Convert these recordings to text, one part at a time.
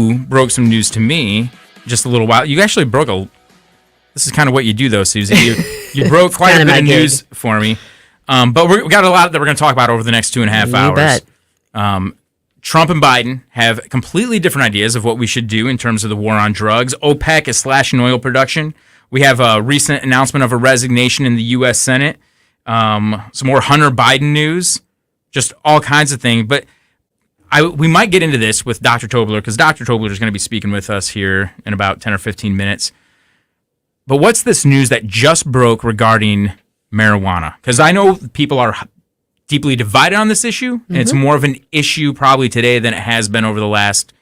you broke some news to me just a little while. You actually broke this is kind of what you do, though, Susie. You broke quite a bit of news for me. But we got a lot that we're going to talk about over the next 2.5 hours. Bet. Trump and Biden have completely different ideas of what we should do in terms of the war on drugs. OPEC is slashing oil production. We have a recent announcement of a resignation in the U.S. Senate. Some more Hunter Biden news. Just all kinds of things. But we might get into this with Dr. Tobler, because Dr. Tobler is going to be speaking with us here in about 10 or 15 minutes. But what's this news that just broke regarding marijuana? Because I know people are deeply divided on this issue, and it's more of an issue probably today than it has been over the last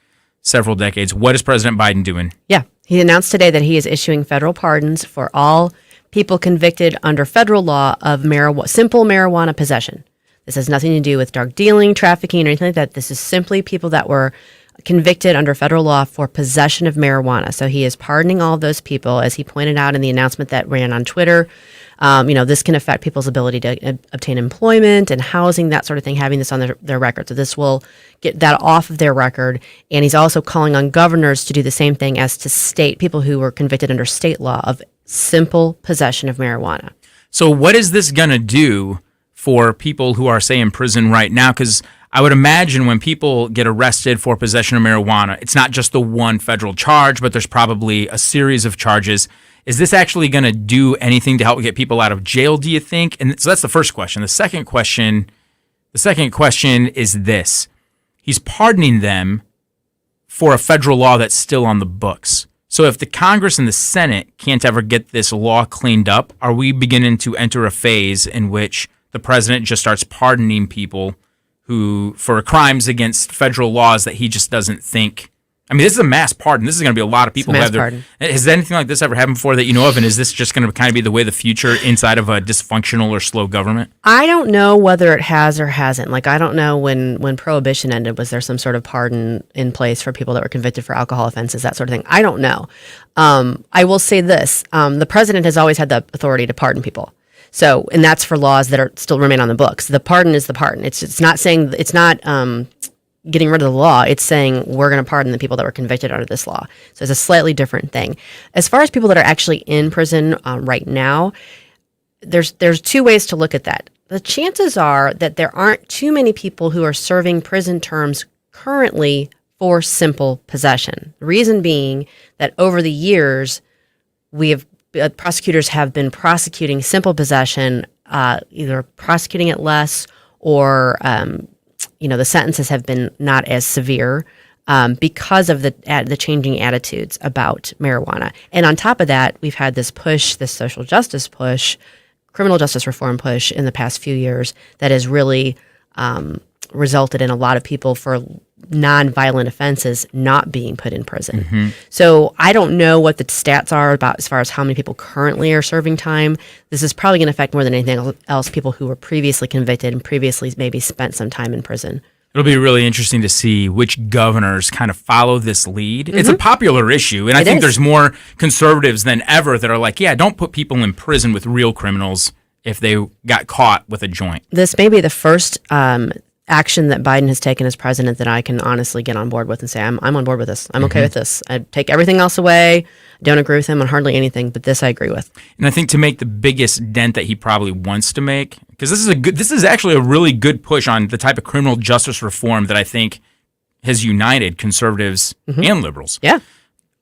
several decades. What is President Biden doing? Yeah, he announced today that he is issuing federal pardons for all people convicted under federal law of simple marijuana possession. This has nothing to do with drug dealing, trafficking, or anything like that. This is simply people that were convicted under federal law for possession of marijuana. So he is pardoning all of those people, as he pointed out in the announcement that ran on Twitter. This can affect people's ability to obtain employment and housing, that sort of thing, having this on their record. So this will get that off of their record. And he's also calling on governors to do the same thing as to state people who were convicted under state law of simple possession of marijuana. So what is this going to do for people who are, say, in prison right now? Because I would imagine when people get arrested for possession of marijuana, it's not just the one federal charge, but there's probably a series of charges. Is this actually going to do anything to help get people out of jail, do you think? And so that's the first question. The second question is this. He's pardoning them for a federal law that's still on the books. So if the Congress and the Senate can't ever get this law cleaned up, are we beginning to enter a phase in which the president just starts pardoning people who, for crimes against federal laws that he just doesn't think? I mean, this is a mass pardon. This is going to be a lot of people who have pardon. Has anything like this ever happened before that you know of? And is this just going to kind of be the way of the future inside of a dysfunctional or slow government? I don't know whether it has or hasn't. Like, I don't know when Prohibition ended, was there some sort of pardon in place for people that were convicted for alcohol offenses, that sort of thing? I don't know. I will say this. The president has always had the authority to pardon people. So, and that's for laws that are still remain on the books. The pardon is the pardon. It's not saying, it's not getting rid of the law. It's saying we're going to pardon the people that were convicted under this law. So it's a slightly different thing. As far as people that are actually in prison right now, there's two ways to look at that. The chances are that there aren't too many people who are serving prison terms currently for simple possession. The reason being that over the years, prosecutors have been prosecuting simple possession, either prosecuting it less or the sentences have been not as severe because of the changing attitudes about marijuana. And on top of that, we've had this social justice push, criminal justice reform push in the past few years that has really resulted in a lot of people for non-violent offenses not being put in prison. Mm-hmm. So I don't know what the stats are about as far as how many people currently are serving time. This is probably going to affect more than anything else people who were previously convicted and previously maybe spent some time in prison. It'll be really interesting to see which governors kind of follow this lead. Mm-hmm. It's a popular issue, and I think there's more conservatives than ever that are like, yeah, don't put people in prison with real criminals if they got caught with a joint. This may be the first action that Biden has taken as president that I can honestly get on board with and say, I'm on board with this. I'm okay with this. I take everything else away. Don't agree with him on hardly anything, but this I agree with. And I think to make the biggest dent that he probably wants to make, because this is actually a really good push on the type of criminal justice reform that I think has united conservatives and liberals. Yeah.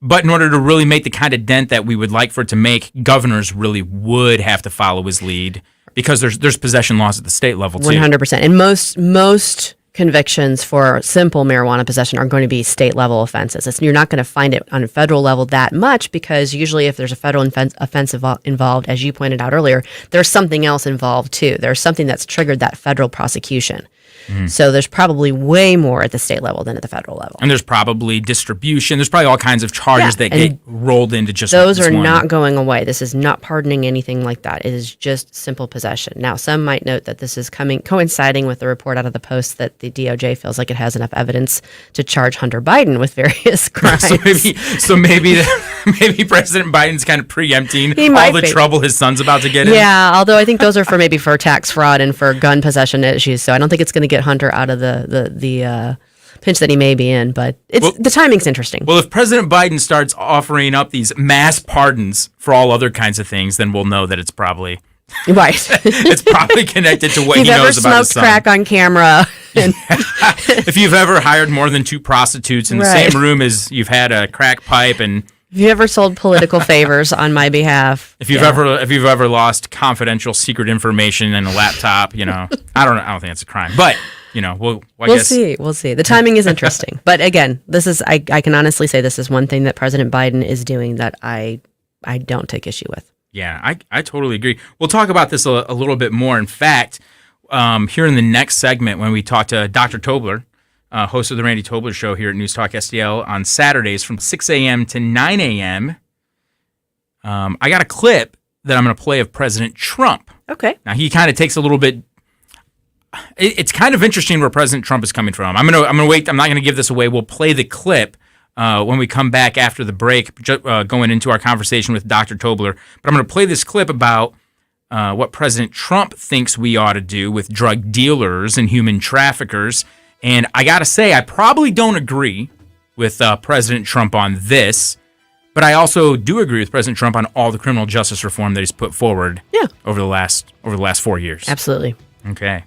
But in order to really make the kind of dent that we would like for it to make, governors really would have to follow his lead, because there's possession laws at the state level too. 100%. And most convictions for simple marijuana possession are going to be state level offenses. You're not going to find it on a federal level that much, because usually if there's a federal offense involved, as you pointed out earlier, there's something else involved too. There's something that's triggered that federal prosecution. Mm-hmm. So there's probably way more at the state level than at the federal level. And there's probably distribution. There's probably all kinds of charges that get rolled into just those are not going away. This is not pardoning anything like that. It is just simple possession. Now, some might note that this is coinciding with the report out of the Post that the DOJ feels like it has enough evidence to charge Hunter Biden with various crimes. so maybe President Biden's kind of preempting all the trouble his son's about to get in. Yeah, although I think those are for tax fraud and for gun possession issues. So I don't think it's going to get Hunter out of the pinch that he may be in, but the timing's interesting. Well, if President Biden starts offering up these mass pardons for all other kinds of things, then we'll know that it's probably right. It's probably connected to what You've he knows ever about his smoked son. crack on camera. And If you've ever hired more than 2 prostitutes in the Right. same room as you've had a crack pipe, and Have you ever sold political favors on my behalf? if you've ever lost confidential secret information in a laptop, I don't think it's a crime, but we'll guess. See. We'll see. The timing is interesting, but again, this is I can honestly say this is one thing that President Biden is doing that I don't take issue with. Yeah, I totally agree. We'll talk about this a little bit more. In fact, here in the next segment, when we talk to Dr. Tobler, host of the Randy Tobler Show here at News Talk STL on Saturdays from 6 a.m. to 9 a.m., I got a clip that I'm going to play of President Trump. Okay. Now, he kind of takes a little bit. It's kind of interesting where President Trump is coming from. I'm gonna wait. I'm not gonna give this away. We'll play the clip when we come back after the break, going into our conversation with Dr. Tobler. But I'm gonna play this clip about what President Trump thinks we ought to do with drug dealers and human traffickers. And I gotta say, I probably don't agree with President Trump on this, but I also do agree with President Trump on all the criminal justice reform that he's put forward. Over the last 4 years. Absolutely. Okay.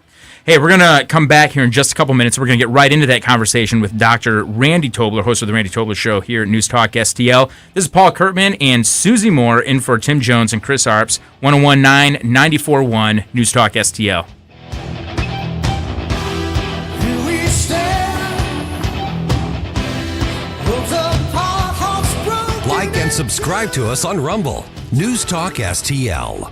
Hey, we're going to come back here in just a couple minutes. We're going to get right into that conversation with Dr. Randy Tobler, host of the Randy Tobler Show here at News Talk STL. This is Paul Kurtman and Susie Moore in for Tim Jones and Chris Arps, 101.9, 94.1 News Talk STL. Like and subscribe to us on Rumble. News Talk STL.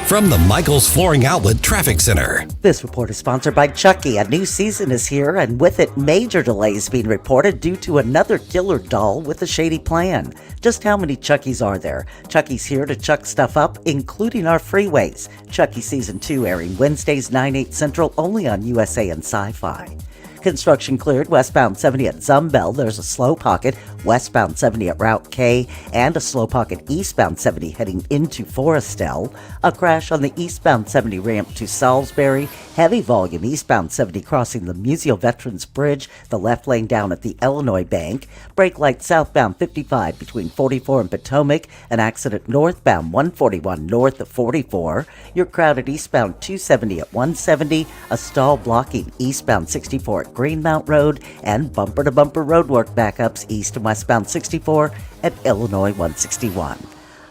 From the Michaels Flooring Outlet Traffic Center. This report is sponsored by Chucky. A new season is here, and with it, major delays being reported due to another killer doll with a shady plan. Just how many Chuckies are there? Chucky's here to chuck stuff up, including our freeways. Chucky Season 2 airing Wednesdays 9/8 Central only on USA and Sci-Fi. Construction cleared westbound 70 at Zumbell. There's a slow pocket westbound 70 at Route K and a slow pocket eastbound 70 heading into Forestell. A crash on the eastbound 70 ramp to Salisbury. Heavy volume eastbound 70 crossing the Museo Veterans Bridge, the left lane down at the Illinois Bank. Brake light southbound 55 between 44 and Potomac. An accident northbound 141 north of 44. You're crowded eastbound 270 at 170. A stall blocking eastbound 64 at Greenmount Road, and bumper-to-bumper roadwork backups east and westbound 64 at Illinois 161.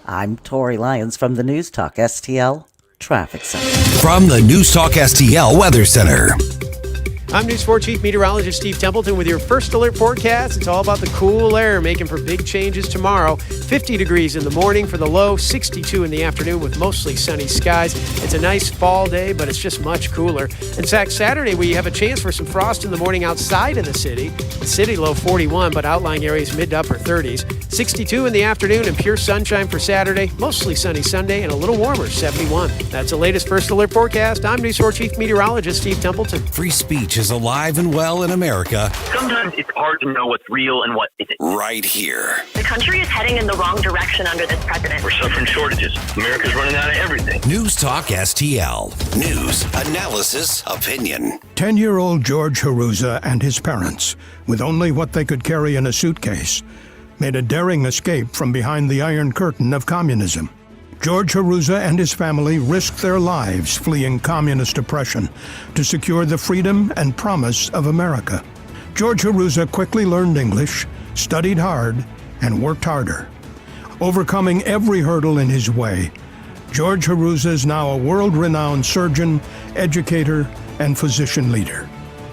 I'm Tori Lyons from the News Talk STL Traffic Center. From the News Talk STL Weather Center. I'm News 4 Chief Meteorologist Steve Templeton with your first alert forecast. It's all about the cool air making for big changes tomorrow. 50 degrees in the morning for the low, 62 in the afternoon with mostly sunny skies. It's a nice fall day, but it's just much cooler. In fact, Saturday we have a chance for some frost in the morning outside of the city. The city low 41, but outlying areas mid to upper 30s. 62 in the afternoon and pure sunshine for Saturday. Mostly sunny Sunday and a little warmer, 71. That's the latest first alert forecast. I'm News 4 Chief Meteorologist Steve Templeton. Free speech is alive and well in America. Sometimes it's hard to know what's real and what isn't. Right here. The country is heading in the wrong direction under this president. We're suffering shortages. America's running out of everything. News Talk STL. News, analysis, opinion. 10-year-old George Haruza and his parents, with only what they could carry in a suitcase, made a daring escape from behind the Iron Curtain of communism. George Haruza and his family risked their lives fleeing communist oppression to secure the freedom and promise of America. George Haruza quickly learned English, studied hard, and worked harder. Overcoming every hurdle in his way, George Haruza is now a world-renowned surgeon, educator, and physician leader.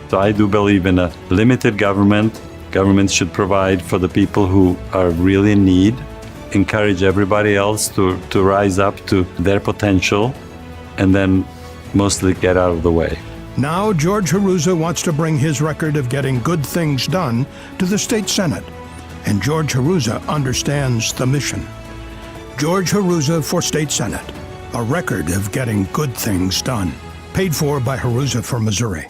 So I do believe in a limited government. Governments should provide for the people who are really in need, encourage everybody else to rise up to their potential, and then mostly get out of the way. Now, George Haruza wants to bring his record of getting good things done to the state Senate, and George Haruza understands the mission. George Haruza for State Senate, a record of getting good things done. Paid for by Haruza for Missouri.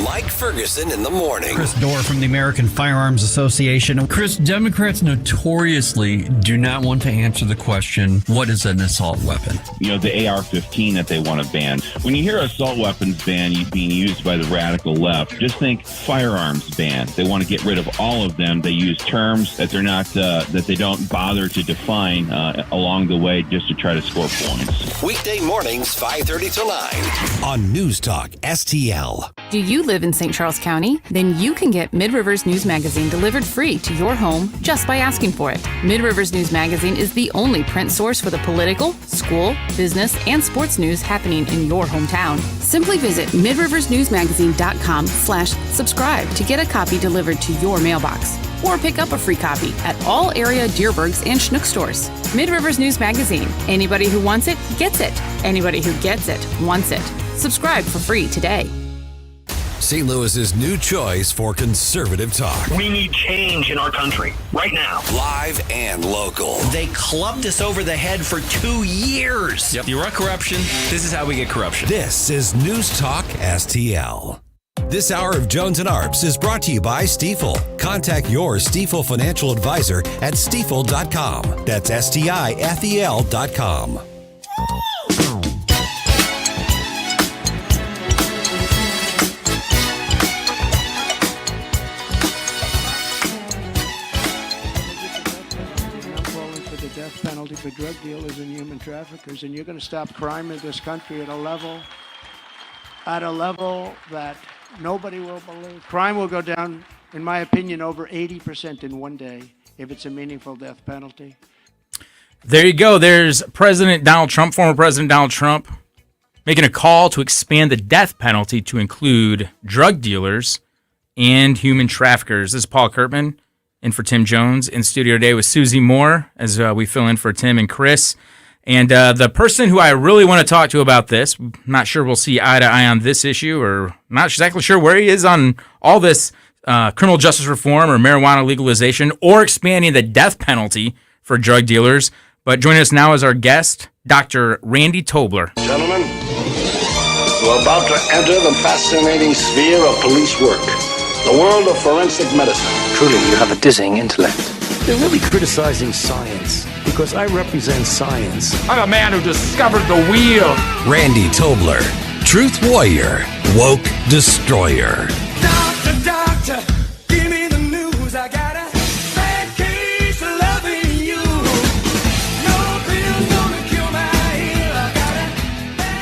Mike Ferguson in the morning. Chris Dorr from the American Firearms Association. Chris, Democrats notoriously do not want to answer the question, what is an assault weapon? You know, the AR-15 that they want to ban. When you hear assault weapons ban being used by the radical left, just think firearms ban. They want to get rid of all of them. They use terms that they're not, that they don't bother to define along the way just to try to score points. Weekday mornings, 5:30 to 9 on News Talk STL. Do you live in St. Charles County? Then you can get Mid-Rivers News Magazine delivered free to your home just by asking for it. Mid-Rivers News Magazine is the only print source for the political, school, business, and sports news happening in your hometown. Simply visit midriversnewsmagazine.com/subscribe to get a copy delivered to your mailbox. Or pick up a free copy at all area Deerbergs and Schnuck stores. Mid-Rivers News Magazine. Anybody who wants it, gets it. Anybody who gets it, wants it. Subscribe for free today. St. Louis's new choice for conservative talk. We need change in our country right now. Live and local. They clubbed us over the head for 2 years. Yep. You want corruption? This is how we get corruption. This is News Talk STL. This hour of Jones and Arps is brought to you by Stifel. Contact your Stifel financial advisor at stifel.com. That's STIFEL.com. Death penalty for drug dealers and human traffickers, and you're going to stop crime in this country at a level that nobody will believe. Crime will go down, in my opinion, over 80% in one day if it's a meaningful death penalty. There you go. There's President Donald Trump, former President Donald Trump, making a call to expand the death penalty to include drug dealers and human traffickers. This is Paul Kurtman in for Tim Jones in studio today with Susie Moore as we fill in for Tim and Chris. And the person who I really want to talk to about this, I'm not sure we'll see eye to eye on this issue, or not exactly sure where he is on all this criminal justice reform or marijuana legalization or expanding the death penalty for drug dealers. But joining us now is our guest, Dr. Randy Tobler. Gentlemen, we're about to enter the fascinating sphere of police work, the world of forensic medicine. Truly, you have a dizzying intellect. They're really criticizing science because I represent science. I'm a man who discovered the wheel. Randy Tobler, truth warrior, woke destroyer. Doctor, give me the news. I got a bad case of loving you. No pill's gonna cure my ill. I got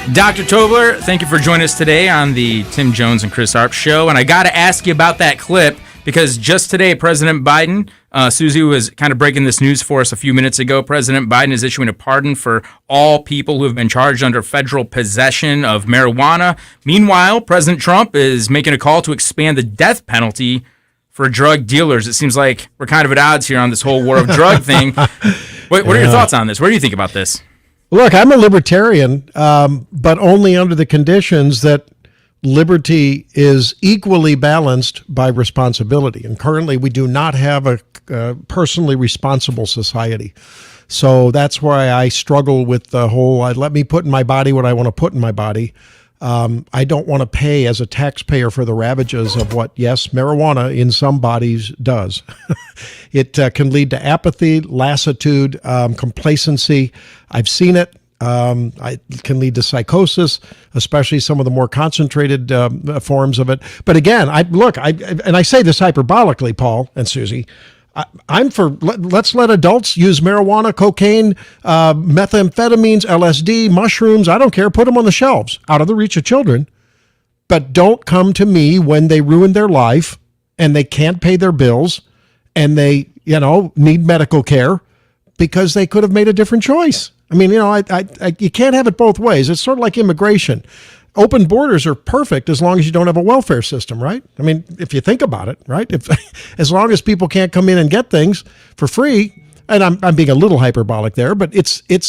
a Dr. Tobler, thank you for joining us today on the Tim Jones and Chris Arps show. And I got to ask you about that clip, because just today, President Biden, Susie was kind of breaking this news for us a few minutes ago. President Biden is issuing a pardon for all people who have been charged under federal possession of marijuana. Meanwhile, President Trump is making a call to expand the death penalty for drug dealers. It seems like we're kind of at odds here on this whole war of drug thing. What are your thoughts on this? What do you think about this? Look, I'm a libertarian, but only under the conditions that liberty is equally balanced by responsibility. And currently, we do not have a personally responsible society. So that's why I struggle with the whole, let me put in my body what I want to put in my body. I don't want to pay as a taxpayer for the ravages of what, yes, marijuana in some bodies does. It can lead to apathy, lassitude, complacency. I've seen it. It can lead to psychosis, especially some of the more concentrated forms of it. But again, I say this hyperbolically, Paul and Susie. I'm for let's let adults use marijuana, cocaine, methamphetamines, LSD, mushrooms. I don't care. Put them on the shelves, out of the reach of children. But don't come to me when they ruin their life and they can't pay their bills and they, need medical care because they could have made a different choice. I mean, you can't have it both ways. It's sort of like immigration. Open borders are perfect as long as you don't have a welfare system, right? I mean, if you think about it, right? As long as people can't come in and get things for free, and I'm being a little hyperbolic there, but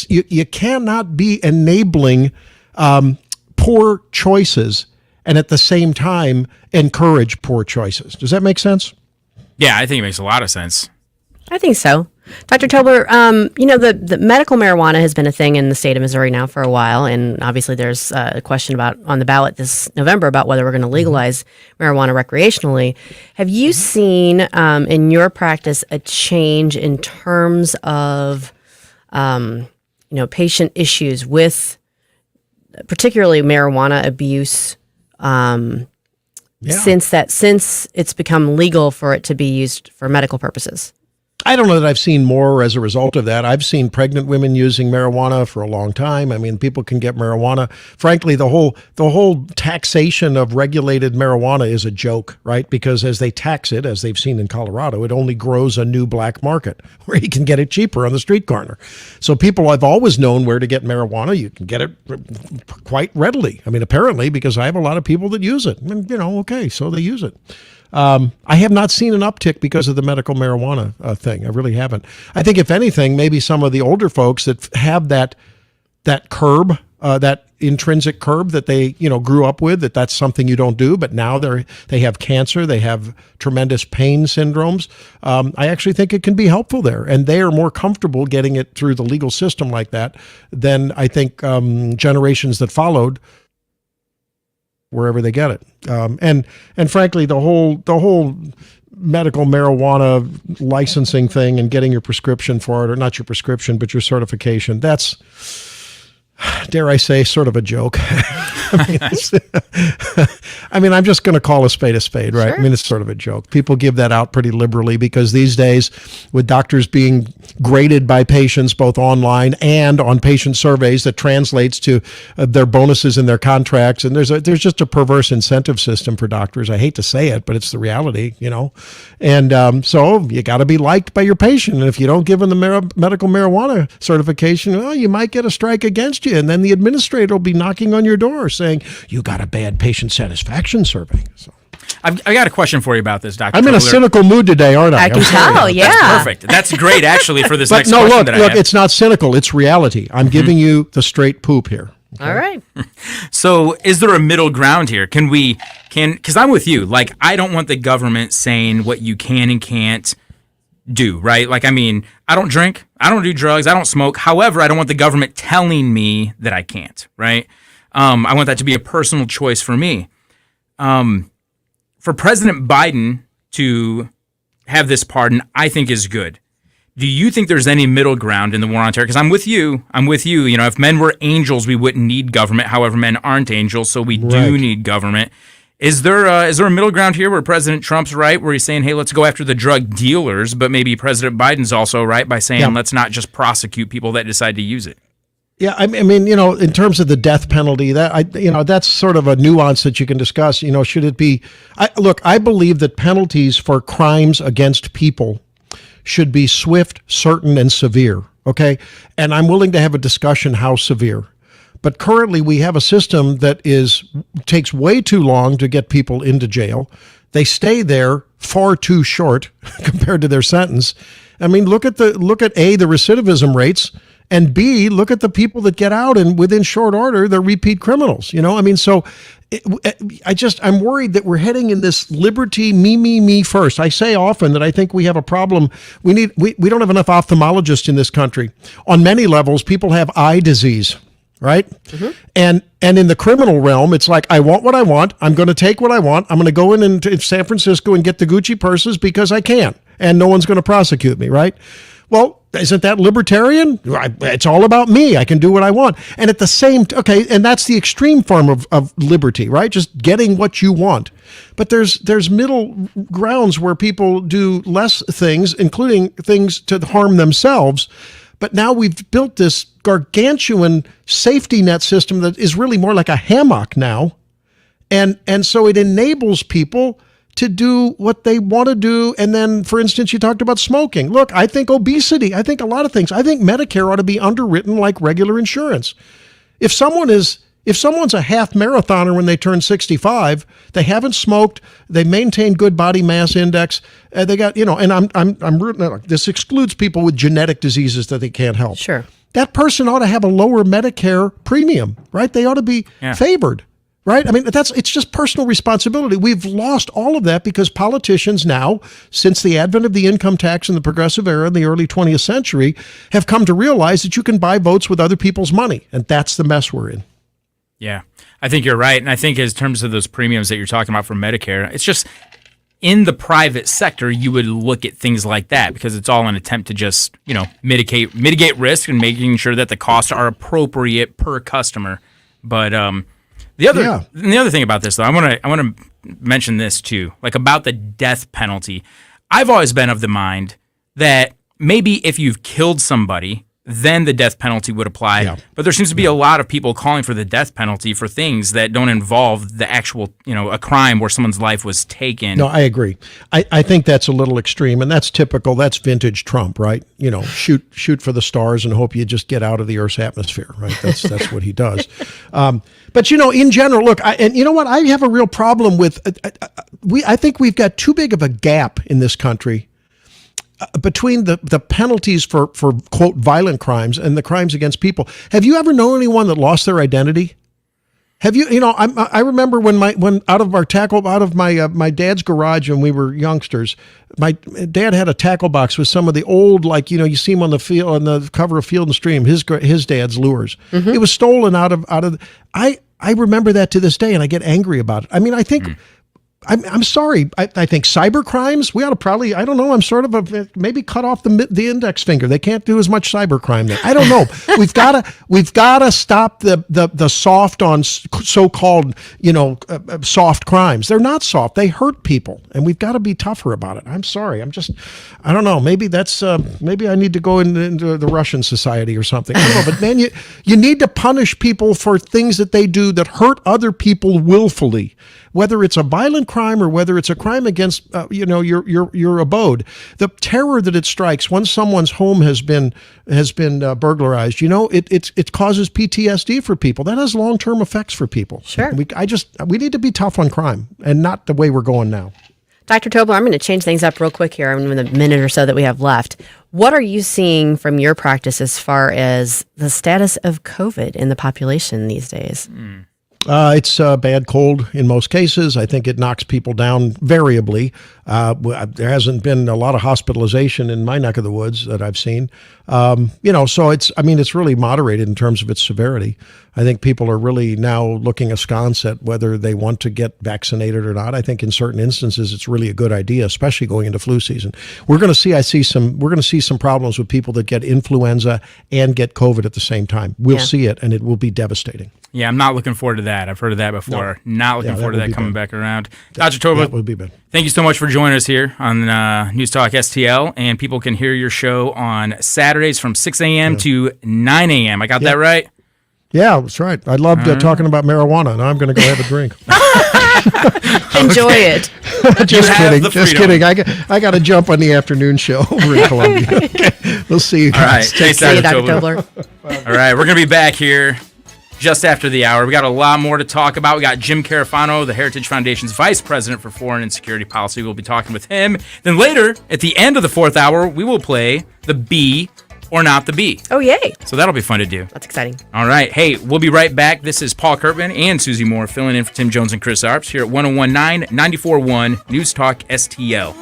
you cannot be enabling poor choices and at the same time encourage poor choices. Does that make sense? Yeah, I think it makes a lot of sense. I think so. Dr. Tobler, the medical marijuana has been a thing in the state of Missouri now for a while, and obviously there's a question on the ballot this November about whether we're going to legalize marijuana recreationally. Have you seen in your practice a change in terms of patient issues with particularly marijuana abuse since it's become legal for it to be used for medical purposes? I don't know that I've seen more as a result of that. I've seen pregnant women using marijuana for a long time. I mean, people can get marijuana. Frankly, the whole taxation of regulated marijuana is a joke, right? Because as they tax it, as they've seen in Colorado, it only grows a new black market where you can get it cheaper on the street corner. So people have always known where to get marijuana. You can get it quite readily. I mean, apparently, because I have a lot of people that use it. And, okay, so they use it. I have not seen an uptick because of the medical marijuana thing. I really haven't. I think if anything, maybe some of the older folks that have that curb, that intrinsic curb that they grew up with, that's something you don't do. But now they have cancer, they have tremendous pain syndromes. I actually think it can be helpful there, and they are more comfortable getting it through the legal system like that than I think generations that followed, wherever they get it. And frankly, the whole medical marijuana licensing thing and getting your prescription for it, or not your prescription, but your certification, that's, dare I say, sort of a joke. I mean, I'm just going to call a spade, right? Sure. I mean, it's sort of a joke. People give that out pretty liberally because these days, with doctors being graded by patients both online and on patient surveys, that translates to their bonuses in their contracts. And there's just a perverse incentive system for doctors. I hate to say it, but it's the reality, And so you got to be liked by your patient. And if you don't give them the medical marijuana certification, well, you might get a strike against you. And then the administrator will be knocking on your door saying, you got a bad patient satisfaction survey. So I got a question for you about this, Dr. I'm in a cynical mood today, aren't I? I can tell, yeah. That's perfect. That's great, actually, for this but next no, question look, that I have. It's not cynical. It's reality. I'm giving you the straight poop here. Okay? All right. So is there a middle ground here? Because I'm with you. Like, I don't want the government saying what you can and can't do, right? Like, I mean, I don't drink, I don't do drugs, I don't smoke. However, I don't want the government telling me that I can't, right? I want that to be a personal choice for me. For President Biden to have this pardon, I think is good. Do you think there's any middle ground in the war on terror? Because I'm with you. If men were angels, we wouldn't need government. However, men aren't angels, so we do need government. Is there a middle ground here where President Trump's right, where he's saying, hey, let's go after the drug dealers, but maybe President Biden's also right by saying, let's not just prosecute people that decide to use it? Yeah, I mean, in terms of the death penalty, that's sort of a nuance that you can discuss. Should it be? I believe that penalties for crimes against people should be swift, certain, and severe. Okay, and I'm willing to have a discussion how severe. But currently, we have a system that takes way too long to get people into jail. They stay there far too short compared to their sentence. I mean, look at the recidivism rates. And B, look at the people that get out and within short order, they're repeat criminals. I mean, so I'm worried that we're heading in this liberty, me first. I say often that I think we have a problem. We don't have enough ophthalmologists in this country. On many levels, people have eye disease, right? Mm-hmm. And in the criminal realm, it's like, I want what I want. I'm going to take what I want. I'm going to go into San Francisco and get the Gucci purses because I can, and no one's going to prosecute me, right? Well, isn't that libertarian? It's all about me. I can do what I want. And at the same, and that's the extreme form of liberty, right? Just getting what you want. But there's middle grounds where people do less things, including things to harm themselves. But now we've built this gargantuan safety net system that is really more like a hammock now. And so it enables people to do what they want to do. And then, for instance, you talked about smoking. Look, I think obesity, I think a lot of things. I think Medicare ought to be underwritten like regular insurance. If someone's a half marathoner when they turn 65, they haven't smoked, they maintain good body mass index, they got, and I'm this excludes people with genetic diseases that they can't help. Sure. That person ought to have a lower Medicare premium, right? They ought to be favored. Right? I mean, it's just personal responsibility. We've lost all of that because politicians now, since the advent of the income tax in the progressive era in the early 20th century, have come to realize that you can buy votes with other people's money. And that's the mess we're in. Yeah, I think you're right. And I think in terms of those premiums that you're talking about for Medicare, it's just in the private sector, you would look at things like that because it's all an attempt to just, mitigate risk and making sure that the costs are appropriate per customer. But, the other thing about this, though, I want to mention this too, like about the death penalty. I've always been of the mind that maybe if you've killed somebody, then the death penalty would apply. Yeah. But there seems to be a lot of people calling for the death penalty for things that don't involve the actual, a crime where someone's life was taken. No, I agree. I think that's a little extreme, and that's typical. That's vintage Trump, right? Shoot for the stars and hope you just get out of the Earth's atmosphere, right? That's what he does. But in general, look, and you know what? I have a real problem with. I think we've got too big of a gap in this country between the penalties for quote violent crimes and the crimes against people. Have you ever known anyone that lost their identity? Have you? I remember when out of my dad's garage when we were youngsters, my dad had a tackle box with some of the old, you see him on the cover of Field and Stream, his dad's lures. Mm-hmm. It was stolen out of. I remember that to this day, and I get angry about it. I mean, I think. I'm sorry. I think cyber crimes, we ought to probably, I don't know, I'm sort of maybe cut off the index finger. They can't do as much cyber crime there. I don't know. We've got to stop the soft on so-called, soft crimes. They're not soft. They hurt people, and we've got to be tougher about it. I'm sorry. I don't know. Maybe that's, maybe I need to go into the Russian society or something. I don't know. But man, you need to punish people for things that they do that hurt other people willfully, whether it's a violent crime or whether it's a crime against your abode. The terror that it strikes when someone's home has been burglarized, it causes PTSD for people. That has long-term effects for people. Sure. We need to be tough on crime, and not the way we're going now. Dr. Tobler, I'm going to change things up real quick here in the minute or so that we have left. What are you seeing from your practice as far as the status of COVID in the population these days? It's a bad cold in most cases. I think it knocks people down variably. There hasn't been a lot of hospitalization in my neck of the woods that I've seen. So it's really moderated in terms of its severity. I think people are really now looking askance at whether they want to get vaccinated or not. I think in certain instances it's really a good idea, especially going into flu season. We're going to see some problems with people that get influenza and get COVID at the same time. We'll see it, and it will be devastating. Yeah, I'm not looking forward to that. I've heard of that before. No. Not looking forward to that coming back around. Dr. Tobler, that would be bad. Thank you so much for joining us here on News Talk STL, and people can hear your show on Saturdays from 6 a.m. to 9 a.m. I got that right? Yeah, that's right. I loved talking about marijuana. Now I'm going to go have a drink. Enjoy it. Just kidding. I got to jump on the afternoon show over in Columbia. Okay. We'll see you guys. All right. Thanks, Dr. Tobler. All right. We're going to be back here just after the hour. We got a lot more to talk about. We got Jim Carafano, the Heritage Foundation's Vice President for Foreign and Security Policy. We'll be talking with him. Then later, at the end of the fourth hour, we will play the Bee or Not the Bee. Oh, yay. So that'll be fun to do. That's exciting. All right. Hey, we'll be right back. This is Paul Kurtman and Susie Moore filling in for Tim Jones and Chris Arps here at 101.9, 94.1 News Talk STL.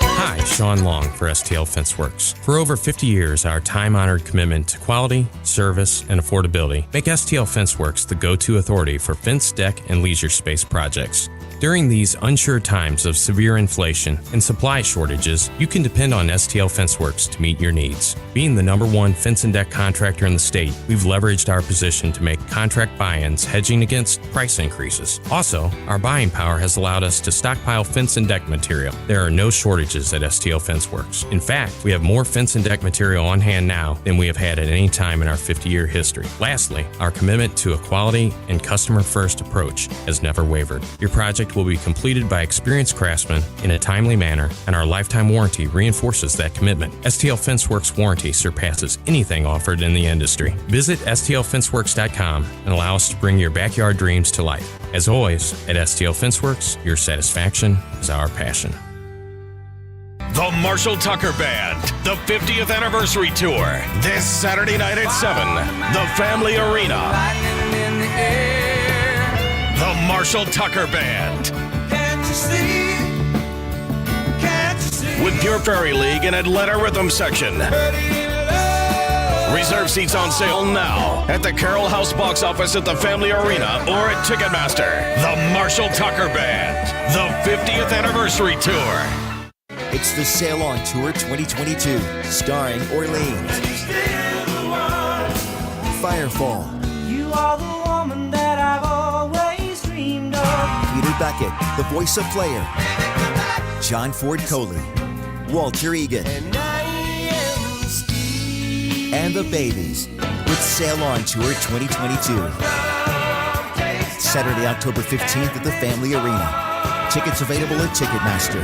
Hi, Sean Long for STL FenceWorks. For over 50 years, our time-honored commitment to quality, service, and affordability make STL FenceWorks the go-to authority for fence, deck, and leisure space projects. During these unsure times of severe inflation and supply shortages, you can depend on STL FenceWorks to meet your needs. Being the #1 fence and deck contractor in the state, we've leveraged our position to make contract buy-ins hedging against price increases. Also, our buying power has allowed us to stockpile fence and deck material. There are no shortages at STL FenceWorks. In fact, we have more fence and deck material on hand now than we have had at any time in our 50-year history. Lastly, our commitment to a quality and customer-first approach has never wavered. Your project will be completed by experienced craftsmen in a timely manner, and our lifetime warranty reinforces that commitment. STL FenceWorks warranty surpasses anything offered in the industry. Visit STLFenceWorks.com and allow us to bring your backyard dreams to life. As always, at STL FenceWorks, your satisfaction is our passion. The Marshall Tucker Band, the 50th anniversary tour, this Saturday night at 7, the Family Arena. air. The Marshall Tucker Band. Can't you see? Can't you see? With Pure Prairie League and Atlanta Rhythm Section. Reserve seats on sale now at the Carroll House box office at the Family Arena or at Ticketmaster. The Marshall Tucker Band, the 50th anniversary tour. It's the Sail On Tour 2022, starring Orleans, Firefall, You are the woman that I've always dreamed of. Peter Beckett, the voice of Player, John Ford Coley, Walter Egan, and the Babies with Sail On Tour 2022. Saturday, October 15th at the Family Arena. Tickets available at Ticketmaster.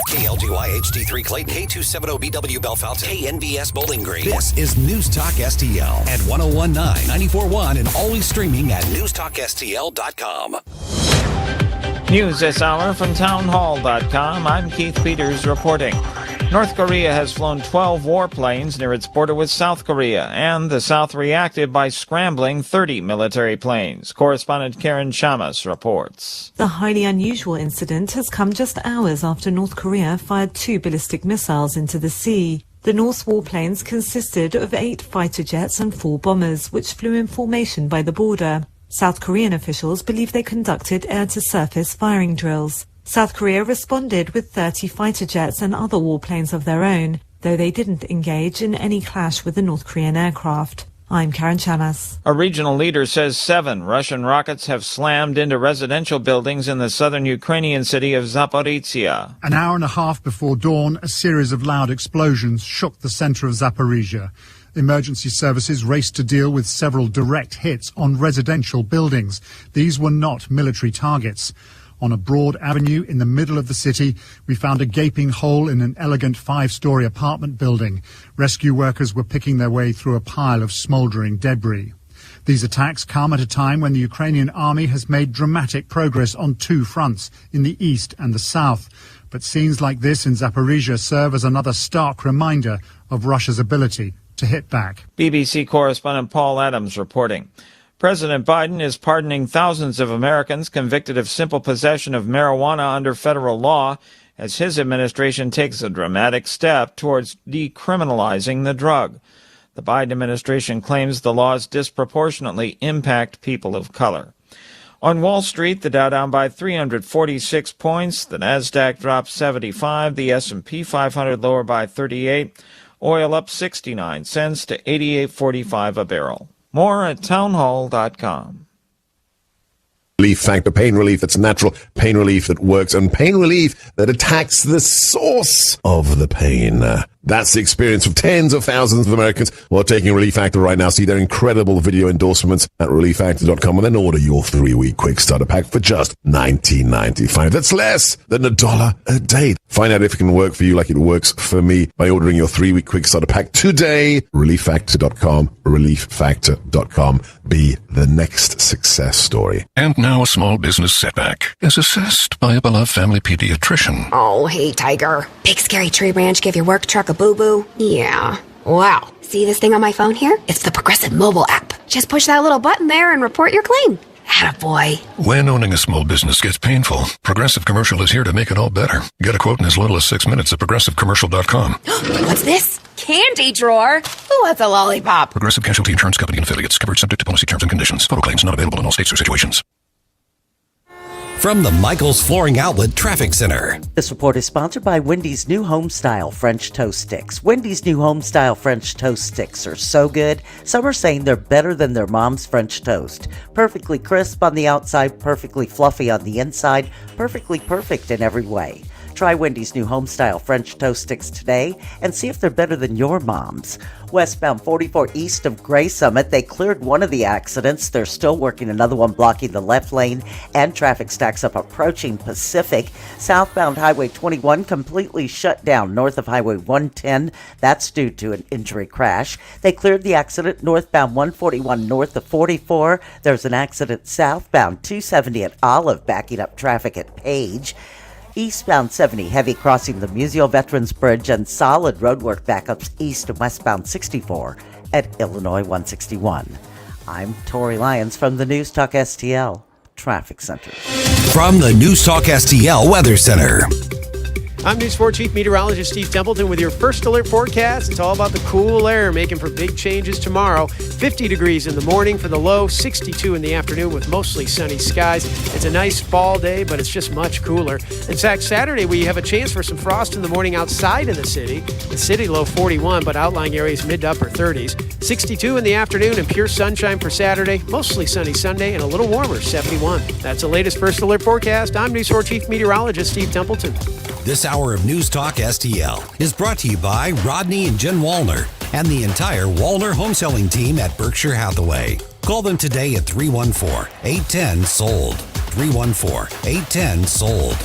KLDY HD3 Clayton, K270BW Bellefontaine, KNBS Bowling Green. This is News Talk STL at 1019, 94.1, and always streaming at newstalkstl.com. News this hour from townhall.com. I'm Keith Peters reporting. North Korea has flown 12 warplanes near its border with South Korea, and the South reacted by scrambling 30 military planes. Correspondent Karen Chamas reports. The highly unusual incident has come just hours after North Korea fired 2 ballistic missiles into the sea. The North's warplanes consisted of 8 fighter jets and 4 bombers, which flew in formation by the border. South Korean officials believe they conducted air-to-surface firing drills. South Korea responded with 30 fighter jets and other warplanes of their own, though they didn't engage in any clash with the North Korean aircraft. I'm Karen Chamas. A regional leader says 7 Russian rockets have slammed into residential buildings in the southern Ukrainian city of Zaporizhia. An hour and a half before dawn, a series of loud explosions shook the center of Zaporizhia. Emergency services raced to deal with several direct hits on residential buildings. These were not military targets. On a broad avenue in the middle of the city, we found a gaping hole in an elegant 5-story apartment building. Rescue workers were picking their way through a pile of smoldering debris. These attacks come at a time when the Ukrainian army has made dramatic progress on 2 fronts, in the east and the south. But scenes like this in Zaporizhia serve as another stark reminder of Russia's ability to hit back. BBC correspondent Paul Adams reporting. President Biden is pardoning thousands of Americans convicted of simple possession of marijuana under federal law as his administration takes a dramatic step towards decriminalizing the drug. The Biden administration claims the laws disproportionately impact people of color. On Wall Street, the Dow down by 346 points, the Nasdaq dropped 75, the S&P 500 lower by 38, oil up 69 cents to $88.45 a barrel. More at townhall.com. Relief Factor, pain relief that's natural, pain relief that works, and pain relief that attacks the source of the pain. That's the experience of tens of thousands of Americans who are taking Relief Factor right now. See their incredible video endorsements at relieffactor.com and then order your 3-week quick starter pack for just $19.95. That's less than $1 a day. Find out if it can work for you like it works for me by ordering your 3-week quick starter pack today. relieffactor.com, relieffactor.com. Be the next success story. And now a small business setback is assessed by a beloved family pediatrician. Oh, hey, Tiger. Big scary tree branch give your work truck a boo-boo? Yeah. Wow. See this thing on my phone here? It's the Progressive mobile app. Just push that little button there and report your claim. Attaboy. When owning a small business gets painful, Progressive Commercial is here to make it all better. Get a quote in as little as 6 minutes at progressivecommercial.com. What's this? Candy drawer? Who wants a lollipop? Progressive Casualty Insurance Company and affiliates. Coverage subject to policy terms and conditions. Total claims not available in all states or situations. From the Michaels Flooring Outlet Traffic Center. This report is sponsored by Wendy's new home-style French toast sticks. Wendy's new home-style French toast sticks are so good, some are saying they're better than their mom's French toast. Perfectly crisp on the outside, perfectly fluffy on the inside, perfectly perfect in every way. Try Wendy's new home-style French toast sticks today and see if they're better than your mom's. Westbound 44 east of Gray Summit, they cleared one of the accidents. They're still working another one blocking the left lane, and traffic stacks up approaching Pacific. Southbound Highway 21 completely shut down north of Highway 110. That's due to an injury crash. They cleared the accident northbound 141 north of 44. There's an accident southbound 270 at Olive, backing up traffic at Page. Eastbound 70 heavy crossing the Musial Veterans Bridge, and solid roadwork backups east and westbound 64 at Illinois 161. I'm Tori Lyons from the News Talk STL Traffic Center. From the News Talk STL Weather Center. I'm News 4 Chief Meteorologist Steve Templeton with your first alert forecast. It's all about the cool air making for big changes tomorrow. 50 degrees in the morning for the low, 62 in the afternoon with mostly sunny skies. It's a nice fall day, but it's just much cooler. In fact, Saturday we have a chance for some frost in the morning outside of the city. The city low 41, but outlying areas mid to upper 30s. 62 in the afternoon and pure sunshine for Saturday. Mostly sunny Sunday and a little warmer, 71. That's the latest first alert forecast. I'm News 4 Chief Meteorologist Steve Templeton. This hour of News Talk STL is brought to you by Rodney and Jen Wallner and the entire Wallner home selling team at Berkshire Hathaway. Call them today at 314-810-SOLD. 314-810-SOLD.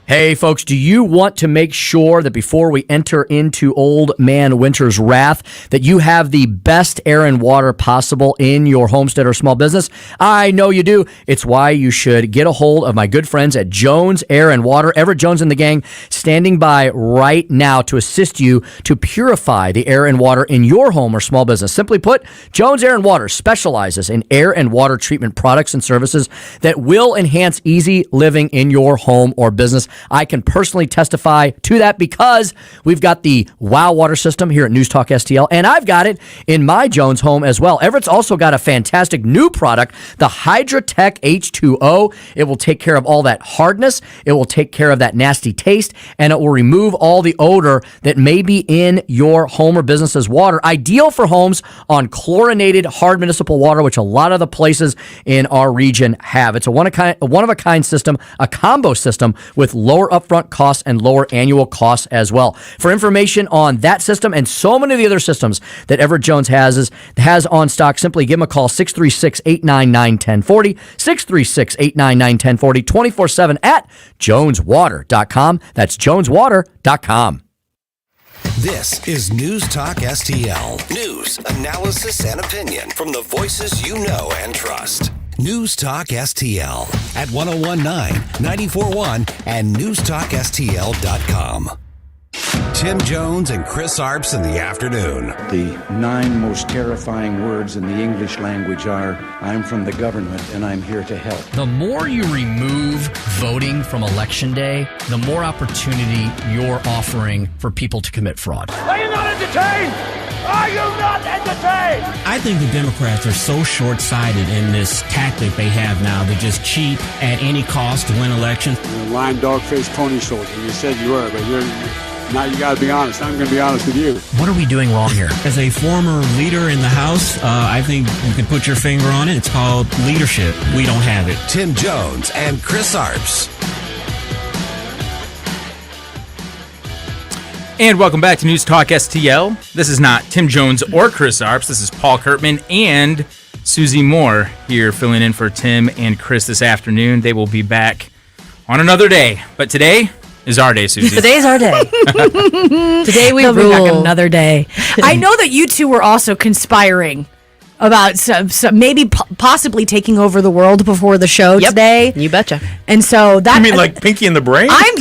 Hey folks, do you want to make sure that before we enter into Old Man Winter's wrath, that you have the best air and water possible in your homestead or small business? I know you do. It's why you should get a hold of my good friends at Jones Air and Water. Everett Jones and the gang standing by right now to assist you to purify the air and water in your home or small business. Simply put, Jones Air and Water specializes in air and water treatment products and services that will enhance easy living in your home or business. I can personally testify to that because we've got the WOW water system here at News Talk STL, and I've got it in my Jones home as well. Everett's also got a fantastic new product, the HydroTech H2O. It will take care of all that hardness. It will take care of that nasty taste, and it will remove all the odor that may be in your home or business's water. Ideal for homes on chlorinated hard municipal water, which a lot of the places in our region have. It's a one-of-a-kind system, a combo system with lower upfront costs and lower annual costs as well. For information on that system and so many of the other systems that Everett Jones has on stock, simply give them a call, 636-899-1040, 636-899-1040, 24/7 at joneswater.com. That's joneswater.com. This is News Talk STL. News, analysis, and opinion from the voices you know and trust. News Talk STL at 1019, 94.1, and newstalkstl.com. Tim Jones and Chris Arps in the afternoon. The 9 most terrifying words in the English language are, I'm from the government and I'm here to help. The more you remove voting from Election Day, the more opportunity you're offering for people to commit fraud. Are you not entertained? Are you not entertained? I think the Democrats are so short-sighted in this tactic they have now to just cheat at any cost to win elections. You're a lying dog-faced pony soldier. You said you were, but now you got to be honest. I'm going to be honest with you. What are we doing wrong here? As a former leader in the House, I think you can put your finger on it. It's called leadership. We don't have it. Tim Jones and Chris Arps. And welcome back to News Talk STL. This is not Tim Jones or Chris Arps. This is Paul Kurtman and Susie Moore here filling in for Tim and Chris this afternoon. They will be back on another day. But today is our day, Susie. Today's our day. Today we They'll be back rule. another day. I know that you two were also conspiring about some maybe possibly taking over the world before the show today. You betcha. And so that You mean like Pinky and the Brain? I'm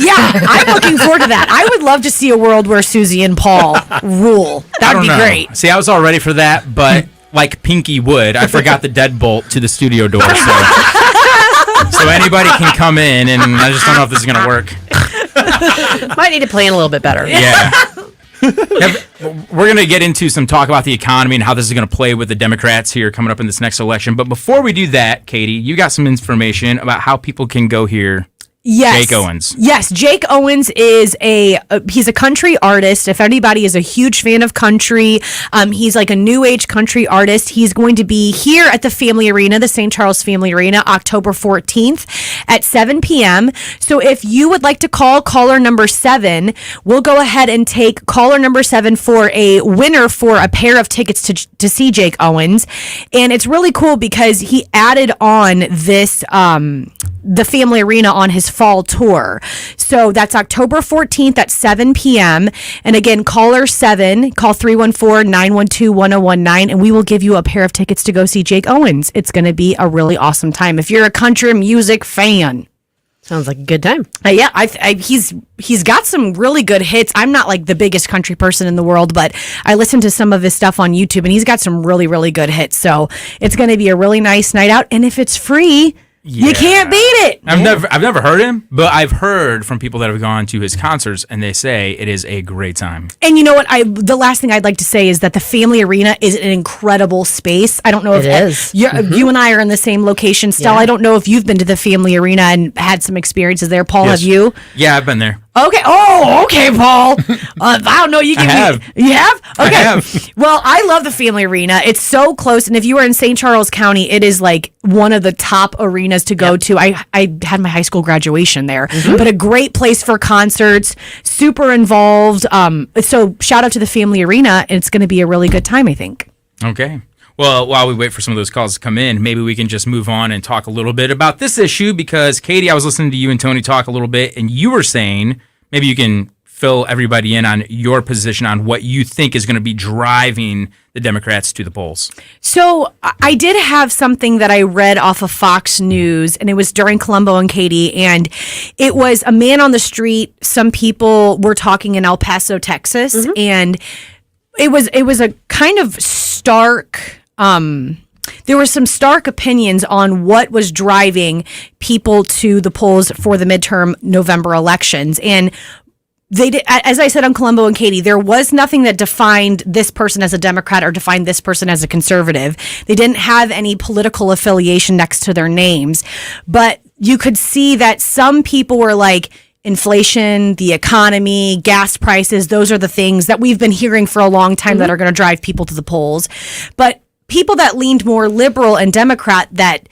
looking forward to that. I would love to see a world where Susie and Paul rule. That would be great. See, I was all ready for that, but like Pinky would, I forgot the deadbolt to the studio door. So anybody can come in, and I just don't know if this is going to work. Might need to plan a little bit better. Yeah. We're going to get into some talk about the economy and how this is going to play with the Democrats here coming up in this next election. But before we do that, Katie, you got some information about how people can go hear Yes. Jake Owens. Yes, Jake Owens is he's a country artist. If anybody is a huge fan of country, he's like a new age country artist. He's going to be here at the Family Arena, the St. Charles Family Arena, October 14th at 7 p.m. So if you would like to call caller number 7, we'll go ahead and take caller number 7 for a winner for a pair of tickets to see Jake Owens. And it's really cool because he added on this the Family Arena on his fall tour. So that's October 14th at 7 p.m. And again, caller 7, call 314-912-1019, and we will give you a pair of tickets to go see Jake Owens. It's going to be a really awesome time if you're a country music fan. Sounds like a good time. Yeah, he's got some really good hits. I'm not like the biggest country person in the world, but I listened to some of his stuff on YouTube, and he's got some really, really good hits. So it's going to be a really nice night out, and if it's free, you can't beat it. I've never heard him, but I've heard from people that have gone to his concerts, and they say it is a great time. And you know what? The last thing I'd like to say is that the Family Arena is an incredible space. I don't know if It is. you and I are in the same location. Stell, Yeah. I don't know if you've been to the Family Arena and had some experiences there. Paul, Yes. have you? Yeah, I've been there. Okay. Oh, okay, Paul. I don't know. You I give me. have. You have? Okay. I have. Well, I love the Family Arena. It's so close, and if you are in St. Charles County, it is like one of the top arenas to go to. I had my high school graduation there, but a great place for concerts. Super involved. So shout out to the Family Arena. It's going to be a really good time, I think. Okay. Well, while we wait for some of those calls to come in, maybe we can just move on and talk a little bit about this issue because, Katie, I was listening to you and Tony talk a little bit, and you were saying maybe you can fill everybody in on your position on what you think is going to be driving the Democrats to the polls. So I did have something that I read off of Fox News, and it was during Columbo and Katie, and it was a man on the street. Some people were talking in El Paso, Texas, and it was a kind of stark. There were some stark opinions on what was driving people to the polls for the midterm November elections, and they did, as I said on Columbo and Katie, there was nothing that defined this person as a Democrat or defined this person as a conservative. They didn't have any political affiliation next to their names, but you could see that some people were like, inflation, the economy, gas prices, those are the things that we've been hearing for a long time that are going to drive people to the polls. But people that leaned more liberal and Democrat that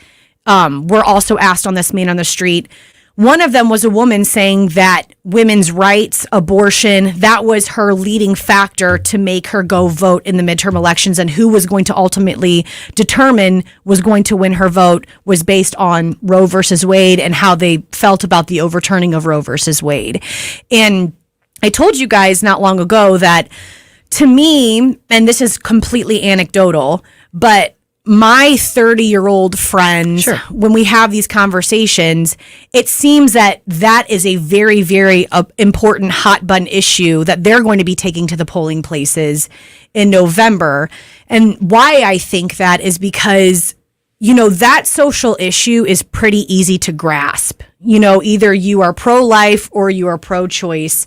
were also asked on this Man on the Street, one of them was a woman saying that women's rights, abortion, that was her leading factor to make her go vote in the midterm elections, and who was going to ultimately determine was going to win her vote was based on Roe versus Wade and how they felt about the overturning of Roe versus Wade. And I told you guys not long ago that to me, and this is completely anecdotal, but my 30-year-old friends, when we have these conversations, it seems that is a very, very important hot button issue that they're going to be taking to the polling places in November. And why I think that is because, you know, that social issue is pretty easy to grasp. You know, either you are pro-life or you are pro-choice.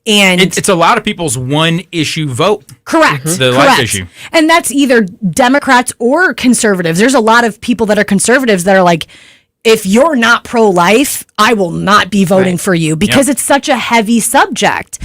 And it's a lot of people's one issue vote. Correct. The Correct. life issue. And that's either Democrats or conservatives. There's a lot of people that are conservatives that are like, if you're not pro-life, I will not be voting for you because it's such a heavy subject.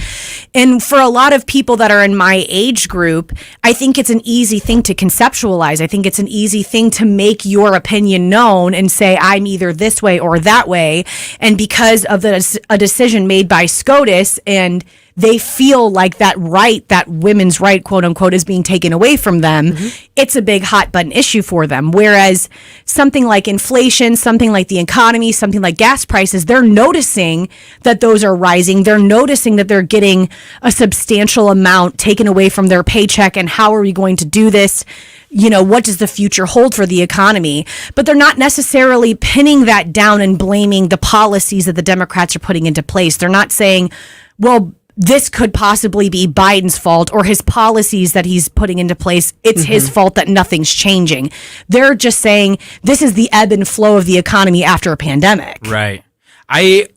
And for a lot of people that are in my age group, I think it's an easy thing to conceptualize. I think it's an easy thing to make your opinion known and say, I'm either this way or that way. And because of a decision made by SCOTUS, and they feel like that right, that women's right, quote unquote, is being taken away from them, it's a big hot button issue for them. Whereas something like inflation, something like the economy, something like gas prices, they're noticing that those are rising. They're noticing that they're getting a substantial amount taken away from their paycheck. And how are we going to do this? You know, what does the future hold for the economy? But they're not necessarily pinning that down and blaming the policies that the Democrats are putting into place. They're not saying, well, this could possibly be Biden's fault or his policies that he's putting into place. It's his fault that nothing's changing. They're just saying this is the ebb and flow of the economy after a pandemic. Right. I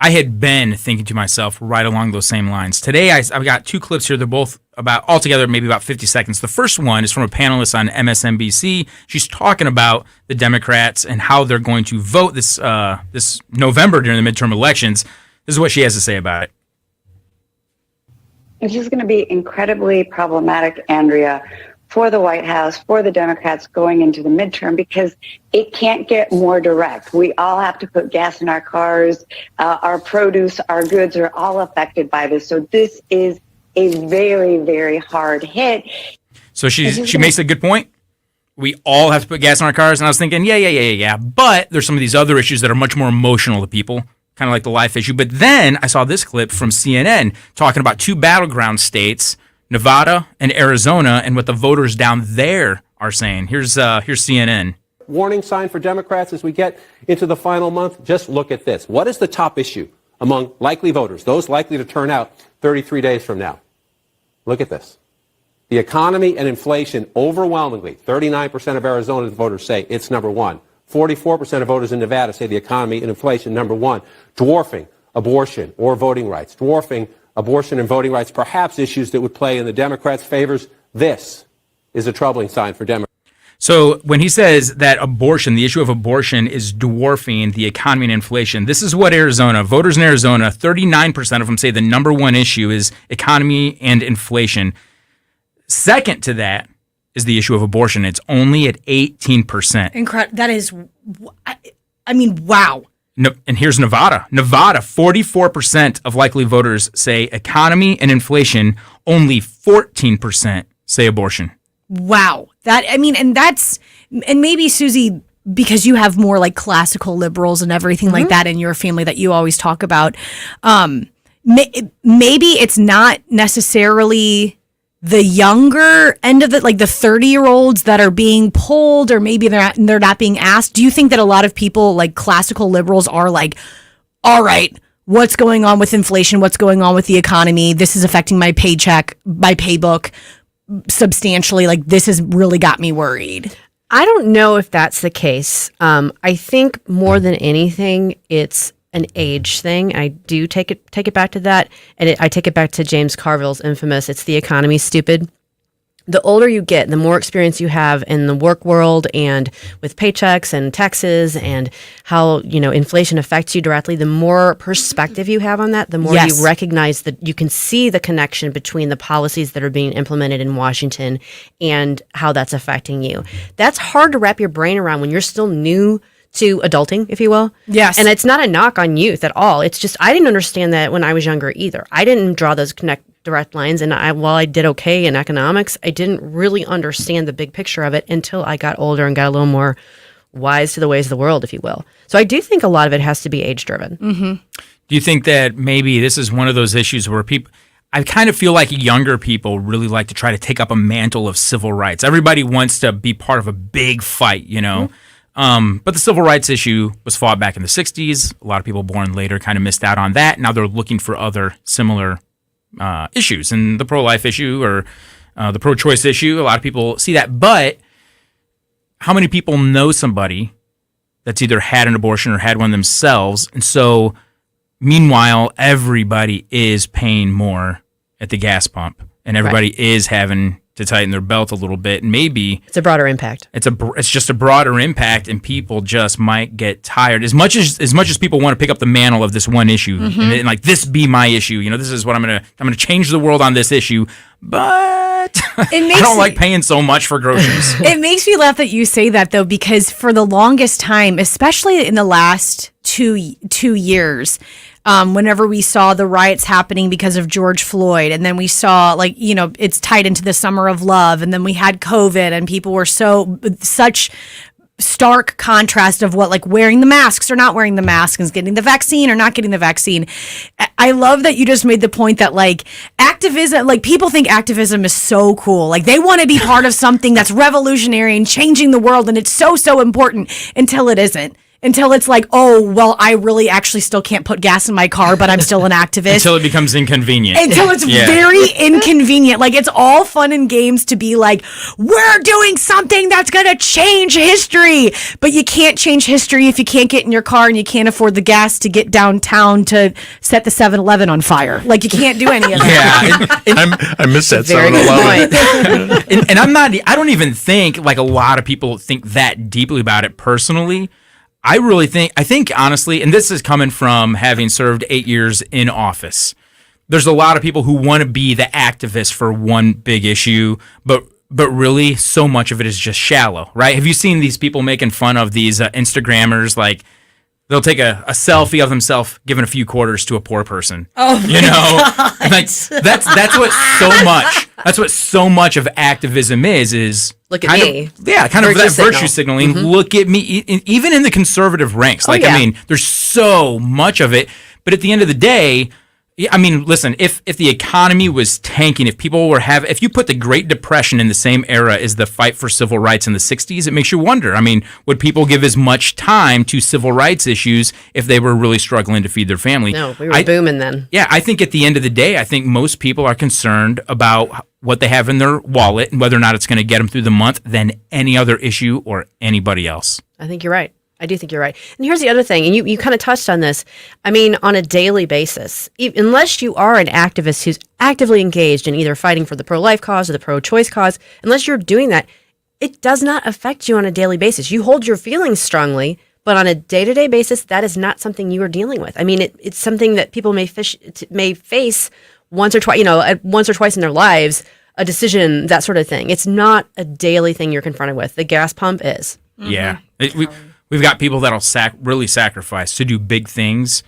had been thinking to myself right along those same lines. Today, I've got two clips here. They're both about altogether maybe about 50 seconds. The first one is from a panelist on MSNBC. She's talking about the Democrats and how they're going to vote this November during the midterm elections. This is what she has to say about it. It's just going to be incredibly problematic, Andrea, for the White House, for the Democrats going into the midterm, because it can't get more direct. We all have to put gas in our cars. Our produce, our goods are all affected by this. So this is a very, very hard hit. So she makes a good point. We all have to put gas in our cars. And I was thinking, yeah. But there's some of these other issues that are much more emotional to people, kind of like the life issue. But then I saw this clip from CNN talking about two battleground states, Nevada and Arizona, and what the voters down there are saying. Here's CNN. warning sign for Democrats as we get into the final month? Just look at this. What is the top issue among likely voters, those likely to turn out 33 days from now? Look at this. The economy and inflation overwhelmingly, 39% of Arizona voters say it's number one. 44% of voters in Nevada say the economy and inflation number one, dwarfing abortion or voting rights, dwarfing abortion and voting rights, perhaps issues that would play in the Democrats' favors. This is a troubling sign for Democrats. So when he says that abortion, the issue of abortion is dwarfing the economy and inflation, this is what voters in Arizona, 39% of them say the number one issue is economy and inflation. Second to that is the issue of abortion. It's only at 18%. Incredible. That is, I mean, wow. No, and here's Nevada. Nevada, 44% of likely voters say economy and inflation. Only 14% say abortion. Wow. And maybe, Susie, because you have more like classical liberals and everything like that in your family that you always talk about, maybe it's not necessarily the younger end of it, like the 30-year-olds that are being polled, or maybe they're not being asked. Do you think that a lot of people, like classical liberals, are like, all right, what's going on with inflation? What's going on with the economy? This is affecting my paycheck, my paybook substantially. Like, this has really got me worried. I don't know if that's the case. I think more than anything, it's an age thing. I do take it back to that, and I take it back to James Carville's infamous "It's the economy, stupid." The older you get, the more experience you have in the work world and with paychecks and taxes and how, inflation affects you directly, the more perspective you have on that, the more you recognize that you can see the connection between the policies that are being implemented in Washington and how that's affecting you. That's hard to wrap your brain around when you're still new to adulting, if you will. Yes. And it's not a knock on youth at all. It's just, I didn't understand that when I was younger either. I didn't draw those direct lines. And while I did okay in economics, I didn't really understand the big picture of it until I got older and got a little more wise to the ways of the world, if you will. So I do think a lot of it has to be age driven. Mm-hmm. Do you think that maybe this is one of those issues where I kind of feel like younger people really like to try to take up a mantle of civil rights. Everybody wants to be part of a big fight, Mm-hmm. But the civil rights issue was fought back in the 60s. A lot of people born later kind of missed out on that. Now they're looking for other similar issues. And the pro-life issue or the pro-choice issue, a lot of people see that. But how many people know somebody that's either had an abortion or had one themselves? And so, meanwhile, everybody is paying more at the gas pump. And everybody is having to tighten their belt a little bit. And maybe it's a broader impact. It's just a broader impact, and people just might get tired. As much as people want to pick up the mantle of this one issue and like this be my issue. This is what I'm gonna change the world on this issue. But I don't like paying so much for groceries. It makes me laugh that you say that, though, because for the longest time, especially in the last two years, whenever we saw the riots happening because of George Floyd, and then we saw it's tied into the summer of love, and then we had COVID, and people were such stark contrast of what, wearing the masks or not wearing the masks, and getting the vaccine or not getting the vaccine. I love that you just made the point that activism, people think activism is so cool. They want to be part of something that's revolutionary and changing the world, and it's so important until it isn't. Until it's I really actually still can't put gas in my car, but I'm still an activist. Until it becomes inconvenient. Until it's very inconvenient. It's all fun and games to be we're doing something that's going to change history. But you can't change history if you can't get in your car and you can't afford the gas to get downtown to set the 7-Eleven on fire. You can't do any of that. Yeah. I miss that 7-Eleven. And I don't even think a lot of people think that deeply about it personally. I think honestly, and this is coming from having served 8 years in office, there's a lot of people who want to be the activist for one big issue, but really so much of it is just shallow, right? Have you seen these people making fun of these Instagrammers? They'll take a selfie of themselves giving a few quarters to a poor person. Oh, that's what so much of activism is. Look at me. Kind of that virtue signaling. Mm-hmm. Look at me. Even in the conservative ranks. I mean, there's so much of it. But at the end of the day, Yeah, I mean, listen, if the economy was tanking, if you put the Great Depression in the same era as the fight for civil rights in the 60s, it makes you wonder. I mean, would people give as much time to civil rights issues if they were really struggling to feed their family? No, we were booming then. Yeah, I think at the end of the day, I think most people are concerned about what they have in their wallet and whether or not it's going to get them through the month than any other issue or anybody else. I think you're right. I do think you're right. And here's the other thing, and you kind of touched on this. I mean, on a daily basis, unless you are an activist who's actively engaged in either fighting for the pro-life cause or the pro-choice cause, unless you're doing that, it does not affect you on a daily basis. You hold your feelings strongly, but on a day-to-day basis, that is not something you are dealing with. I mean, it's something that people may face once or twice in their lives, a decision, that sort of thing. It's not a daily thing you're confronted with. The gas pump is. Yeah. We've got people that'll really sacrifice to do big things,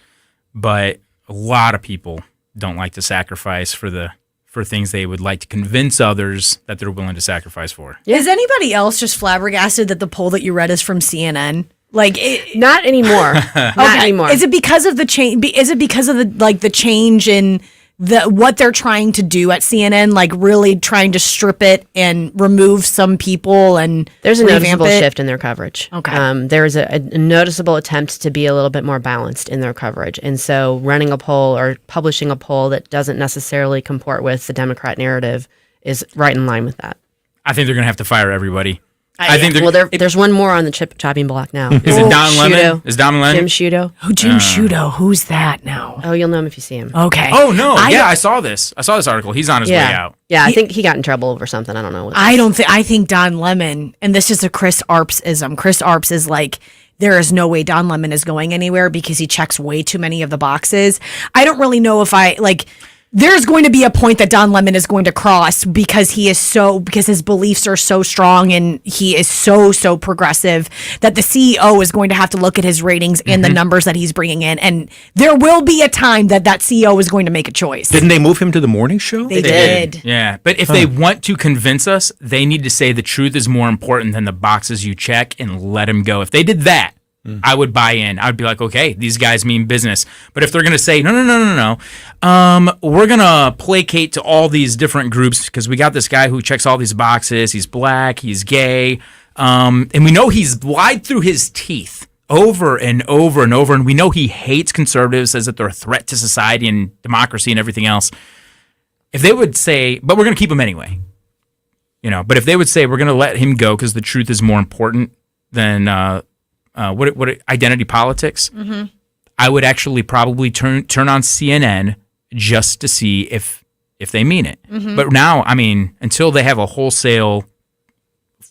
but a lot of people don't like to sacrifice for things they would like to convince others that they're willing to sacrifice for. Yeah. Is anybody else just flabbergasted that the poll that you read is from CNN? Not anymore. Not anymore. Is it because of the change? Is it because of the change in what they're trying to do at CNN, like really trying to strip it and remove some people and there's a revamp noticeable it? shift in their coverage. Okay. There's a noticeable attempt to be a little bit more balanced in their coverage. And so running a poll or publishing a poll that doesn't necessarily comport with the Democrat narrative is right in line with that. I think they're going to have to fire everybody. There's one more on the chopping block now. Is it Don Lemon? Is Don Lemon? Jim Sciutto. Oh, Jim Sciutto. Who's that now? Oh, you'll know him if you see him. Okay. Oh, no. I saw this. I saw this article. He's on his way out. Yeah, I think he got in trouble over something. I don't know. I think Don Lemon, and this is a Chris Arps-ism. Chris Arps is like, there is no way Don Lemon is going anywhere because he checks way too many of the boxes. I don't really know if there's going to be a point that Don Lemon is going to cross because his beliefs are so strong and he is so progressive that the CEO is going to have to look at his ratings and the numbers that he's bringing in. And there will be a time that CEO is going to make a choice. Didn't they move him to the morning show? They did. Yeah. But if they want to convince us, they need to say the truth is more important than the boxes you check and let him go. If they did that, I would buy in. I would be like, okay, these guys mean business. But if they're going to say, no, we're going to placate to all these different groups because we got this guy who checks all these boxes. He's black, he's gay, and we know he's lied through his teeth over and over and over, and we know he hates conservatives, says that they're a threat to society and democracy and everything else. If they would say, but we're going to keep him anyway, but if they would say we're going to let him go because the truth is more important than what identity politics, I would actually probably turn on CNN just to see if they mean it. But now, I mean, until they have a wholesale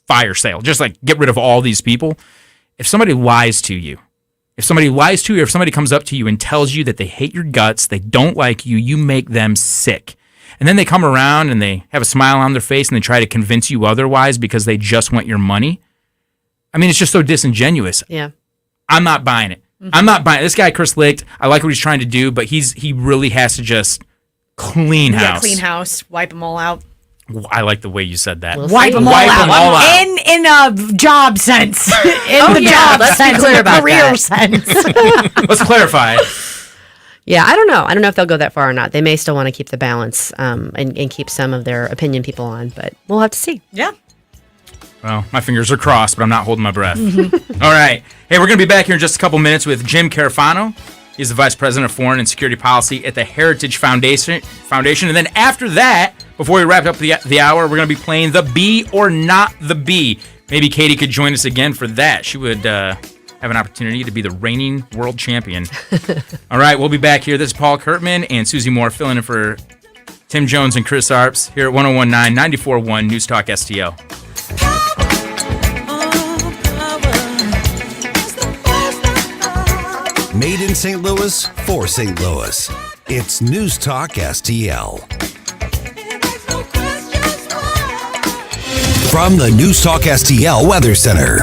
fire sale, just like get rid of all these people. If somebody lies to you, or if somebody comes up to you and tells you that they hate your guts, they don't like you, you make them sick. And then they come around and they have a smile on their face and they try to convince you otherwise because they just want your money. I mean, it's just so disingenuous. Yeah. I'm not buying it. I'm not buying it. This guy, Chris Licht, I like what he's trying to do, but he really has to just clean house. Yeah, clean house. Wipe them all out. I like the way you said that. Wipe them all out. In a job sense. Let's be clear about career that. sense. Let's clarify. Yeah, I don't know. I don't know if they'll go that far or not. They may still want to keep the balance and keep some of their opinion people on, but we'll have to see. Yeah. Well, my fingers are crossed, but I'm not holding my breath. All right. Hey, we're going to be back here in just a couple minutes with Jim Carafano. He's the Vice President of Foreign and Security Policy at the Heritage Foundation. And then after that, before we wrap up the hour, we're going to be playing The Bee or Not the Bee. Maybe Katie could join us again for that. She would have an opportunity to be the reigning world champion. All right, we'll be back here. This is Paul Kurtman and Susie Moore filling in for Tim Jones and Chris Arps here at 1019 94.1 News Talk STL. Made in St. Louis for St. Louis. It's News Talk STL. From the News Talk STL Weather Center.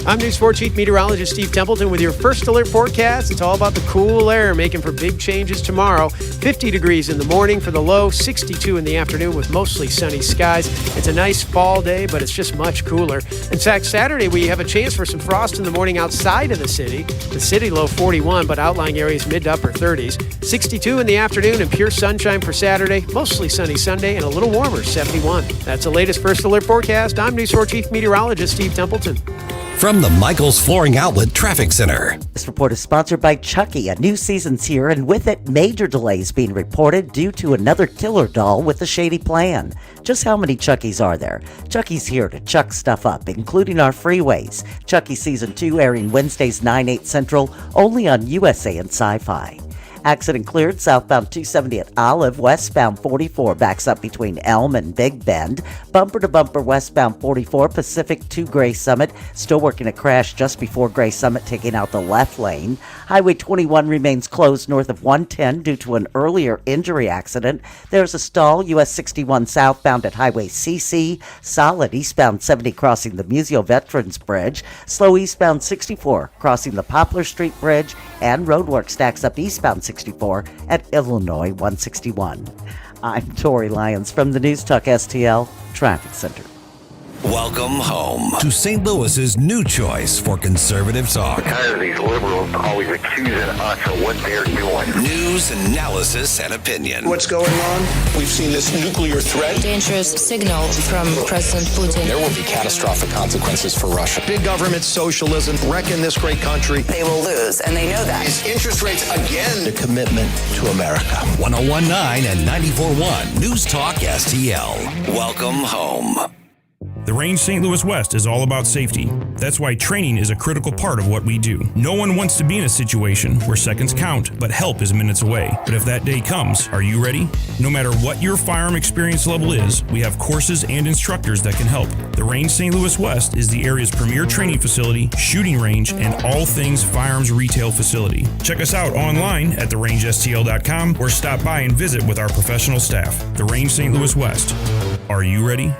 I'm News 4 Chief Meteorologist Steve Templeton with your first alert forecast. It's all about the cool air making for big changes tomorrow. 50 degrees in the morning for the low, 62 in the afternoon with mostly sunny skies. It's a nice fall day, but it's just much cooler. In fact, Saturday we have a chance for some frost in the morning outside of the city. The city low 41, but outlying areas mid to upper 30s. 62 in the afternoon and pure sunshine for Saturday. Mostly sunny Sunday and a little warmer, 71. That's the latest first alert forecast. I'm News 4 Chief Meteorologist Steve Templeton. From the Michaels Flooring Outlet Traffic Center. This report is sponsored by Chucky. A new season's here, and with it, major delays being reported due to another killer doll with a shady plan. Just how many Chuckies are there? Chucky's here to chuck stuff up, including our freeways. Chucky Season 2 airing Wednesdays 9/8 Central, only on USA and Sci-Fi. Accident cleared southbound 270 at Olive, westbound 44 backs up between Elm and Big Bend. Bumper to bumper westbound 44 Pacific to Gray Summit. Still working a crash just before Gray Summit, taking out the left lane. Highway 21 remains closed north of 110 due to an earlier injury accident. There's a stall US 61 southbound at Highway CC. Solid eastbound 70 crossing the Museo Veterans Bridge. Slow eastbound 64 crossing the Poplar Street Bridge. And roadwork stacks up eastbound 64 at Illinois 161. I'm Tori Lyons from the News Talk STL Traffic Center. Welcome home to St. Louis's new choice for conservative talk. I'm tired of these liberals always accusing us of what they're doing. News, analysis, and opinion. What's going on? We've seen this nuclear threat. Dangerous signal from President Putin. There will be catastrophic consequences for Russia. Big government socialism wrecking this great country. They will lose, and they know that. Is interest rates again. The commitment to America. 101.9 and 94.1 News Talk STL. Welcome home. The Range St. Louis West is all about safety. That's why training is a critical part of what we do. No one wants to be in a situation where seconds count, but help is minutes away. But if that day comes, are you ready? No matter what your firearm experience level is, we have courses and instructors that can help. The Range St. Louis West is the area's premier training facility, shooting range, and all things firearms retail facility. Check us out online at therangestl.com or stop by and visit with our professional staff. The Range St. Louis West. Are you ready?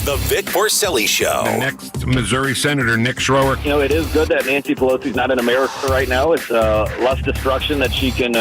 The Vic Porcelli Show. The next Missouri Senator Nick Schroer. You know, it is good that Nancy Pelosi's not in America right now. It's less destruction that she can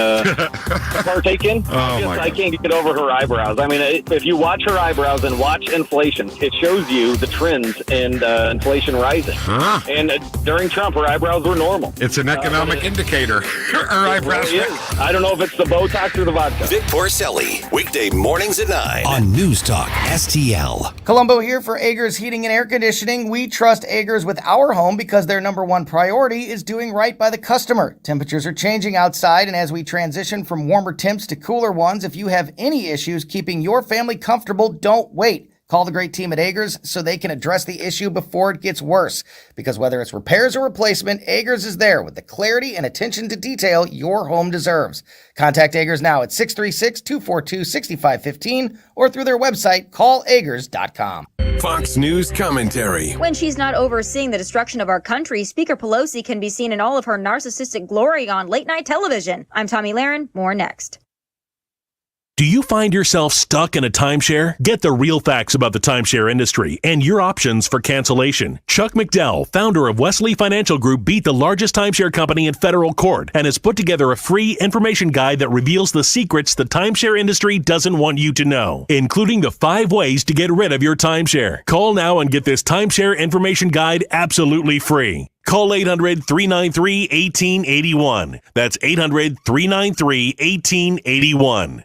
partake in. I can't get over her eyebrows. I mean, if you watch her eyebrows and watch inflation, it shows you the trends in inflation rising. Huh? And during Trump, her eyebrows were normal. It's an economic indicator. Her eyebrows. Really is. I don't know if it's the Botox or the vodka. Vic Porcelli, weekday mornings at 9 on News Talk STL. Columbo here for Agers Heating and Air Conditioning. We trust Agers with our home because their number one priority is doing right by the customer. Temperatures are changing outside, and as we transition from warmer temps to cooler ones, if you have any issues keeping your family comfortable, don't wait. Call the great team at Agers so they can address the issue before it gets worse. Because whether it's repairs or replacement, Agers is there with the clarity and attention to detail your home deserves. Contact Agers now at 636-242-6515 or through their website, callagers.com. Fox News commentary. When she's not overseeing the destruction of our country, Speaker Pelosi can be seen in all of her narcissistic glory on late-night television. I'm Tommy Lahren. More next. Do you find yourself stuck in a timeshare? Get the real facts about the timeshare industry and your options for cancellation. Chuck McDowell, founder of Wesley Financial Group, beat the largest timeshare company in federal court and has put together a free information guide that reveals the secrets the timeshare industry doesn't want you to know, including the 5 ways to get rid of your timeshare. Call now and get this timeshare information guide absolutely free. Call 800-393-1881. That's 800-393-1881.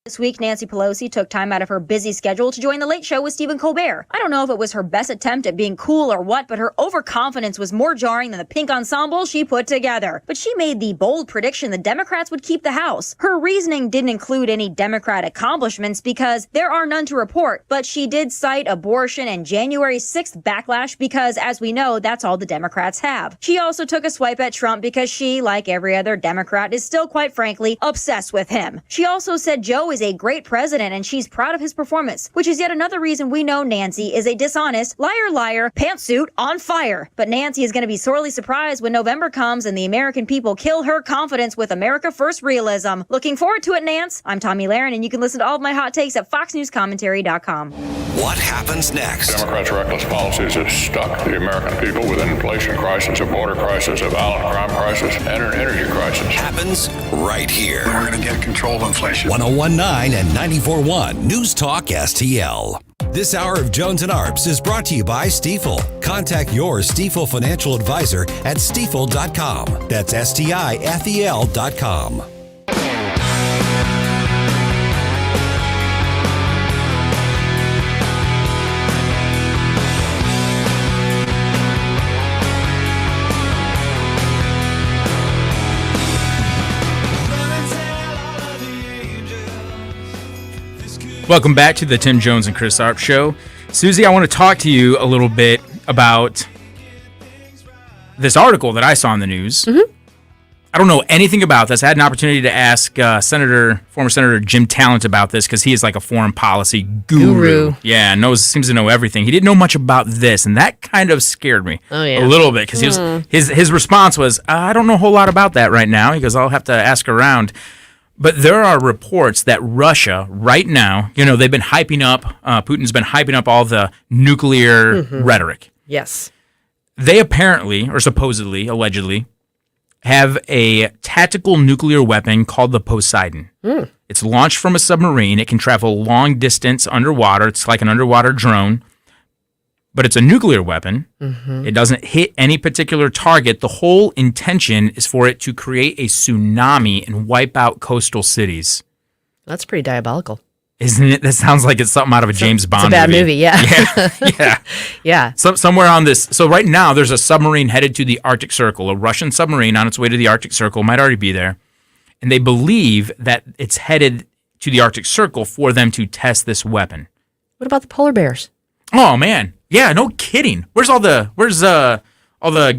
This week, Nancy Pelosi took time out of her busy schedule to join The Late Show with Stephen Colbert. I don't know if it was her best attempt at being cool or what, but her overconfidence was more jarring than the pink ensemble she put together. But she made the bold prediction the Democrats would keep the House. Her reasoning didn't include any Democrat accomplishments because there are none to report, but she did cite abortion and January 6th backlash because, as we know, that's all the Democrats have. She also took a swipe at Trump because she, like every other Democrat, is still, quite frankly, obsessed with him. She also said Joe is is a great president and she's proud of his performance, which is yet another reason we know Nancy is a dishonest, liar, pantsuit on fire. But Nancy is going to be sorely surprised when November comes and the American people kill her confidence with America First realism. Looking forward to it, Nance. I'm Tommy Lahren, and you can listen to all of my hot takes at foxnewscommentary.com. What happens next? Democrats' reckless policies have stuck the American people with an inflation crisis, a border crisis, a violent crime crisis, and an energy crisis. Happens right here. We're going to get control of inflation. 101.9 and 94.1 News Talk STL. This hour of Jones and Arps is brought to you by Stifel. Contact your Stifel financial advisor at stifel.com. That's STIFEL.com. Welcome back to the Tim Jones and Chris Arps Show. Susie, I want to talk to you a little bit about this article that I saw in the news. Mm-hmm. I don't know anything about this. I had an opportunity to ask former Senator Jim Talent about this because he is like a foreign policy guru. Yeah, seems to know everything. He didn't know much about this, and that kind of scared me a little bit because his response was, I don't know a whole lot about that right now. He goes, I'll have to ask around. But there are reports that Russia right now, they've been hyping up, Putin's been hyping up all the nuclear rhetoric. Yes. They apparently, or supposedly, allegedly, have a tactical nuclear weapon called the Poseidon. It's launched from a submarine. It can travel long distance underwater. It's like an underwater drone. But it's a nuclear weapon. It doesn't hit any particular target. The whole intention is for it to create a tsunami and wipe out coastal cities. That's pretty diabolical. Isn't it? That sounds like it's something out of a James Bond movie. It's a bad movie, yeah. Yeah. Yeah. Somewhere on this. So right now, there's a submarine headed to the Arctic Circle, a Russian submarine on its way to the Arctic Circle, might already be there. And they believe that it's headed to the Arctic Circle for them to test this weapon. What about the polar bears? Oh, man. Yeah, no kidding. Where's all the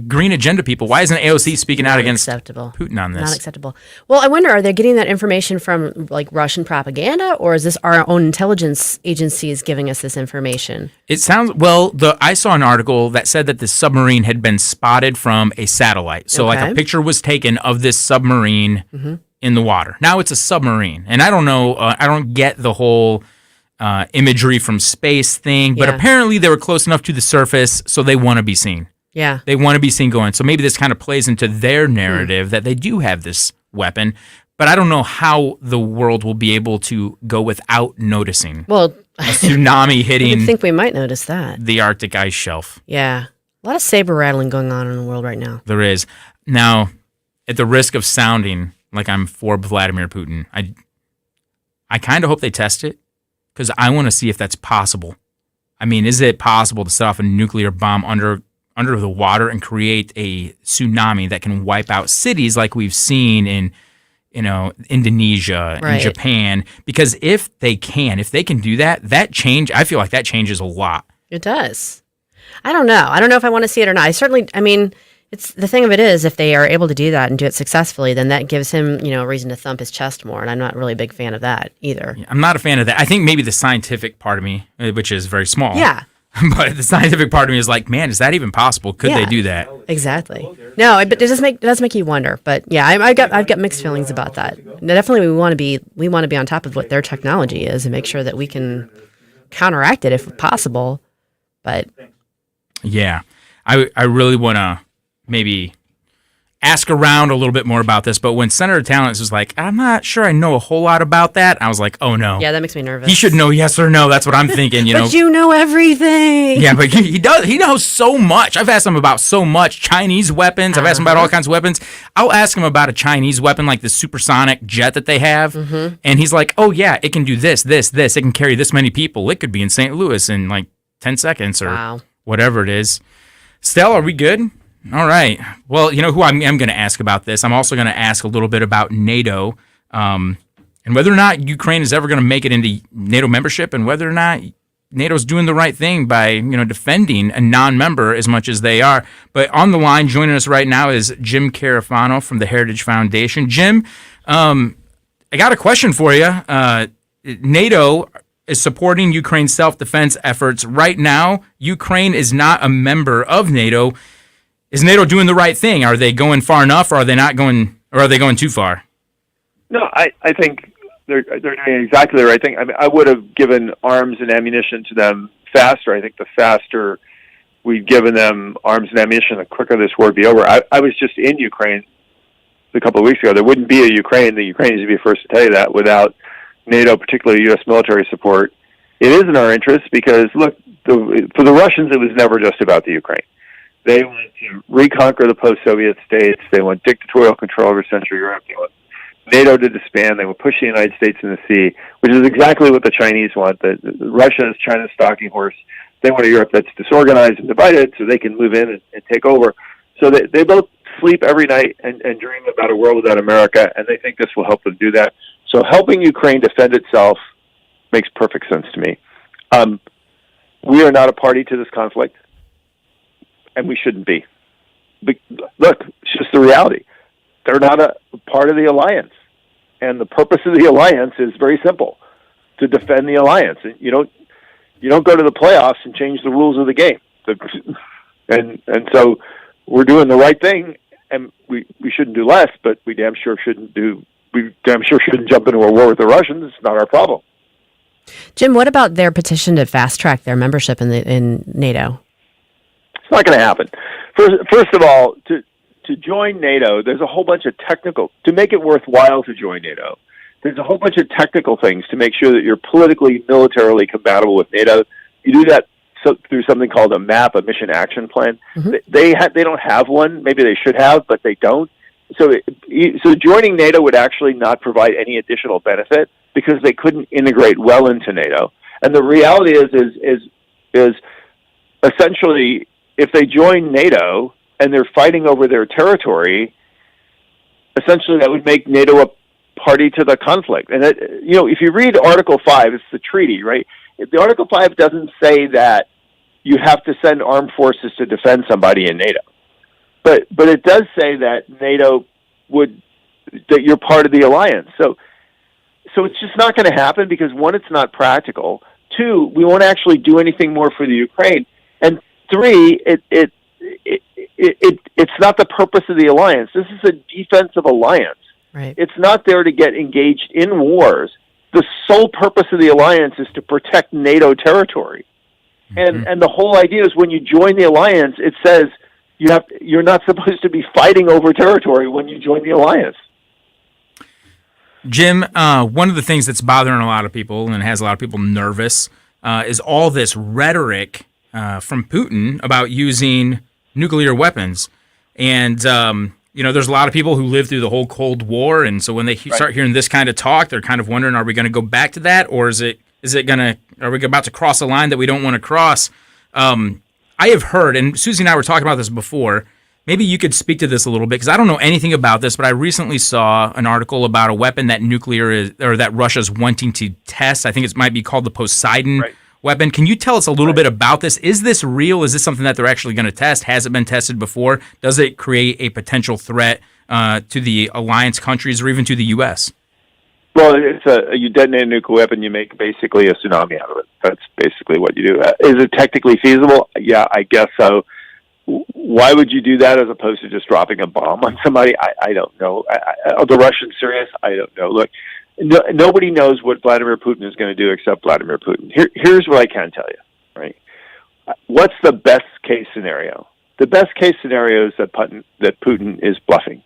green agenda people? Why isn't AOC speaking out against Putin on this? Not acceptable. Well, I wonder, are they getting that information from like Russian propaganda, or is this our own intelligence agencies giving us this information? It sounds I saw an article that said that the submarine had been spotted from a satellite. So like a picture was taken of this submarine in the water. Now it's a submarine, and I don't know. I don't get the whole imagery from space thing, but apparently they were close enough to the surface, so they want to be seen. Yeah. They want to be seen going. So maybe this kind of plays into their narrative that they do have this weapon, but I don't know how the world will be able to go without noticing a tsunami hitting. I would think we might notice that. The Arctic ice shelf. Yeah. A lot of saber rattling going on in the world right now. There is. Now, at the risk of sounding like I'm for Vladimir Putin, I kind of hope they test it. Because I want to see if that's possible. I mean, is it possible to set off a nuclear bomb under the water and create a tsunami that can wipe out cities like we've seen in, Indonesia and Japan? Because if they can do that, I feel like that changes a lot. It does. I don't know. I don't know if I want to see it or not. It's the thing of it is, if they are able to do that and do it successfully, then that gives him, a reason to thump his chest more. And I'm not really a big fan of that either. I'm not a fan of that. I think maybe the scientific part of me, which is very small. Yeah. But the scientific part of me is like, man, is that even possible? Could they do that? Exactly. No, but it does make you wonder. But yeah, I've got mixed feelings about that. Definitely, we want to be on top of what their technology is and make sure that we can counteract it if possible. But yeah, I really want to maybe ask around a little bit more about this, but when Senator Talents was like, I'm not sure I know a whole lot about that, I was like, oh no. Yeah, that makes me nervous. He should know yes or no. That's what I'm thinking, But you know everything. Yeah, but he does. He knows so much. I've asked him about so much. Chinese weapons. I've asked him about all kinds of weapons. I'll ask him about a Chinese weapon like the supersonic jet that they have, and he's like, oh yeah, it can do this. It can carry this many people. It could be in St. Louis in like 10 seconds or whatever it is. Stell, are we good? All right. Well, you know who I'm going to ask about this? I'm also going to ask a little bit about NATO and whether or not Ukraine is ever going to make it into NATO membership and whether or not NATO's doing the right thing by, defending a non-member as much as they are. But on the line, joining us right now is Jim Carafano from the Heritage Foundation. Jim, I got a question for you. NATO is supporting Ukraine's self-defense efforts. Right now, Ukraine is not a member of NATO. Is NATO doing the right thing? Are they going far enough, or are they not going, or are they going too far? No, I think they're doing exactly the right thing. I mean, I would have given arms and ammunition to them faster. I think the faster we'd given them arms and ammunition, the quicker this war would be over. I was just in Ukraine a couple of weeks ago. There wouldn't be a Ukraine. The Ukrainians would be the first to tell you that without NATO, particularly U.S. military support. It is in our interest because, look, for the Russians, it was never just about the Ukraine. They want to reconquer the post-Soviet states. They want dictatorial control over Central Europe. They want NATO to disband. They will push the United States in the sea, which is exactly what the Chinese want. Russia is China's stalking horse. They want a Europe that's disorganized and divided so they can move in and take over. So they both sleep every night and dream about a world without America, and they think this will help them do that. So helping Ukraine defend itself makes perfect sense to me. We are not a party to this conflict, and we shouldn't be. But look, it's just the reality. They're not a part of the alliance. And the purpose of the alliance is very simple, to defend the alliance. You don't go to the playoffs and change the rules of the game. And so we're doing the right thing, and we shouldn't do less, but we damn sure shouldn't jump into a war with the Russians. It's not our problem. Jim, what about their petition to fast track their membership in NATO? It's not going to happen. First of all, to join NATO, there's a whole bunch of to make it worthwhile to join NATO, there's a whole bunch of technical things to make sure that you're politically, militarily compatible with NATO. You do that through something called a MAP, a Mission Action Plan. Mm-hmm. They don't have one. Maybe they should have, but they don't. So joining NATO would actually not provide any additional benefit because they couldn't integrate well into NATO. And the reality is essentially if they join NATO and they're fighting over their territory, essentially that would make NATO a party to the conflict. And if you read Article 5, it's the treaty, right? The Article 5 doesn't say that you have to send armed forces to defend somebody in NATO. But it does say that that you're part of the alliance. So it's just not going to happen because, one, it's not practical. Two, we won't actually do anything more for the Ukraine. And three, it's not the purpose of the alliance. This is a defensive alliance. Right. It's not there to get engaged in wars. The sole purpose of the alliance is to protect NATO territory. Mm-hmm. And the whole idea is when you join the alliance, it says you're not supposed to be fighting over territory when you join the alliance. Jim, one of the things that's bothering a lot of people and has a lot of people nervous is all this rhetoric from Putin about using nuclear weapons. And, there's a lot of people who lived through the whole Cold War. And so when they start hearing this kind of talk, they're kind of wondering, are we going to go back to that? Or are we about to cross a line that we don't want to cross? I have heard, and Susie and I were talking about this before, maybe you could speak to this a little bit, because I don't know anything about this, but I recently saw an article about a weapon that that Russia's wanting to test. I think it might be called the Poseidon weapon. Can you tell us a little bit about this? Is this real? Is this something that they're actually going to test? Has it been tested before? Does it create a potential threat to the alliance countries or even to the U.S.? Well, you detonate a nuclear weapon, you make basically a tsunami out of it. That's basically what you do. Is it technically feasible? Yeah, I guess so. Why would you do that as opposed to just dropping a bomb on somebody? I don't know. Are the Russians serious? I don't know. Look, nobody knows what Vladimir Putin is going to do except Vladimir Putin. Here's what I can tell you, right? What's the best case scenario? The best case scenario is that Putin is bluffing.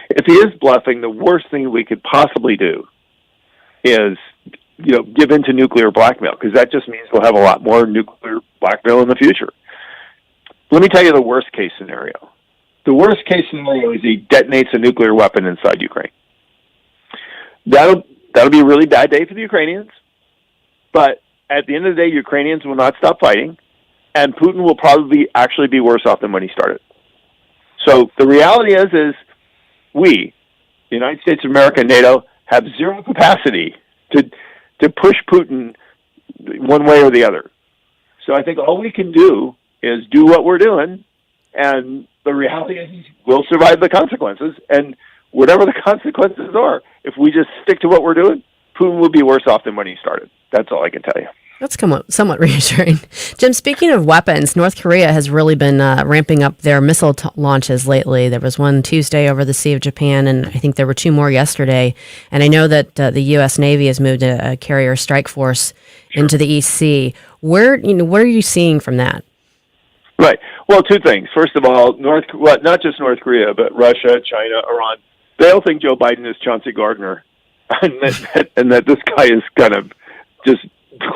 If he is bluffing, the worst thing we could possibly do is give in to nuclear blackmail, because that just means we'll have a lot more nuclear blackmail in the future. Let me tell you the worst case scenario. The worst case scenario is he detonates a nuclear weapon inside Ukraine. That'll be a really bad day for the Ukrainians, but at the end of the day, Ukrainians will not stop fighting, and Putin will probably actually be worse off than when he started. So the reality is we, the United States of America and NATO, have zero capacity to push Putin one way or the other. So I think all we can do is do what we're doing, and the reality is we'll survive the consequences. And whatever the consequences are, if we just stick to what we're doing, Putin would be worse off than when he started. That's all I can tell you. That's somewhat reassuring. Jim, speaking of weapons, North Korea has really been ramping up their missile launches lately. There was one Tuesday over the Sea of Japan, and I think there were two more yesterday. And I know that the U.S. Navy has moved a carrier strike force into the East Sea. What are you seeing from that? Right. Well, two things. First of all, not just North Korea, but Russia, China, Iran, they all think Joe Biden is Chauncey Gardner, and that this guy is kind of just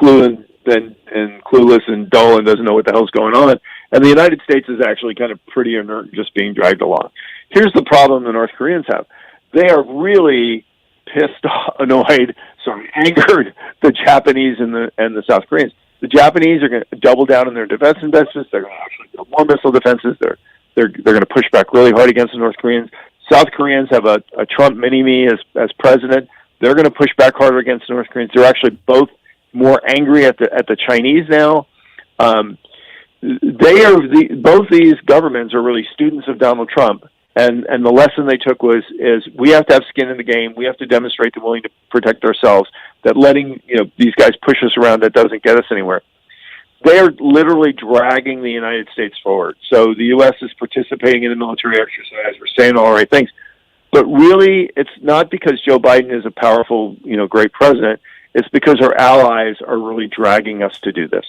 clueless and dull and doesn't know what the hell's going on. And the United States is actually kind of pretty inert and just being dragged along. Here's the problem the North Koreans have. They are really pissed off, angered the Japanese and the South Koreans. The Japanese are going to double down on their defense investments. They're going to actually build more missile defenses. They're going to push back really hard against the North Koreans. South Koreans have a Trump mini-me as president. They're going to push back harder against the North Koreans. They're actually both more angry at the Chinese now. Both these governments are really students of Donald Trump, and the lesson they took is we have to have skin in the game. We have to demonstrate that we're willing to protect ourselves. That letting these guys push us around, that doesn't get us anywhere. They are literally dragging the United States forward. So the U.S. is participating in a military exercise. We're saying all the right things, but really, it's not because Joe Biden is a powerful, great president. It's because our allies are really dragging us to do this.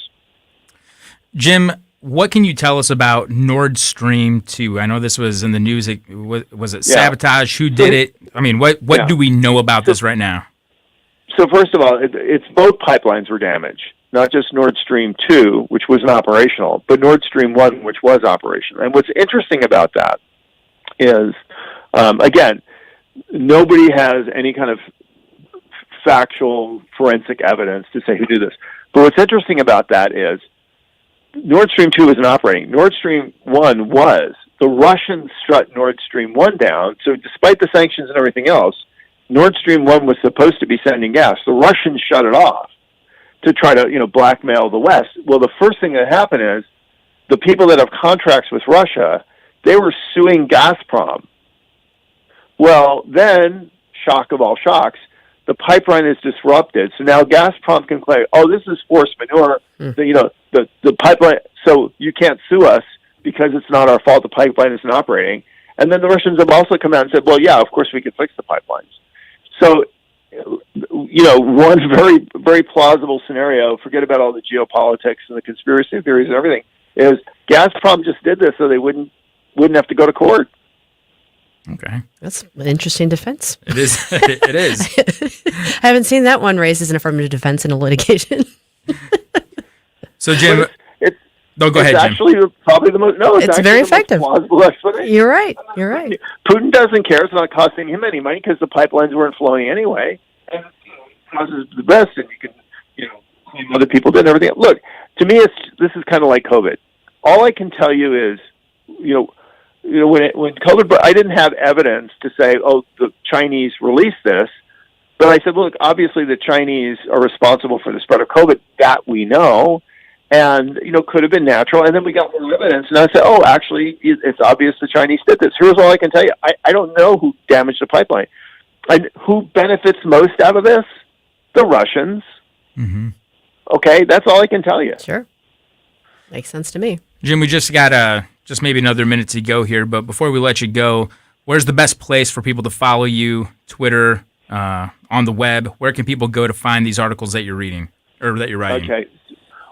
Jim, what can you tell us about Nord Stream 2? I know this was in the news. Was it sabotage? Who did it? I mean, what do we know about this right now? So first of all, it's both pipelines were damaged, not just Nord Stream 2, which wasn't operational, but Nord Stream 1, which was operational. And what's interesting about that is, again, nobody has any kind of factual forensic evidence to say who did this. But what's interesting about that is Nord Stream 2 isn't operating. Nord Stream 1 was. The Russians shut Nord Stream 1 down. So despite the sanctions and everything else, Nord Stream 1 was supposed to be sending gas. The Russians shut it off to try to, blackmail the West. Well, the first thing that happened is the people that have contracts with Russia, they were suing Gazprom. Well, then, shock of all shocks, the pipeline is disrupted. So now Gazprom can claim, this is forced manure. The pipeline, so you can't sue us because it's not our fault the pipeline isn't operating. And then the Russians have also come out and said, well, yeah, of course we could fix the pipelines. So, one very, very plausible scenario, forget about all the geopolitics and the conspiracy theories and everything, is Gazprom just did this so they wouldn't have to go to court. Okay. That's an interesting defense. It is. It is. I haven't seen that one raised as an affirmative defense in a litigation. So, Jim, go ahead, Jim. Actually probably the most. No, it's very effective. Plausible explanation. You're right. You're right. Putin doesn't care. It's not costing him any money because the pipelines weren't flowing anyway, and causes the best. And you can, claim other people did and everything. Look, to me, this is kind of like COVID. All I can tell you is, when COVID, I didn't have evidence to say, the Chinese released this, but I said, look, obviously the Chinese are responsible for the spread of COVID. That we know. And, could have been natural. And then we got more evidence. And I said, actually, it's obvious the Chinese did this. Here's all I can tell you. I don't know who damaged the pipeline. Who benefits most out of this? The Russians. Mm-hmm. Okay, that's all I can tell you. Sure. Makes sense to me. Jim, we just got just maybe another minute to go here. But before we let you go, where's the best place for people to follow you? Twitter, on the web? Where can people go to find these articles that you're reading or that you're writing? Okay.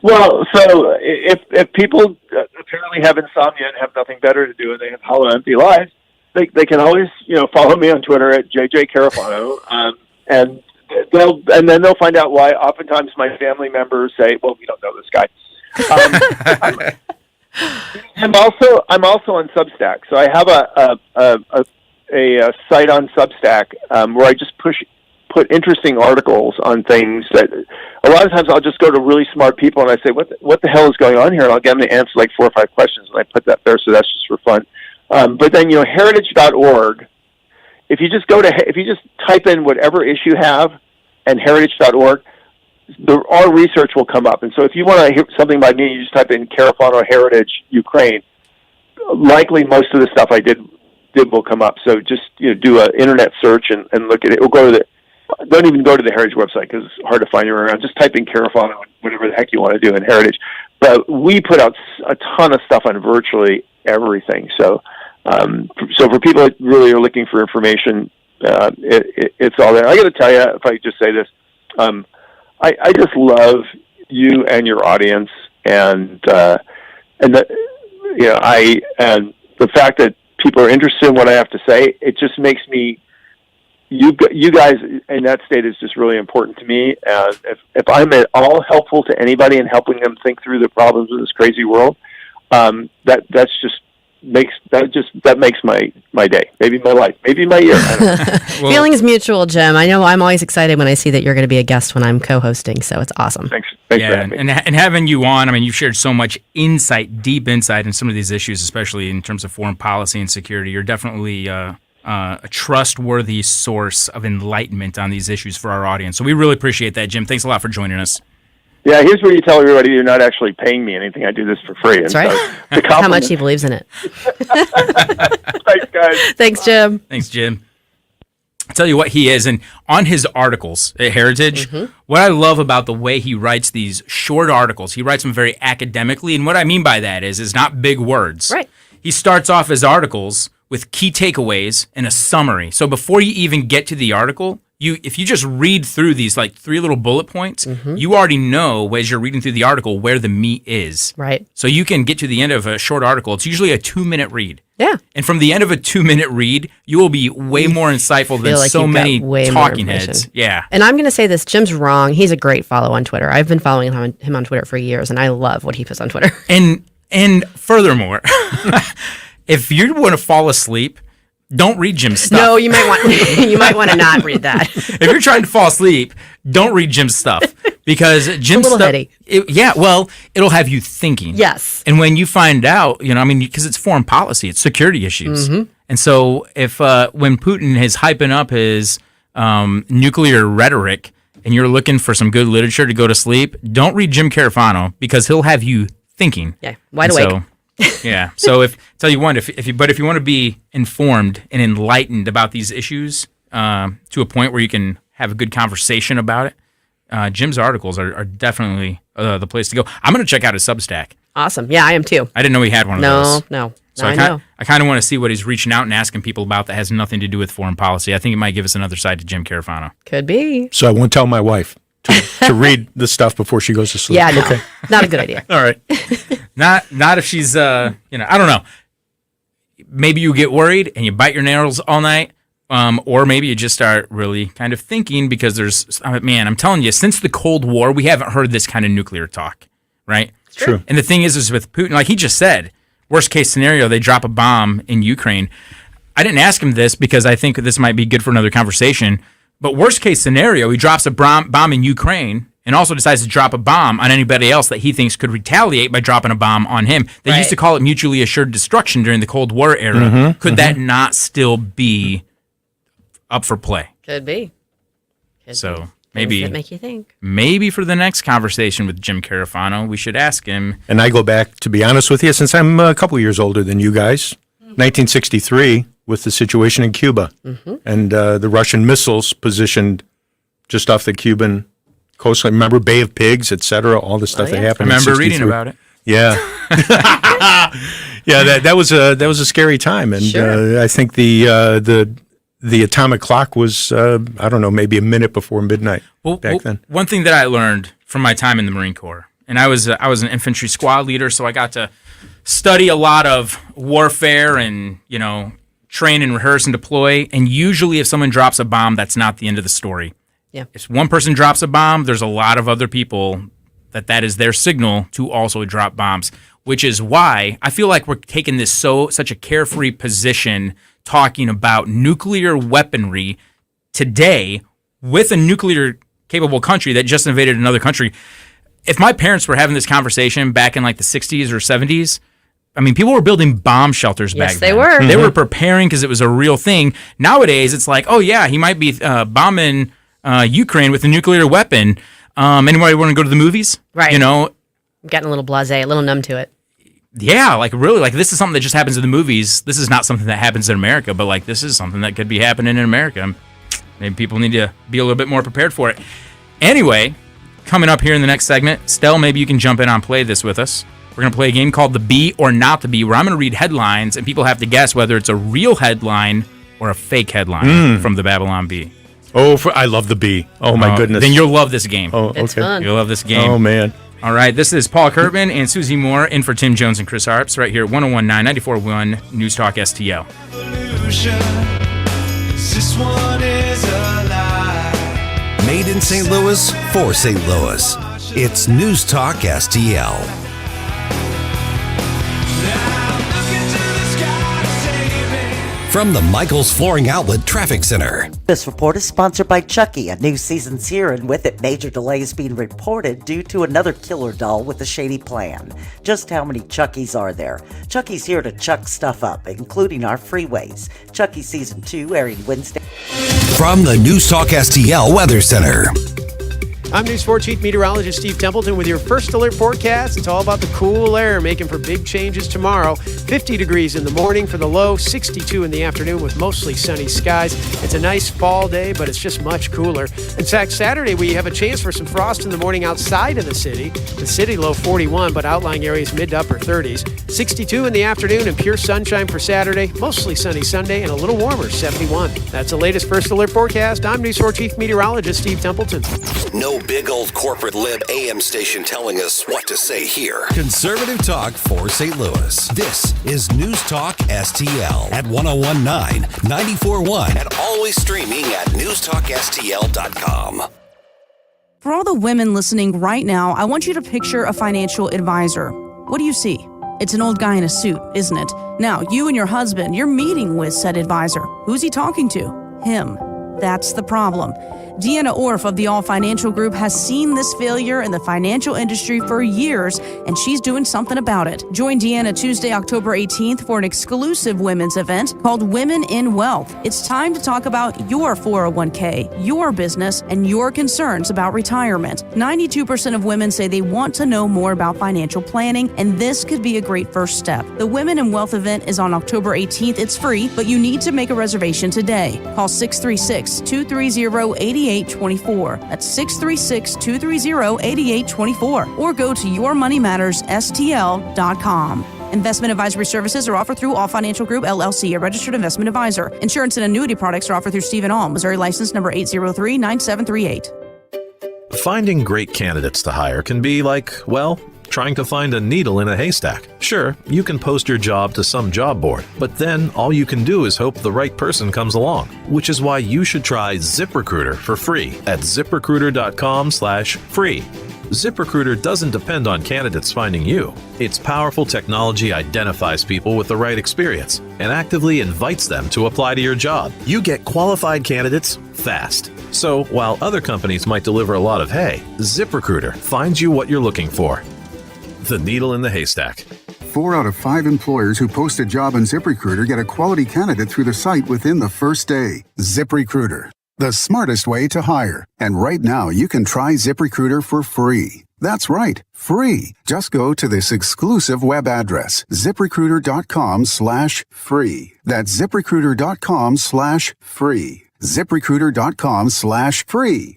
Well, so if people apparently have insomnia and have nothing better to do and they have hollow, empty lives, they can always follow me on Twitter at JJ Carafano, and then they'll find out why. Oftentimes, my family members say, "Well, we don't know this guy." I'm also on Substack, so I have a site on Substack where I just put interesting articles on things that a lot of times I'll just go to really smart people and I say, what the hell is going on here? And I'll get them to answer like 4 or 5 questions, and I put that there, so that's just for fun. But then, heritage.org, if you just type in whatever issue you have and heritage.org, our research will come up. And so if you want to hear something by me, you just type in Carafano Heritage Ukraine. Likely most of the stuff I did will come up. So just do an internet search and look at it. We'll go to don't even go to the Heritage website because it's hard to find you around. Just type in Carafano, whatever the heck you want to do in Heritage. But we put out a ton of stuff on virtually everything. So for people that really are looking for information, it's all there. I got to tell you, if I just say this, I just love you and your audience, and the fact that people are interested in what I have to say, it just makes me. You guys in that state is just really important to me. And if I'm at all helpful to anybody in helping them think through the problems of this crazy world, that makes my day, maybe my life, maybe my year. I don't know. Feelings mutual, Jim. I know I'm always excited when I see that you're going to be a guest when I'm co-hosting, so it's awesome. Thanks for having me. And having you on, I mean, you've shared so much deep insight in some of these issues, especially in terms of foreign policy and security. You're definitely a trustworthy source of enlightenment on these issues for our audience. So we really appreciate that, Jim. Thanks a lot for joining us. Yeah, here's where you tell everybody you're not actually paying me anything. I do this for free. That's right. How much he believes in it. Thanks, guys. Thanks, Jim. Thanks, Jim. I'll tell you what he is. And on his articles at Heritage, what I love about the way he writes these short articles, he writes them very academically. And what I mean by that is not big words. Right. He starts off his articles with key takeaways and a summary. So before you even get to the article, if you just read through these like 3 little bullet points, you already know as you're reading through the article where the meat is. Right. So you can get to the end of a short article. It's usually a 2-minute read. Yeah. And from the end of a 2-minute read, you will be way more insightful than like so many talking heads. heads. Yeah. And I'm going to say this, Jim's wrong. He's a great follow on Twitter. I've been following him on Twitter for years, and I love what he puts on Twitter. And furthermore, if you want to fall asleep, don't read Jim's stuff. No, you might want to not read that. If you're trying to fall asleep, don't read Jim's stuff because Jim's stuff. Heady. It'll have you thinking. Yes. And when you find out, because it's foreign policy, it's security issues, and so if when Putin is hyping up his nuclear rhetoric, and you're looking for some good literature to go to sleep, don't read Jim Carafano because he'll have you thinking. Yeah, wide awake. Yeah. So if you want to be informed and enlightened about these issues to a point where you can have a good conversation about it, Jim's articles are definitely the place to go. I'm going to check out his Substack. Awesome. Yeah, I am too. I didn't know he had one of those. No. So I kind of want to see what he's reaching out and asking people about that has nothing to do with foreign policy. I think it might give us another side to Jim Carafano. Could be. So I won't tell my wife to read the stuff before she goes to sleep. Yeah, no. Okay. Not a good idea. All right. Not if she's, I don't know. Maybe you get worried and you bite your nails all night, or maybe you just start really kind of thinking because I'm telling you, since the Cold War, we haven't heard this kind of nuclear talk, right? True. And the thing is with Putin, like he just said, worst case scenario, they drop a bomb in Ukraine. I didn't ask him this because I think this might be good for another conversation, but worst case scenario, he drops a bomb in Ukraine and also decides to drop a bomb on anybody else that he thinks could retaliate by dropping a bomb on him. They used to call it mutually assured destruction during the Cold War era. Could that not still be up for play? Could be. Maybe that make you think. Maybe for the next conversation with Jim Carafano, we should ask him. And I go back, to be honest with you, since I'm a couple years older than you guys, 1963 with the situation in Cuba and the Russian missiles positioned just off the Cuban coastline. Remember Bay of Pigs, etc. All the stuff that happened. I remember reading about it. Yeah, yeah. That was a scary time, and I think the atomic clock was I don't know, maybe a minute before midnight back then. One thing that I learned from my time in the Marine Corps, and I was an infantry squad leader, so I got to study a lot of warfare and train and rehearse and deploy. And usually, if someone drops a bomb, that's not the end of the story. Yeah. If one person drops a bomb, there's a lot of other people that is their signal to also drop bombs, which is why I feel like we're taking such a carefree position talking about nuclear weaponry today with a nuclear capable country that just invaded another country. If my parents were having this conversation back in like the 60s or 70s, I mean, people were building bomb shelters back then. Yes, they were. They were preparing because it was a real thing. Nowadays, it's like, oh yeah, he might be bombing Ukraine with a nuclear weapon. Anybody want to go to the movies? Right. I'm getting a little blasé, a little numb to it. Yeah, like really, like this is something that just happens in the movies. This is not something that happens in America, but like this is something that could be happening in America. Maybe people need to be a little bit more prepared for it. Anyway, coming up here in the next segment, Stell, maybe you can jump in on Play This with us. We're going to play a game called The Be or Not The Be, where I'm going to read headlines, and people have to guess whether it's a real headline or a fake headline from the Babylon Bee. Oh, I love The Bee. Oh, my goodness. Then you'll love this game. Oh, okay. It's fun. You'll love this game. Oh, man. All right, this is Paul Kurtman and Susie Moore in for Tim Jones and Chris Arps right here at 101.9, 94.1 News Talk STL. This one is a lie. Made in St. Louis for St. Louis. It's News Talk STL. From the Michaels Flooring Outlet Traffic Center. This report is sponsored by Chucky. A new season's here, and with it, major delays being reported due to another killer doll with a shady plan. Just how many Chuckies are there? Chucky's here to chuck stuff up, including our freeways. Chucky Season 2 airing Wednesday. From the News Talk STL Weather Center. I'm News 4 Chief Meteorologist Steve Templeton with your first alert forecast. It's all about the cool air making for big changes tomorrow. 50 degrees in the morning for the low, 62 in the afternoon with mostly sunny skies. It's a nice fall day, but it's just much cooler. In fact, Saturday we have a chance for some frost in the morning outside of the city. The city low 41, but outlying areas mid to upper 30s. 62 in the afternoon and pure sunshine for Saturday. Mostly sunny Sunday and a little warmer, 71. That's the latest first alert forecast. I'm News 4 Chief Meteorologist Steve Templeton. No big old corporate lib AM station telling us what to say here. Conservative talk for St. Louis. This is News Talk STL at 101.9, 94.1, and always streaming at newstalkstl.com. For all the women listening right now, I want you to picture a financial advisor. What do you see? It's an old guy in a suit, isn't it? Now, you and your husband, you're meeting with said advisor. Who's he talking to? Him. That's the problem. Deanna Orff of the All Financial Group has seen this failure in the financial industry for years, and she's doing something about it. Join Deanna Tuesday, October 18th for an exclusive women's event called Women in Wealth. It's time to talk about your 401k, your business, and your concerns about retirement. 92% of women say they want to know more about financial planning, and this could be a great first step. The Women in Wealth event is on October 18th. It's free, but you need to make a reservation today. Call 636-230-8824. That's 636-230-8824. Or go to yourmoneymattersstl.com. Investment advisory services are offered through All Financial Group, LLC, a registered investment advisor. Insurance and annuity products are offered through Stephen All, Missouri license number 803-9738. Finding great candidates to hire can be like, well, trying to find a needle in a haystack. Sure, you can post your job to some job board, but then all you can do is hope the right person comes along, which is why you should try ZipRecruiter for free at ziprecruiter.com/free. ZipRecruiter doesn't depend on candidates finding you. Its powerful technology identifies people with the right experience and actively invites them to apply to your job. You get qualified candidates fast. So while other companies might deliver a lot of hay, ZipRecruiter finds you what you're looking for. The needle in the haystack. 4 out of 5 employers who post a job on ZipRecruiter get a quality candidate through the site within the first day. ZipRecruiter, the smartest way to hire. And right now, you can try ZipRecruiter for free. That's right, free. Just go to this exclusive web address, ziprecruiter.com/free. That's ziprecruiter.com/free. ziprecruiter.com/free.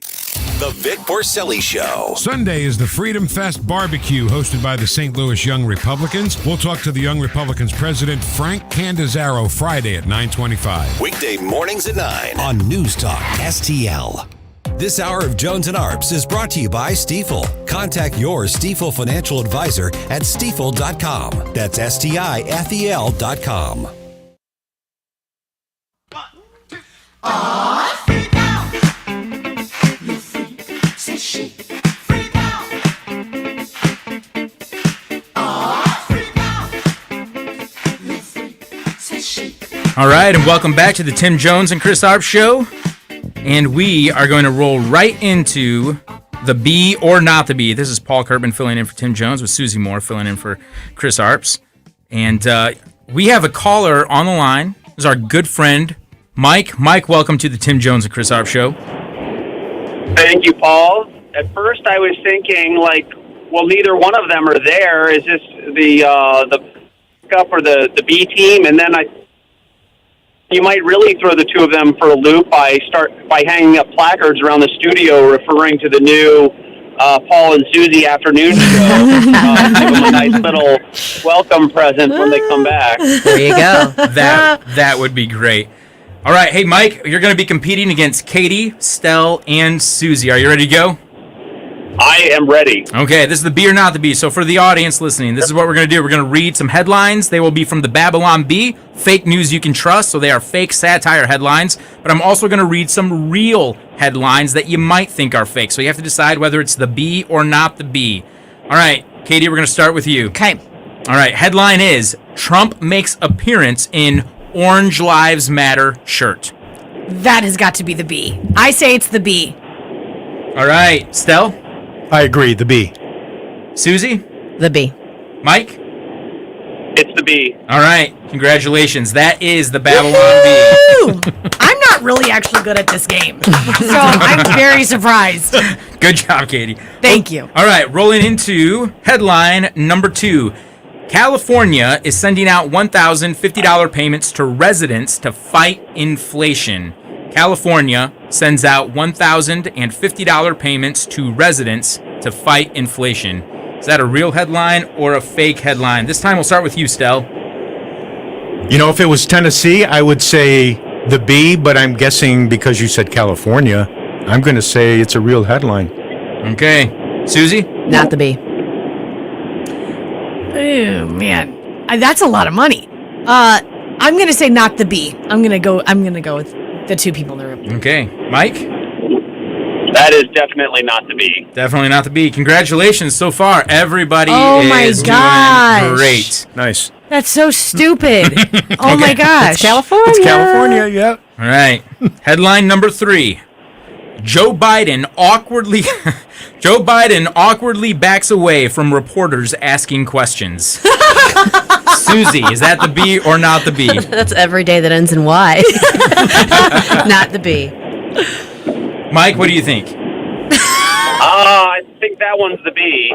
The Vic Porcelli Show. Sunday is the Freedom Fest Barbecue hosted by the St. Louis Young Republicans. We'll talk to the Young Republicans president, Frank Candizzaro, Friday at 9:25. Weekday mornings at 9 on News Talk STL. This hour of Jones and Arps is brought to you by Stiefel. Contact your Stiefel financial advisor at stiefel.com. That's STIFEL.com. All right, and welcome back to the Tim Jones and Chris Arps Show. And we are going to roll right into the Be or Not the Be. This is Paul Kurtman filling in for Tim Jones with Susie Moore filling in for Chris Arps. And we have a caller on the line. This is our good friend, Mike. Mike, welcome to the Tim Jones and Chris Arps Show. Thank you, Paul. At first I was thinking, well, neither one of them are there. Is this the pickup or the B team? And then you might really throw the two of them for a loop by hanging up placards around the studio referring to the new Paul and Susie afternoon show. Give them a nice little welcome present when they come back. There you go. That would be great. All right, hey Mike, you're going to be competing against Katie, Stell, and Susie. Are you ready to go? I am ready. Okay, this is the Bee or Not the Bee. So for the audience listening, this is what we're going to do. We're going to read some headlines. They will be from the Babylon Bee, fake news you can trust. So they are fake satire headlines. But I'm also going to read some real headlines that you might think are fake. So you have to decide whether it's the Bee or not the Bee. All right, Katie, we're going to start with you. Okay. All right, headline is Trump makes appearance in Orange Lives Matter shirt. That has got to be the Bee. I say it's the Bee. All right, Stell? I agree, the Bee. Susie? The Bee. Mike? It's the Bee. All right, congratulations. That is the Babylon Bee. I'm not really actually good at this game, so I'm very surprised. Good job, Katie. Thank you. All right, rolling into headline number 2. California is sending out $1,050 payments to residents to fight inflation. California sends out $1,050 payments to residents to fight inflation. Is that a real headline or a fake headline? This time we'll start with you, Stell. You know, if it was Tennessee, I would say the Bee, but I'm guessing because you said California, I'm going to say it's a real headline. Okay. Susie? Not the Bee. Oh, man. That's a lot of money. I'm going to say not the Bee. I'm going to go with the two people in the room. Okay. Mike? That is definitely not the Bee. Definitely not the Bee. Congratulations so far. Everybody is doing great. Nice. That's so stupid. Oh, my gosh. It's California. It's California, yeah. All right. Headline number 3. Joe Biden awkwardly backs away from reporters asking questions. Susie, is that the Bee or not the Bee? That's every day that ends in Y. Not the Bee. Mike, what do you think? I think that one's the Bee.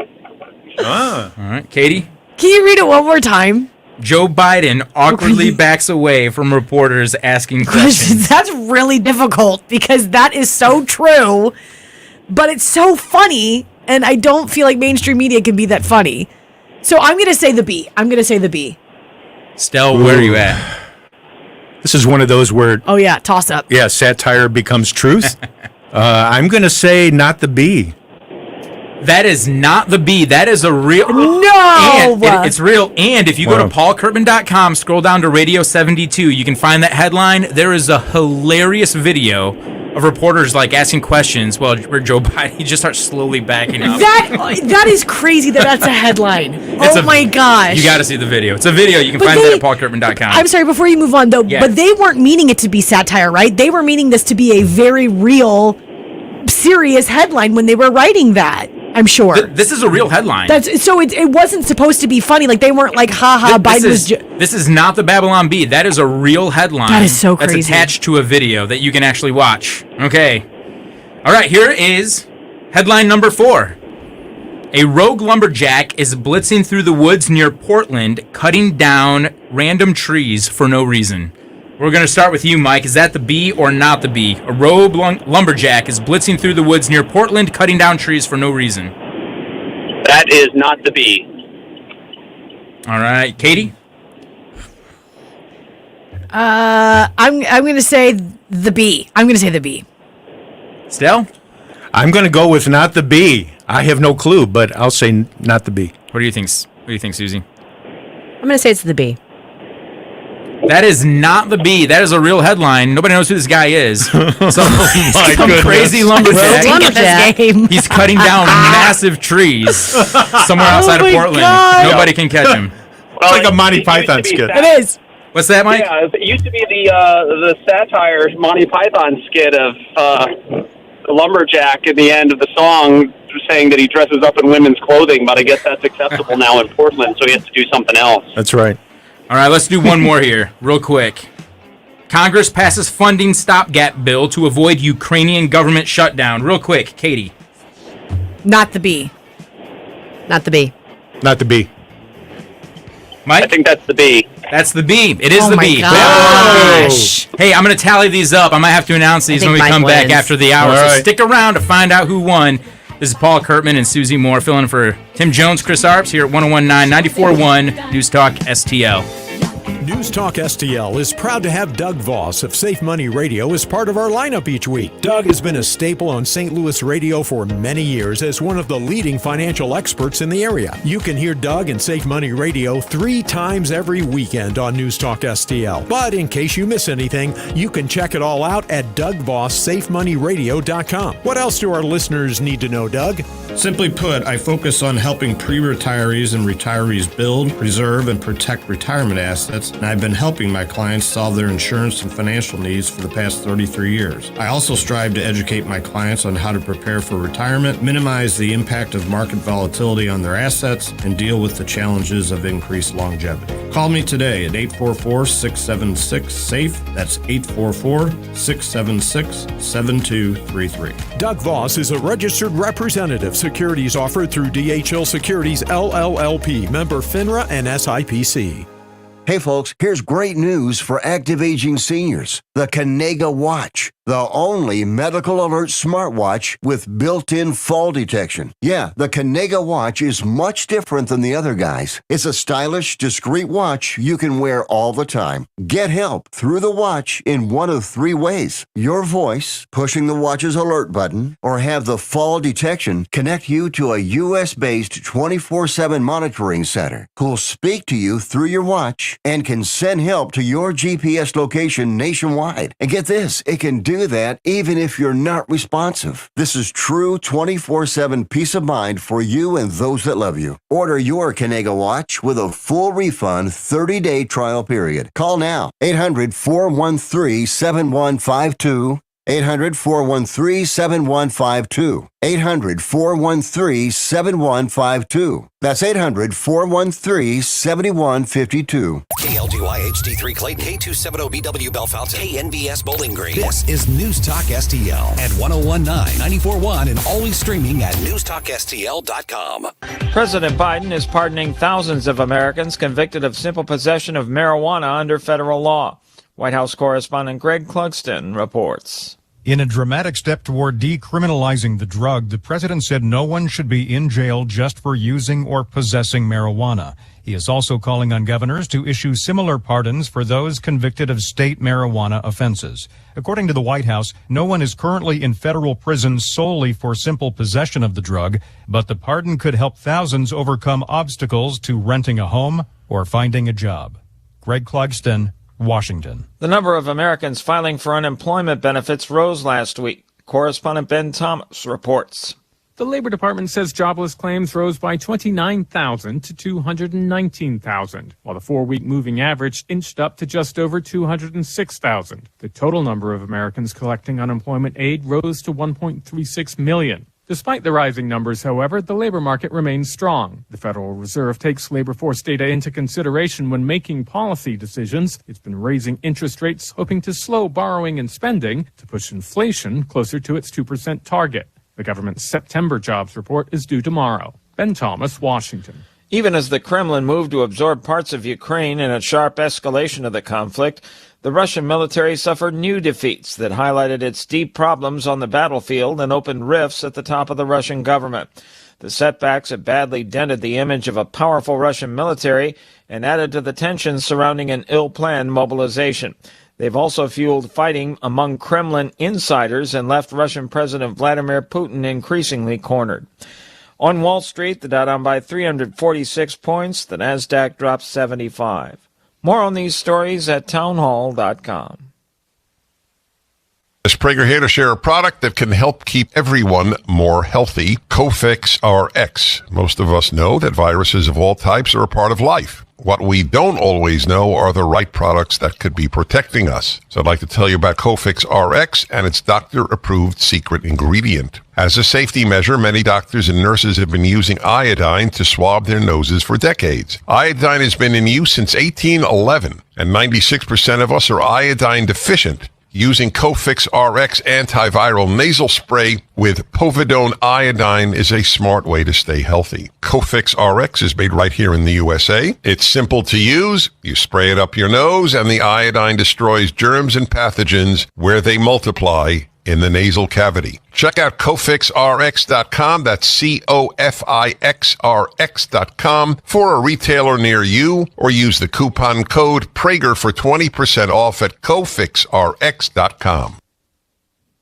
All right. Katie? Can you read it one more time? Joe Biden awkwardly backs away from reporters asking questions. That's really difficult because that is so true, but it's so funny, and I don't feel like mainstream media can be that funny. So I'm going to say the Bee. Stell, where are you at? This is one of those where... Oh, yeah, toss up. Yeah, satire becomes truth. I'm going to say not the Bee. That is not the Bee. That is a real... No! It's real. And if you go to paulkurtman.com, scroll down to Radio 72, you can find that headline. There is a hilarious video of reporters asking questions where Joe Biden, he just starts slowly backing up. That is crazy that's a headline. My gosh. You got to see the video. It's a video. You can find that at paulkurtman.com. I'm sorry, before you move on, though, but they weren't meaning it to be satire, right? They were meaning this to be a very real, serious headline when they were writing that. I'm sure. This is a real headline. It wasn't supposed to be funny. They weren't haha, Biden was... This is not the Babylon Bee. That is a real headline. That is so crazy. That's attached to a video that you can actually watch. Okay. All right, here is headline number 4. A rogue lumberjack is blitzing through the woods near Portland, cutting down random trees for no reason. We're going to start with you, Mike. Is that the Bee or not the Bee? A rogue lumberjack is blitzing through the woods near Portland, cutting down trees for no reason. That is not the Bee. All right. Katie? I'm going to say the Bee. Stell? I'm going to go with not the Bee. I have no clue, but I'll say not the Bee. What do you think, Susie? I'm going to say it's the Bee. That is not the Bee. That is a real headline. Nobody knows who this guy is. Some crazy lumberjack. He's cutting down massive trees somewhere outside of Portland. God. Nobody can catch him. It's like a Monty Python skit. It is. What's that, Mike? Yeah, it used to be the satire Monty Python skit of the lumberjack at the end of the song saying that he dresses up in women's clothing, but I guess that's acceptable now in Portland, so he has to do something else. That's right. All right, let's do one more here, real quick. Congress passes funding stopgap bill to avoid Ukrainian government shutdown. Real quick, Katie. Not the Bee. Not the Bee. Not the Bee. Mike? I think that's the Bee. That's the Bee. It is the Bee. Gosh. Hey, I'm going to tally these up. I might have to announce these when we come back after the hour. So stick around to find out who won. This is Paul Kurtman and Susie Moore filling in for Tim Jones, Chris Arps here at 101.9, 94.1 News Talk STL. News Talk STL is proud to have Doug Voss of Safe Money Radio as part of our lineup each week. Doug has been a staple on St. Louis radio for many years as one of the leading financial experts in the area. You can hear Doug and Safe Money Radio 3 times every weekend on News Talk STL. But in case you miss anything, you can check it all out at DougVossSafeMoneyRadio.com. What else do our listeners need to know, Doug? Simply put, I focus on helping pre-retirees and retirees build, preserve, and protect retirement assets, and I've been helping my clients solve their insurance and financial needs for the past 33 years. I also strive to educate my clients on how to prepare for retirement, minimize the impact of market volatility on their assets, and deal with the challenges of increased longevity. Call me today at 844-676-SAFE. That's 844-676-7233. Doug Voss is a registered representative. Securities offered through DHL Securities LLLP, member FINRA and SIPC. Hey folks, here's great news for active aging seniors. The Kanega Watch, the only medical alert smartwatch with built-in fall detection. Yeah, the Kanega Watch is much different than the other guys. It's a stylish, discreet watch you can wear all the time. Get help through the watch in one of 3 ways. Your voice, pushing the watch's alert button, or have the fall detection connect you to a US-based 24/7 monitoring center who'll speak to you through your watch and can send help to your GPS location nationwide. And get this, it can do that even if you're not responsive. This is true 24/7 peace of mind for you and those that love you. Order your Kanega Watch with a full refund 30-day trial period. Call now, 800-413-7152. 800-413-7152. 800-413-7152. That's 800-413-7152. KLDY HD3 Clayton, K270BW Bellefontaine, KNBS Bowling Green. This is News Talk STL at 101.9, 94.1, and always streaming at newstalkstl.com. President Biden is pardoning thousands of Americans convicted of simple possession of marijuana under federal law. White House correspondent Greg Clugston reports. In a dramatic step toward decriminalizing the drug, the president said no one should be in jail just for using or possessing marijuana. He is also calling on governors to issue similar pardons for those convicted of state marijuana offenses. According to the White House, no one is currently in federal prison solely for simple possession of the drug, but the pardon could help thousands overcome obstacles to renting a home or finding a job. Greg Clugston, Washington. The number of Americans filing for unemployment benefits rose last week. Correspondent Ben Thomas reports. The Labor Department says jobless claims rose by 29,000 to 219,000, while the 4-week moving average inched up to just over 206,000. The total number of Americans collecting unemployment aid rose to 1.36 million. Despite the rising numbers, however, the labor market remains strong. The Federal Reserve takes labor force data into consideration when making policy decisions. It's been raising interest rates, hoping to slow borrowing and spending to push inflation closer to its 2% target. The government's September jobs report is due tomorrow. Ben Thomas, Washington. Even as the Kremlin moved to absorb parts of Ukraine in a sharp escalation of the conflict, the Russian military suffered new defeats that highlighted its deep problems on the battlefield and opened rifts at the top of the Russian government. The setbacks have badly dented the image of a powerful Russian military and added to the tensions surrounding an ill-planned mobilization. They've also fueled fighting among Kremlin insiders and left Russian President Vladimir Putin increasingly cornered. On Wall Street, the Dow down by 346 points, the Nasdaq dropped 75. More on these stories at townhall.com. Is Prager here to share a product that can help keep everyone more healthy? Cofix RX. Most of us know that viruses of all types are a part of life. What we don't always know are the right products that could be protecting us. So I'd like to tell you about Cofix RX and its doctor-approved secret ingredient. As a safety measure, many doctors and nurses have been using iodine to swab their noses for decades. Iodine has been in use since 1811, and 96% of us are iodine deficient. Using Cofix RX antiviral nasal spray with povidone iodine is a smart way to stay healthy. Cofix RX is made right here in the USA. It's simple to use. You spray it up your nose, and the iodine destroys germs and pathogens where they multiply in the nasal cavity. Check out CofixRx.com. That's COFIXRX.com for a retailer near you, or use the coupon code Prager for 20% off at CofixRx.com.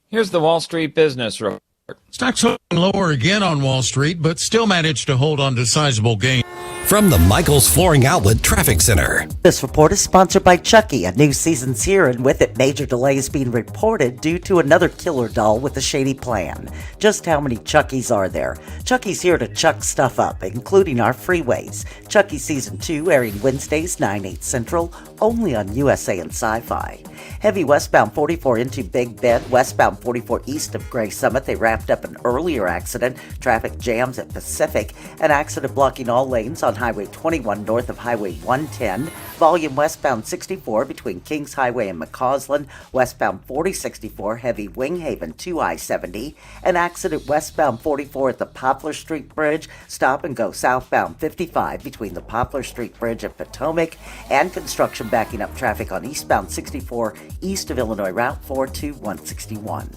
Here's the Wall Street Business Report. Stocks opened lower again on Wall Street, but still managed to hold on to sizable gains. From the Michaels Flooring Outlet Traffic Center. This report is sponsored by Chucky. A new season's here, and with it, major delays being reported due to another killer doll with a shady plan. Just how many Chuckies are there? Chucky's here to chuck stuff up, including our freeways. Chucky Season 2 airing Wednesdays, 9/8 Central, only on USA and Sci-Fi. Heavy westbound 44 into Big Bend, westbound 44 east of Gray Summit. They wrapped up an earlier accident. Traffic jams at Pacific. An accident blocking all lanes on Highway 21 north of Highway 110. Volume westbound 64 between Kings Highway and McCausland. Westbound 4064 heavy Winghaven to I-70. An accident westbound 44 at the Poplar Street Bridge. Stop and go southbound 55 between the Poplar Street Bridge and Potomac. And construction backing up traffic on eastbound 64 east of Illinois Route 42161.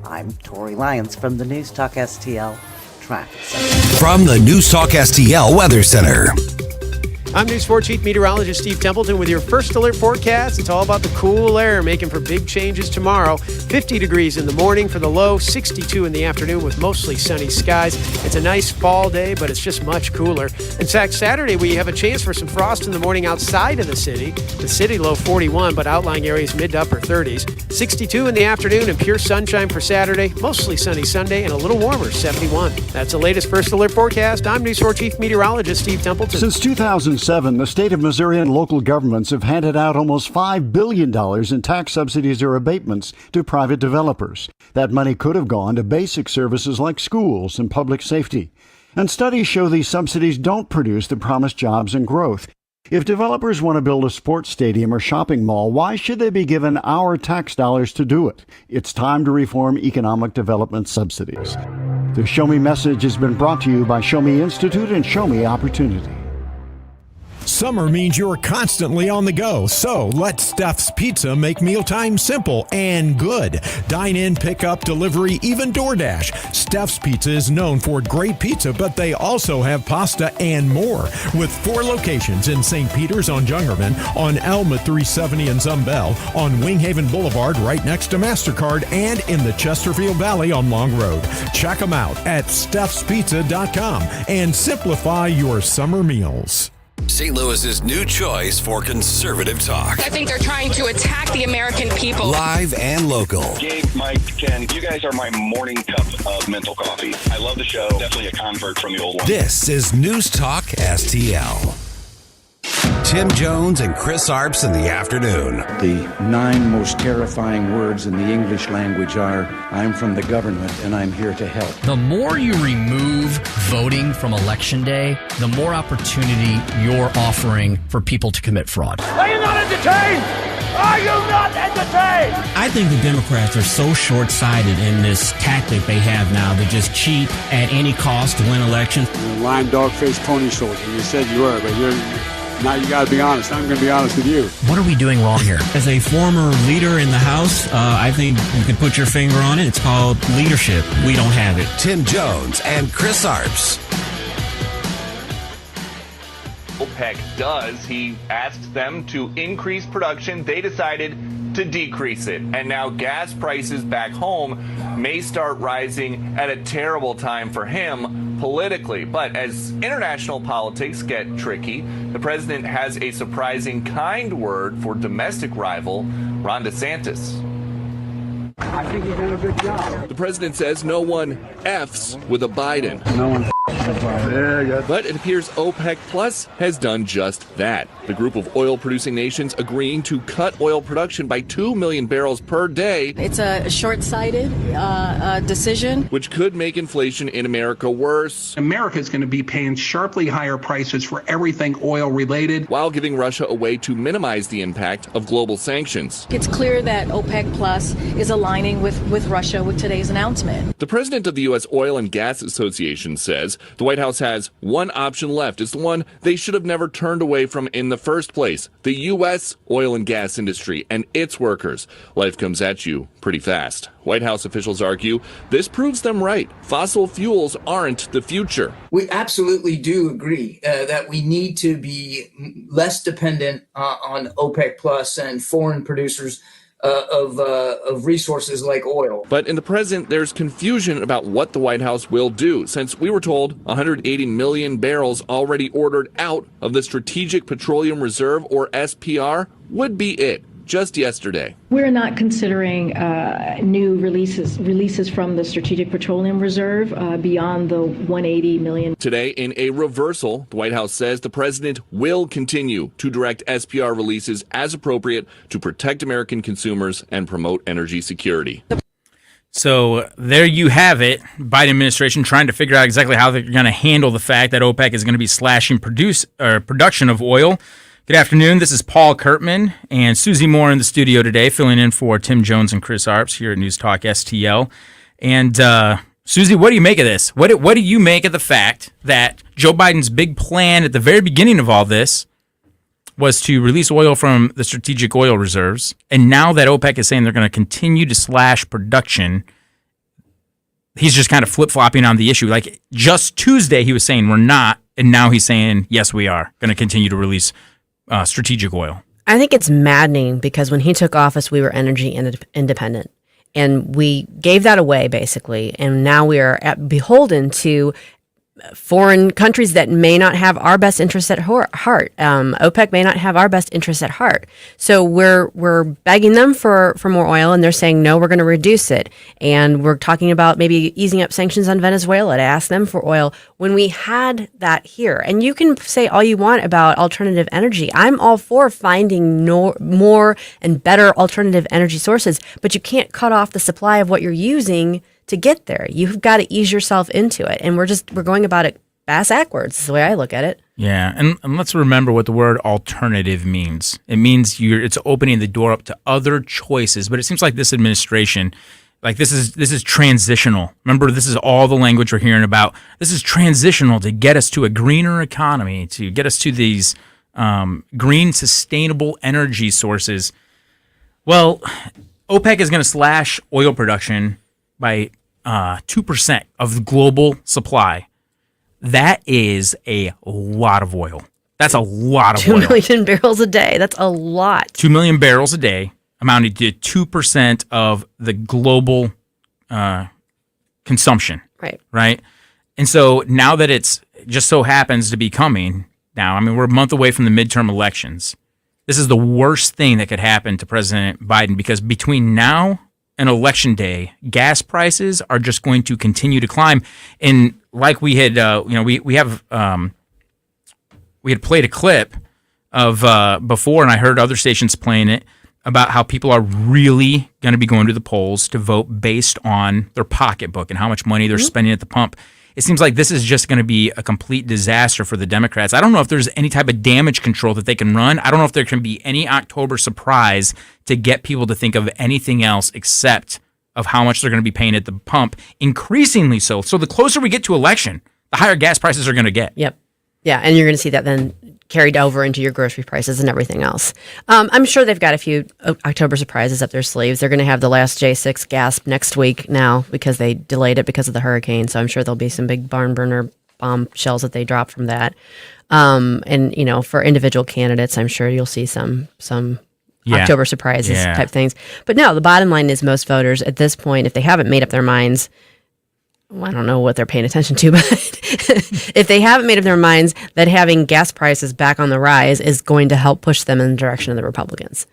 I'm Tori Lyons from the News Talk STL Traffic Center. From the News Talk STL Weather Center. I'm News 4 Chief Meteorologist Steve Templeton with your first alert forecast. It's all about the cool air making for big changes tomorrow. 50 degrees in the morning for the low, 62 in the afternoon with mostly sunny skies. It's a nice fall day, but it's just much cooler. In fact, Saturday we have a chance for some frost in the morning outside of the city. The city low 41, but outlying areas mid to upper 30s. 62 in the afternoon and pure sunshine for Saturday. Mostly sunny Sunday and a little warmer, 71. That's the latest first alert forecast. I'm News 4 Chief Meteorologist Steve Templeton. Since 2007, the state of Missouri and local governments have handed out almost $5 billion in tax subsidies or abatements to private developers. That money could have gone to basic services like schools and public safety. And studies show these subsidies don't produce the promised jobs and growth. If developers want to build a sports stadium or shopping mall, why should they be given our tax dollars to do it? It's time to reform economic development subsidies. The Show Me message has been brought to you by Show Me Institute and Show Me Opportunity. Summer means you're constantly on the go, so let Steph's Pizza make mealtime simple and good. Dine in, pick up, delivery, even DoorDash. Steph's Pizza is known for great pizza, but they also have pasta and more. With 4 locations in St. Peter's on Jungerman, on Elm at 370 in Zumbell, on Winghaven Boulevard right next to MasterCard, and in the Chesterfield Valley on Long Road. Check them out at Steph'sPizza.com and simplify your summer meals. St. Louis's new choice for conservative talk. I think they're trying to attack the American people. Live and local. Gabe, Mike, Ken, you guys are my morning cup of mental coffee. I love the show. Definitely a convert from the old one. This is News Talk STL. Tim Jones and Chris Arps in the afternoon. The 9 most terrifying words in the English language are, I'm from the government and I'm here to help. The more you remove voting from Election Day, the more opportunity you're offering for people to commit fraud. Are you not entertained? Are you not entertained? I think the Democrats are so short-sighted in this tactic they have now to just cheat at any cost to win elections. You're a lying dog-faced pony soldier. You said you were, but now you got to be honest. I'm going to be honest with you. What are we doing wrong here? As a former leader in the House, I think you can put your finger on it. It's called leadership. We don't have it. Tim Jones and Chris Arps. OPEC does. He asked them to increase production. They decided to decrease it. And now gas prices back home may start rising at a terrible time for him politically. But as international politics get tricky, the president has a surprising kind word for domestic rival Ron DeSantis. I think he's done a good job. The president says no one F's with a Biden. No one But it appears OPEC Plus has done just that. The group of oil-producing nations agreeing to cut oil production by 2 million barrels per day. It's a short-sighted decision, which could make inflation in America worse. America is going to be paying sharply higher prices for everything oil-related, while giving Russia a way to minimize the impact of global sanctions. It's clear that OPEC Plus is aligning with Russia with today's announcement. The president of the U.S. Oil and Gas Association says the White House has one option left. It's the one they should have never turned away from in the first place: the U.S. oil and gas industry and its workers. Life comes at you pretty fast. White House officials argue this proves them right. Fossil fuels aren't the future. We absolutely do agree that we need to be less dependent on OPEC Plus and foreign producers of resources like oil. But in the present, there's confusion about what the White House will do, since we were told 180 million barrels already ordered out of the Strategic Petroleum Reserve, or SPR, would be it. Just yesterday. We're not considering new releases from the Strategic Petroleum Reserve beyond the 180 million. Today, in a reversal, the White House says the president will continue to direct SPR releases as appropriate to protect American consumers and promote energy security. So there you have it. Biden administration trying to figure out exactly how they're going to handle the fact that OPEC is going to be slashing production of oil. Good afternoon. This is Paul Kurtman and Susie Moore in the studio today, filling in for Tim Jones and Chris Arps here at News Talk STL. And Susie, what do you make of this? What do you make of the fact that Joe Biden's big plan at the very beginning of all this was to release oil from the strategic oil reserves, and now that OPEC is saying they're going to continue to slash production, he's just kind of flip-flopping on the issue. Like just Tuesday he was saying we're not, and now he's saying yes we are going to continue to release strategic oil. I think it's maddening because when he took office, we were energy independent, and we gave that away basically. And now we are beholden to foreign countries that may not have our best interests at heart. OPEC may not have our best interests at heart. So we're begging them for more oil, and they're saying, no, we're going to reduce it. And we're talking about maybe easing up sanctions on Venezuela to ask them for oil when we had that here. And you can say all you want about alternative energy. I'm all for finding more and better alternative energy sources, but you can't cut off the supply of what you're using to get there. You've got to ease yourself into it. And we're going about it backwards, is the way I look at it. Yeah, and let's remember what the word alternative means. It means it's opening the door up to other choices. But it seems like this administration, like this is transitional. Remember, this is all the language we're hearing about. This is transitional to get us to a greener economy, to get us to these green, sustainable energy sources. Well, OPEC is going to slash oil production by 2% of the global supply. That is a lot of oil. That's a lot of oil. 2 million barrels a day. That's a lot. 2 million barrels a day, amounting to 2% of the global consumption. Right. Right? And so now that it's just so happens to be coming now, I mean, we're a month away from the midterm elections. This is the worst thing that could happen to President Biden, because between now and election day, gas prices are just going to continue to climb. And like we had, we had played a clip of before, and I heard other stations playing it, about how people are really going to be going to the polls to vote based on their pocketbook and how much money they're spending at the pump. It seems like this is just going to be a complete disaster for the Democrats. I don't know if there's any type of damage control that they can run. I don't know if there can be any October surprise to get people to think of anything else except of how much they're going to be paying at the pump, increasingly so. So the closer we get to election, the higher gas prices are going to get. Yep. Yeah, and you're going to see that then carried over into your grocery prices and everything else. I'm sure they've got a few October surprises up their sleeves. They're going to have the last J6 gas next week now because they delayed it because of the hurricane. So I'm sure there'll be some big barn burner bomb shells that they drop from that. And, you know, for individual candidates, I'm sure you'll see some October surprises type things. But no, the bottom line is most voters at this point, if they haven't made up their minds, well, I don't know what they're paying attention to, but if they haven't made up their minds that having gas prices back on the rise is going to help push them in the direction of the Republicans.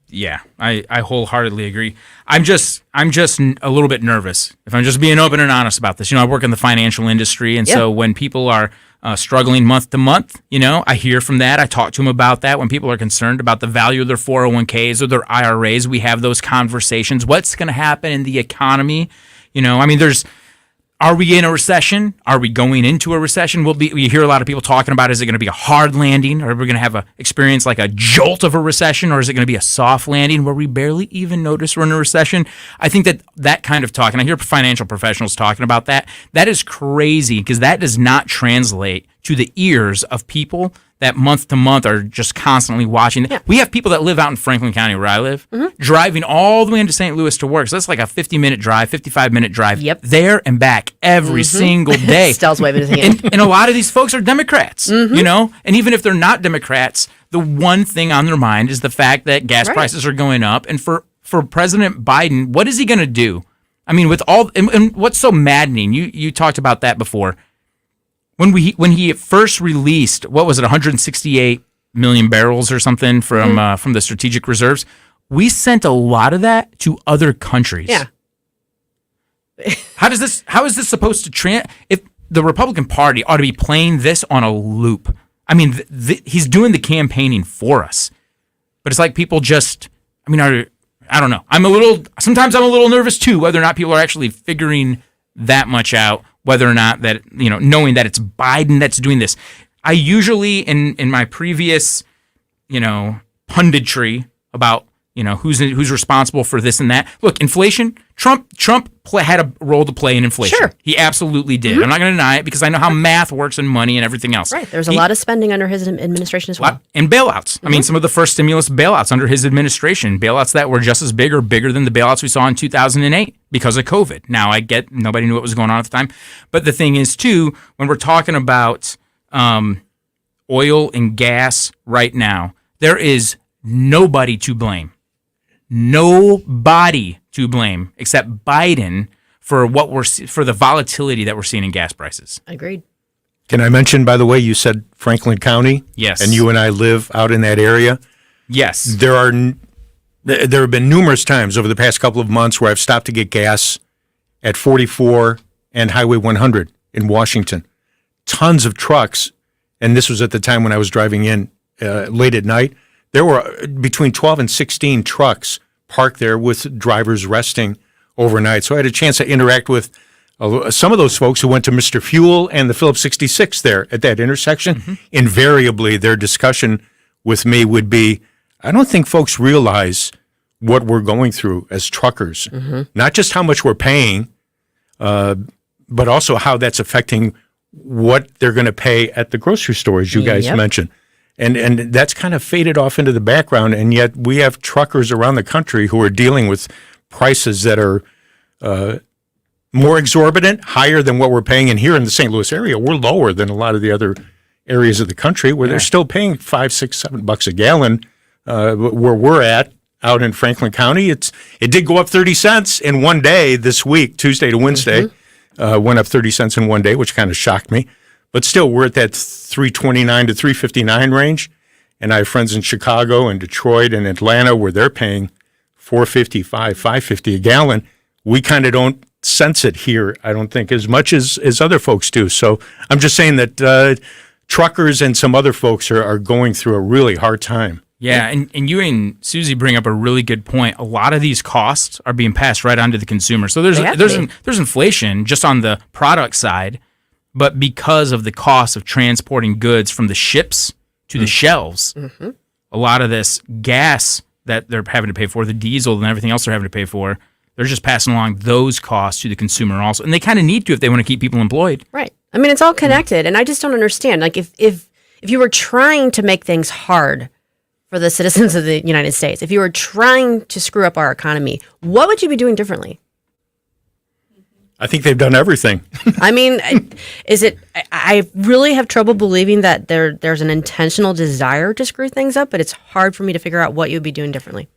Yeah, I wholeheartedly agree. I'm just a little bit nervous, if I'm just being open and honest about this. I work in the financial industry, and so when people are struggling month to month, I hear from that. I talk to them about that. When people are concerned about the value of their 401ks or their IRAs, we have those conversations. What's going to happen in the economy? Are we in a recession? Are we going into a recession? We hear a lot of people talking about, is it going to be a hard landing? Or are we going to have a experience like a jolt of a recession? Or is it going to be a soft landing where we barely even notice we're in a recession? I think that kind of talk, and I hear financial professionals talking about that is crazy, because that does not translate to the ears of people that month to month are just constantly watching. Yeah. We have people that live out in Franklin County where I live, driving all the way into St. Louis to work. So that's like a 50-minute drive, 55-minute drive there and back every single day. Stell's waving his hand. And a lot of these folks are Democrats, And even if they're not Democrats, the one thing on their mind is the fact that gas prices are going up. And for President Biden, what is he going to do? I mean, with all and what's so maddening, you talked about that before. When he first released, what was it, 168 million barrels or something from the strategic reserves, we sent a lot of that to other countries. Yeah. How is this supposed to if the Republican Party ought to be playing this on a loop? I mean, he's doing the campaigning for us, but it's like people just, I don't know. Sometimes I'm a little nervous too, whether or not people are actually figuring that much out. Whether or not that, knowing that it's Biden that's doing this. I usually, in my previous, punditry about, who's responsible for this and that. Look, inflation, Trump had a role to play in inflation. Sure. He absolutely did. I'm not going to deny it, because I know how math works and money and everything else. Right. There's a lot of spending under his administration as well. And bailouts. I mean, some of the first stimulus bailouts under his administration, bailouts that were just as big or bigger than the bailouts we saw in 2008 because of COVID. Now, I get nobody knew what was going on at the time. But the thing is, too, when we're talking about oil and gas right now, there is nobody to blame. Nobody to blame except Biden for for the volatility that we're seeing in gas prices. Agreed. Can I mention, by the way, you said Franklin County? Yes. And you and I live out in that area? Yes. There have been numerous times over the past couple of months where I've stopped to get gas at 44 and Highway 100 in Washington. Tons of trucks, and this was at the time when I was driving in late at night. There were between 12 and 16 trucks parked there with drivers resting overnight. So I had a chance to interact with some of those folks who went to Mr. Fuel and the Phillips 66 there at that intersection. Invariably, their discussion with me would be, I don't think folks realize what we're going through as truckers. Not just how much we're paying, but also how that's affecting what they're going to pay at the grocery store, as you guys mentioned. And that's kind of faded off into the background, and yet we have truckers around the country who are dealing with prices that are more exorbitant, higher than what we're paying. And here in the St. Louis area, we're lower than a lot of the other areas of the country where they're still paying $5, $6, $7 a gallon. Where we're at out in Franklin County, it did go up 30 cents in one day this week, Tuesday to Wednesday. Went up 30 cents in one day, which kind of shocked me. But still, we're at that $3.29 to $3.59 range. And I have friends in Chicago and Detroit and Atlanta where they're paying $4.55, $5.50 a gallon. We kind of don't sense it here, I don't think, as much as other folks do. So I'm just saying that truckers and some other folks are going through a really hard time. Yeah, and you and Susie bring up a really good point. A lot of these costs are being passed right on to the consumer. So there's inflation just on the product side, but because of the cost of transporting goods from the ships to the shelves, a lot of this gas that they're having to pay for, the diesel and everything else they're having to pay for, they're just passing along those costs to the consumer also. And they kind of need to if they want to keep people employed. Right. I mean, it's all connected. And I just don't understand. Like, if you were trying to make things hard for the citizens of the United States, if you were trying to screw up our economy, what would you be doing differently? I think they've done everything. I mean, I really have trouble believing that there's an intentional desire to screw things up, but it's hard for me to figure out what you'd be doing differently.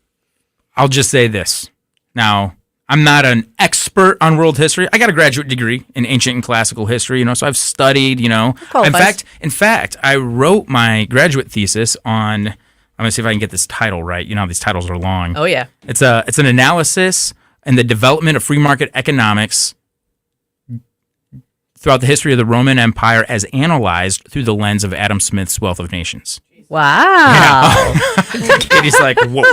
I'll just say this. Now, I'm not an expert on world history. I got a graduate degree in ancient and classical history, so I've studied, In fact, I wrote my graduate thesis on I'm gonna see if I can get this title right. You know how these titles are long. Oh yeah. It's an analysis and the development of free market economics throughout the history of the Roman Empire as analyzed through the lens of Adam Smith's Wealth of Nations. Wow. Katie's like, whoa.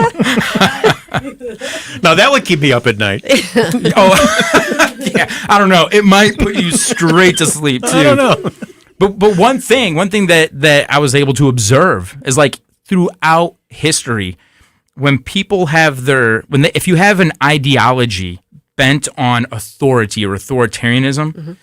Now that would keep me up at night. Yeah, I don't know. It might put you straight to sleep too. I don't know. But one thing that I was able to observe is like throughout history, when people have if you have an ideology bent on authority or authoritarianism,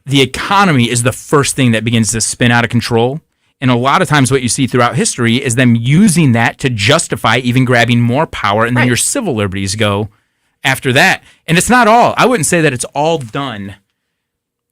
the economy is the first thing that begins to spin out of control. And a lot of times what you see throughout history is them using that to justify even grabbing more power, and then your civil liberties go after that. And it's not all. I wouldn't say that it's all done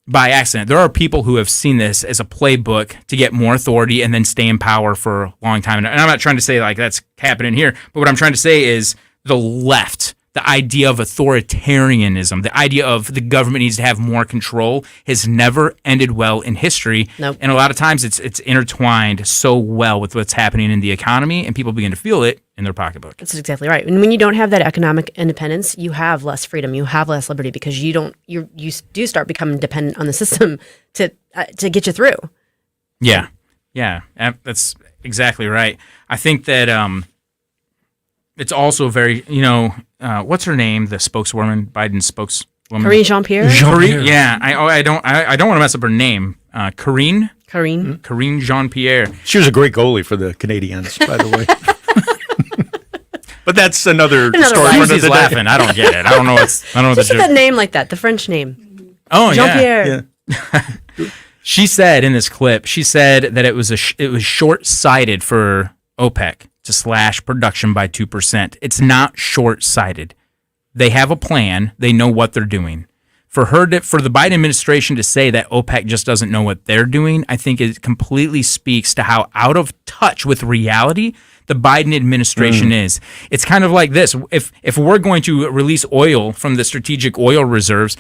by accident. There are people who have seen this as a playbook to get more authority and then stay in power for a long time. And I'm not trying to say like that's happening here, but what I'm trying to say is the left, the idea of authoritarianism, the idea of the government needs to have more control has never ended well in history. Nope. And a lot of times it's intertwined so well with what's happening in the economy, and people begin to feel it in their pocketbook. That's exactly right. And when you don't have that economic independence, you have less freedom, you have less liberty, because you do start becoming dependent on the system to get you through. Yeah. Yeah. That's exactly right. I think that it's also very, what's her name? The spokeswoman, Biden's spokeswoman. Karine Jean-Pierre? Yeah. I don't want to mess up her name. Karine Jean-Pierre. She was a great goalie for the Canadiens, by the way. But that's another story. Everybody's laughing. I don't get it. I don't know what's. I don't know the joke. That name like that, the French name. Oh Jean-Pierre. Yeah. She said in this clip, that it was short-sighted for OPEC to slash production by 2%. It's not short-sighted. They have a plan. They know what they're doing. For the Biden administration to say that OPEC just doesn't know what they're doing, I think it completely speaks to how out of touch with reality the Biden administration is. It's kind of like this. If we're going to release oil from the strategic oil reserves,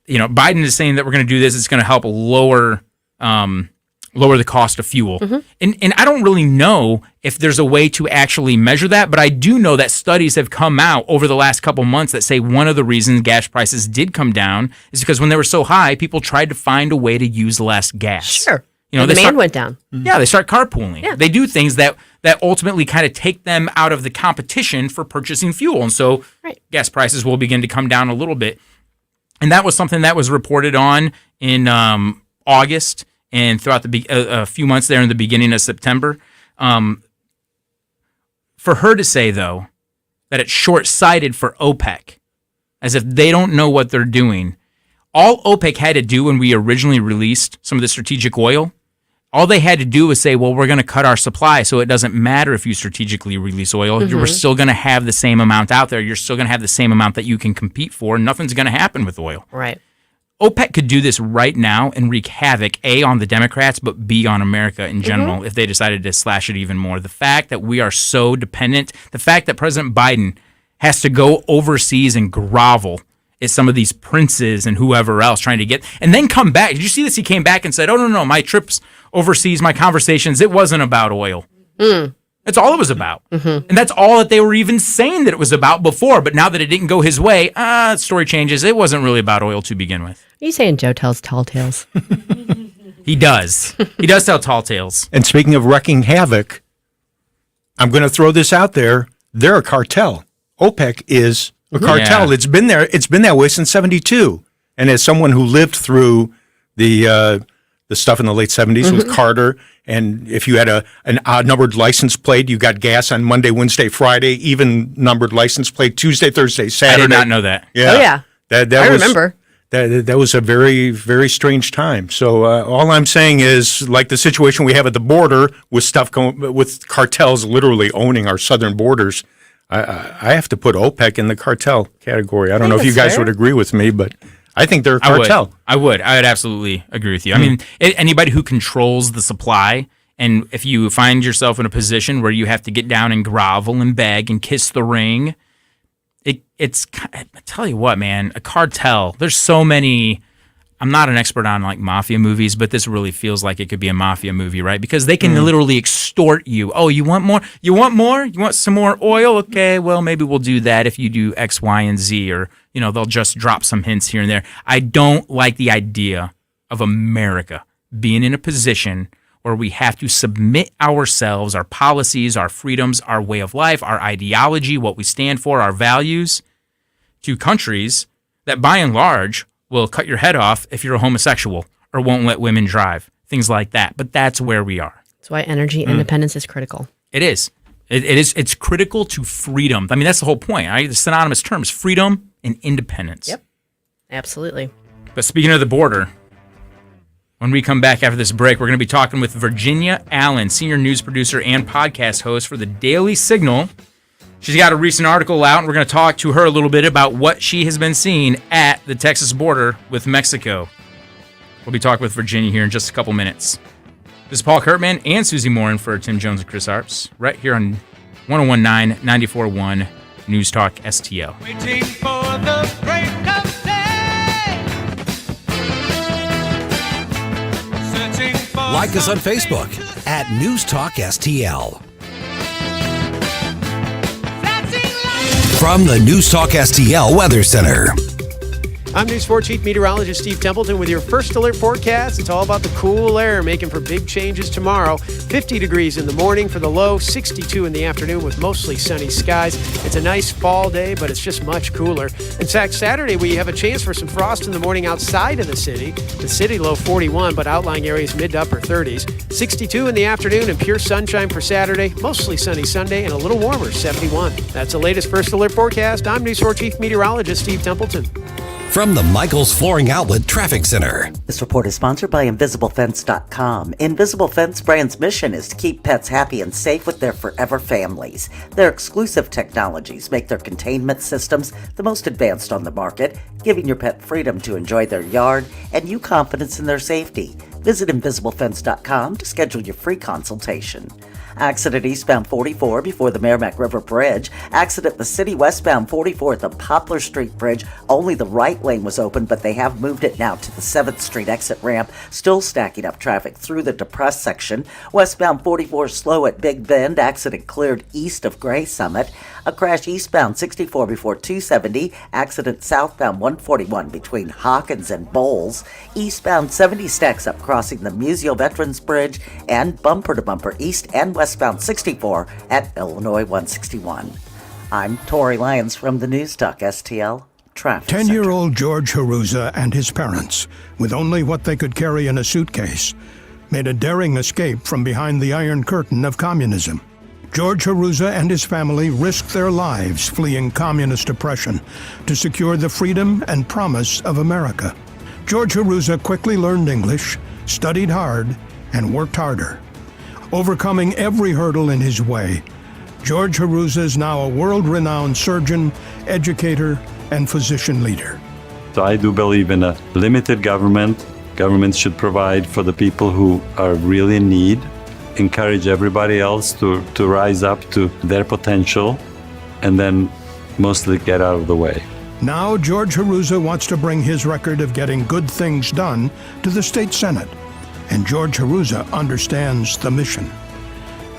Biden is saying that we're going to do this. It's going to help lower the cost of fuel. And I don't really know if there's a way to actually measure that, but I do know that studies have come out over the last couple months that say one of the reasons gas prices did come down is because when they were so high, people tried to find a way to use less gas. Sure. The demand went down. Yeah, they start carpooling. Yeah. They do things that ultimately kind of take them out of the competition for purchasing fuel. And so gas prices will begin to come down a little bit. And that was something that was reported on in August and throughout a few months there in the beginning of September. For her to say, though, that it's short-sighted for OPEC, as if they don't know what they're doing, all OPEC had to do when we originally released some of the strategic oil, all they had to do was say, well, we're going to cut our supply, so it doesn't matter if you strategically release oil. We're still going to have the same amount out there. You're still going to have the same amount that you can compete for. Nothing's going to happen with oil. Right. OPEC could do this right now and wreak havoc, A, on the Democrats, but B, on America in general, if they decided to slash it even more. The fact that we are so dependent, the fact that President Biden has to go overseas and grovel at some of these princes and whoever else trying to get, and then come back. Did you see this? He came back and said, oh, no, my trips overseas, my conversations, it wasn't about oil. That's all it was about. And that's all that they were even saying that it was about before. But now that it didn't go his way, story changes. It wasn't really about oil to begin with. Are you saying Joe tells tall tales? He does. He does tell tall tales. And speaking of wrecking havoc, I'm going to throw this out there. They're a cartel. OPEC is a cartel. It's been there. It's been that way since '72. And as someone who lived through the stuff in the late '70s with Carter, and if you had an odd numbered license plate, you got gas on Monday, Wednesday, Friday, even numbered license plate Tuesday, Thursday, Saturday. I did not know that. Yeah. Oh yeah. I remember. That was a very, very strange time. So all I'm saying is, like the situation we have at the border with stuff with cartels literally owning our southern borders, I have to put OPEC in the cartel category. I don't know if you guys would agree with me, but I think they're a cartel. I would absolutely agree with you. I mean, anybody who controls the supply, and if you find yourself in a position where you have to get down and grovel and beg and kiss the ring, I tell you what, man, a cartel. There's so many I'm not an expert on like mafia movies, but this really feels like it could be a mafia movie, right? Because they can literally extort you. Oh, you want more? You want more? You want some more oil? Okay, well, maybe we'll do that if you do X, Y, and Z, or, they'll just drop some hints here and there. I don't like the idea of America being in a position where we have to submit ourselves, our policies, our freedoms, our way of life, our ideology, what we stand for, our values, to countries that by and large will cut your head off if you're a homosexual or won't let women drive, things like that. But that's where we are. That's why energy independence is critical. It is. It's critical to freedom. I mean, that's the whole point. Right? The synonymous terms, freedom and independence. Yep, absolutely. But speaking of the border, when we come back after this break, we're going to be talking with Virginia Allen, senior news producer and podcast host for the Daily Signal. She's got a recent article out, and we're going to talk to her a little bit about what she has been seeing at the Texas border with Mexico. We'll be talking with Virginia here in just a couple minutes. This is Paul Kurtman and Susie Morin for Tim Jones and Chris Arps, right here on 101.9, 94.1 News Talk STL. Waiting for the break of day. Searching for Like us on Facebook at News Talk STL. From the News Talk STL Weather Center. I'm News 4 Chief Meteorologist Steve Templeton with your first alert forecast. It's all about the cool air making for big changes tomorrow. 50 degrees in the morning for the low, 62 in the afternoon with mostly sunny skies. It's a nice fall day, but it's just much cooler. In fact, Saturday we have a chance for some frost in the morning outside of the city. The city low 41, but outlying areas mid to upper 30s. 62 in the afternoon and pure sunshine for Saturday. Mostly sunny Sunday and a little warmer, 71. That's the latest first alert forecast. I'm News 4 Chief Meteorologist Steve Templeton. From the Michaels Flooring Outlet Traffic Center. This report is sponsored by InvisibleFence.com. Invisible Fence brand's mission is to keep pets happy and safe with their forever families. Their exclusive technologies make their containment systems the most advanced on the market, giving your pet freedom to enjoy their yard and you confidence in their safety. Visit InvisibleFence.com to schedule your free consultation. Accident eastbound 44 before the Merrimack River Bridge. Accident the city westbound 44 at the Poplar Street Bridge. Only the right lane was open, but they have moved it now to the 7th Street exit ramp. Still stacking up traffic through the depressed section. Westbound 44 slow at Big Bend. Accident cleared east of Gray Summit. A crash eastbound 64 before 270. Accident southbound 141 between Hawkins and Bowles. Eastbound 70 stacks up crossing the Museo Veterans Bridge. And bumper to bumper east and westbound 64 at Illinois 161. I'm Tori Lyons from the News Talk STL Traffic Center. 10-year-old George Haruza and his parents, with only what they could carry in a suitcase, made a daring escape from behind the Iron Curtain of communism. George Haruza and his family risked their lives fleeing communist oppression to secure the freedom and promise of America. George Haruza quickly learned English, studied hard, and worked harder. Overcoming every hurdle in his way, George Haruza is now a world-renowned surgeon, educator, and physician leader. So I do believe in a limited government. Governments should provide for the people who are really in need, encourage everybody else to rise up to their potential, and then mostly get out of the way. Now George Haruza wants to bring his record of getting good things done to the state Senate. And George Haruza understands the mission.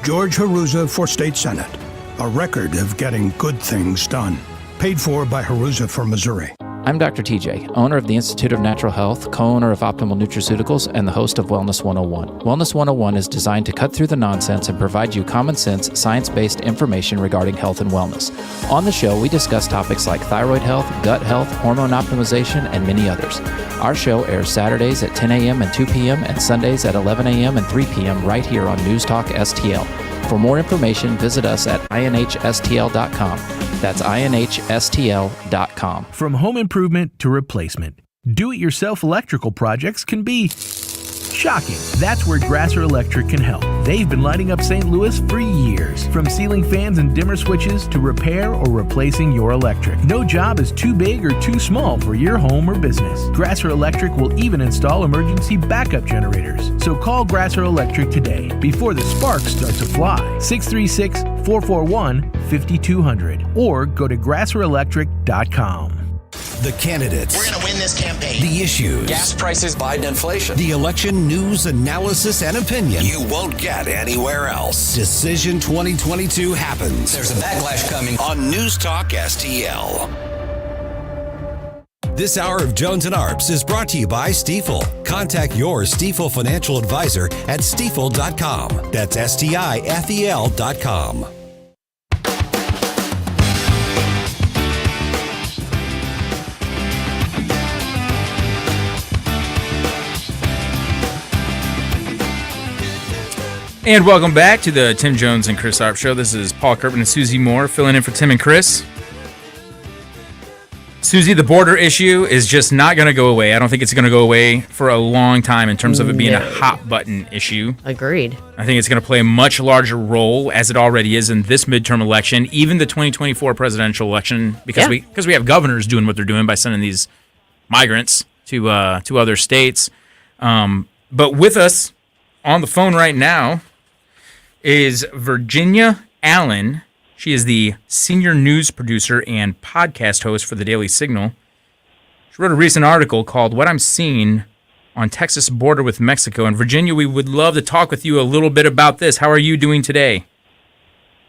George Haruza for State Senate, a record of getting good things done. Paid for by Haruza for Missouri. I'm Dr. TJ, owner of the Institute of Natural Health, co-owner of Optimal Nutraceuticals, and the host of Wellness 101. Wellness 101 is designed to cut through the nonsense and provide you common sense, science-based information regarding health and wellness. On the show, we discuss topics like thyroid health, gut health, hormone optimization, and many others. Our show airs Saturdays at 10 a.m. and 2 p.m. and Sundays at 11 a.m. and 3 p.m. right here on News Talk STL. For more information, visit us at inhstl.com. That's inhstl.com. From home improvement to replacement, do-it-yourself electrical projects can be shocking. That's where Grasser Electric can help. They've been lighting up St. Louis for years. From ceiling fans and dimmer switches to repair or replacing your electric. No job is too big or too small for your home or business. Grasser Electric will even install emergency backup generators. So call Grasser Electric today before the sparks start to fly. 636-441-5200 or go to grasserelectric.com. The candidates. We're going to win this campaign. The issues. Gas prices, Biden inflation. The election news, analysis, and opinion you won't get anywhere else. Decision 2022 happens. There's a backlash coming On News Talk STL. This hour of Jones and Arps is brought to you by Stifel. Contact your Stifel financial advisor at stifel.com. That's STIFEL.com. And welcome back to the Tim Jones and Chris Arps Show. This is Paul Kirkman and Susie Moore filling in for Tim and Chris. Susie, the border issue is just not going to go away. I don't think it's going to go away for a long time in terms of it being a hot button issue. Agreed. I think it's going to play a much larger role, as it already is in this midterm election, even the 2024 presidential election, because we have governors doing what they're doing by sending these migrants to other states. But with us on the phone right now is Virginia Allen. She is the senior news producer and podcast host for the Daily Signal. She wrote a recent article called What I'm Seeing on Texas Border with Mexico. And Virginia, we would love to talk with you a little bit about this. How are you doing today?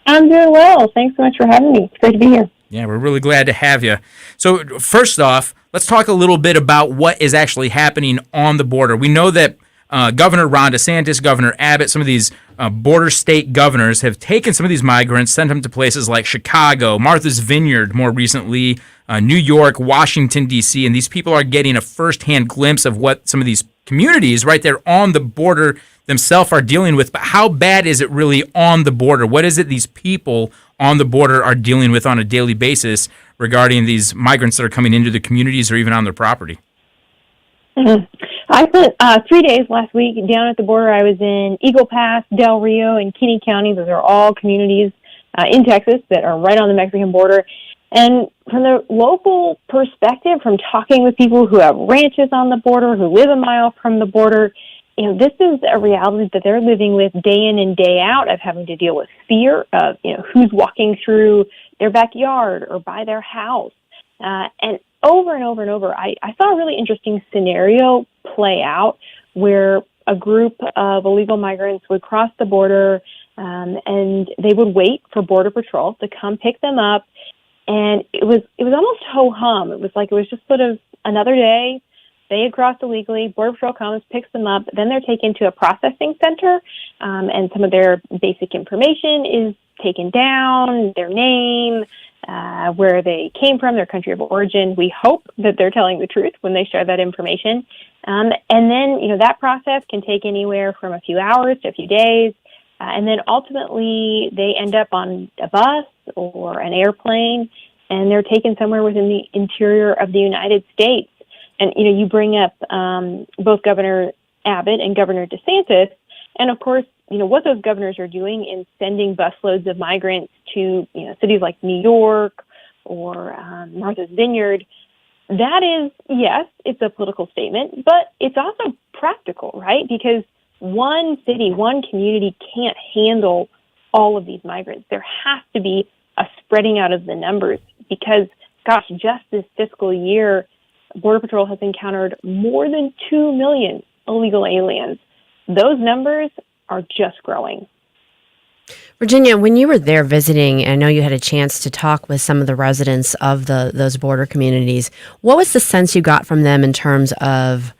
I'm doing well. Thanks so much for having me. It's great to be here. Yeah, we're really glad to have you. So first off, let's talk a little bit about what is actually happening on the border. We know that Governor Ron DeSantis, Governor Abbott, some of these border state governors have taken some of these migrants, sent them to places like Chicago, Martha's Vineyard more recently, New York, Washington, D.C., and these people are getting a firsthand glimpse of what some of these communities right there on the border themselves are dealing with. But how bad is it really on the border? What is it these people on the border are dealing with on a daily basis regarding these migrants that are coming into the communities or even on their property? Mm-hmm. I spent 3 days last week down at the border. I was in Eagle Pass, Del Rio, and Kinney County. Those are all communities in Texas that are right on the Mexican border. And from the local perspective, from talking with people who have ranches on the border, who live a mile from the border, this is a reality that they're living with day in and day out, of having to deal with fear of, who's walking through their backyard or by their house. And over and over and over, I saw a really interesting scenario play out where a group of illegal migrants would cross the border and they would wait for Border Patrol to come pick them up. And it was almost ho-hum. It was like it was just sort of another day. They had crossed illegally. Border Patrol comes, picks them up. Then they're taken to a processing center, and some of their basic information is taken down, their name, where they came from, their country of origin. We hope that they're telling the truth when they share that information. And then, that process can take anywhere from a few hours to a few days. And then ultimately they end up on a bus or an airplane, and they're taken somewhere within the interior of the United States. And, you bring up both Governor Abbott and Governor DeSantis. And, of course, what those governors are doing in sending busloads of migrants to, cities like New York or Martha's Vineyard, that is, yes, it's a political statement, but it's also practical, right? Because one city, one community can't handle all of these migrants. There has to be a spreading out of the numbers because, gosh, just this fiscal year, Border Patrol has encountered more than 2 million illegal aliens. Those numbers are just growing. Virginia, when you were there visiting, I know you had a chance to talk with some of the residents of those border communities. What was the sense you got from them in terms of,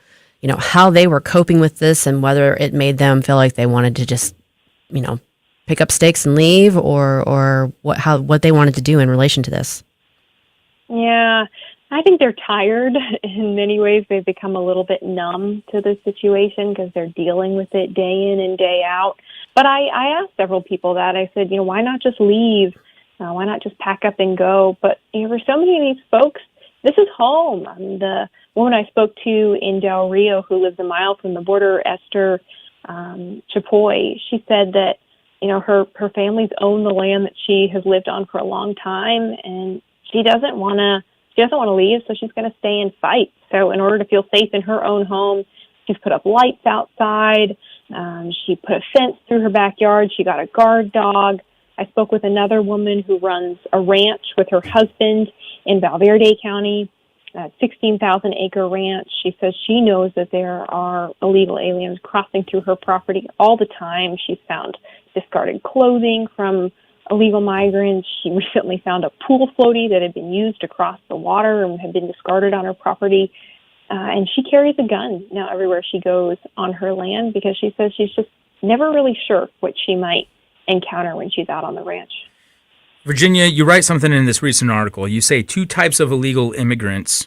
how they were coping with this and whether it made them feel like they wanted to just, pick up stakes and leave, or what they wanted to do in relation to this? Yeah, I think they're tired. In many ways, they've become a little bit numb to the situation because they're dealing with it day in and day out. But I asked several people that. I said, why not just leave? Why not just pack up and go? But for so many of these folks, this is home. The woman I spoke to in Del Rio, who lives a mile from the border, Esther Chapoy, she said that her family's owned the land that she has lived on for a long time, and she doesn't want to leave, so she's going to stay and fight. So in order to feel safe in her own home, she's put up lights outside. She put a fence through her backyard. She got a guard dog. I spoke with another woman who runs a ranch with her husband in Valverde County. 16,000-acre ranch. She says she knows that there are illegal aliens crossing through her property all the time. She's found discarded clothing from illegal migrants. She recently found a pool floaty that had been used to cross the water and had been discarded on her property. And she carries a gun now everywhere she goes on her land because she says she's just never really sure what she might encounter when she's out on the ranch. Virginia, you write something in this recent article. You say two types of illegal immigrants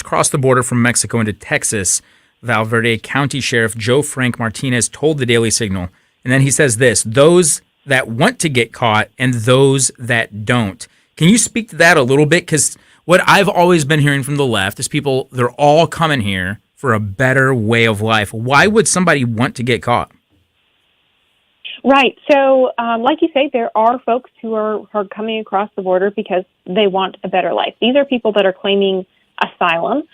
crossed the border from Mexico into Texas. Val Verde County Sheriff Joe Frank Martinez told the Daily Signal. And then he says this: those that want to get caught and those that don't. Can you speak to that a little bit? Because what I've always been hearing from the left is people, they're all coming here for a better way of life. Why would somebody want to get caught? Right. So, like you say, there are folks who are coming across the border because they want a better life. These are people that are claiming asylum,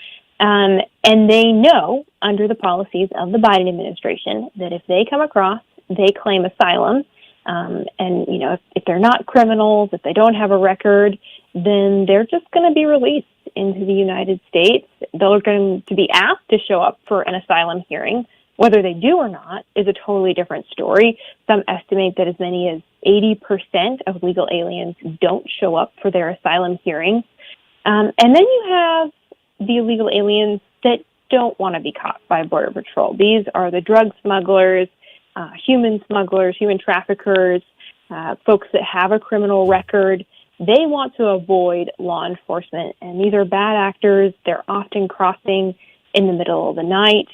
and they know under the policies of the Biden administration that if they come across, they claim asylum. And, you know, if they're not criminals, if they don't have a record, then they're just going to be released into the United States. They're going to be asked to show up for an asylum hearing. Whether they do or not is a totally different story. Some estimate that as many as 80% of legal aliens don't show up for their asylum hearings. And then you have the illegal aliens that don't want to be caught by Border Patrol. These are the drug smugglers, human smugglers, human traffickers, folks that have a criminal record. They want to avoid law enforcement, and these are bad actors. They're often crossing in the middle of the night.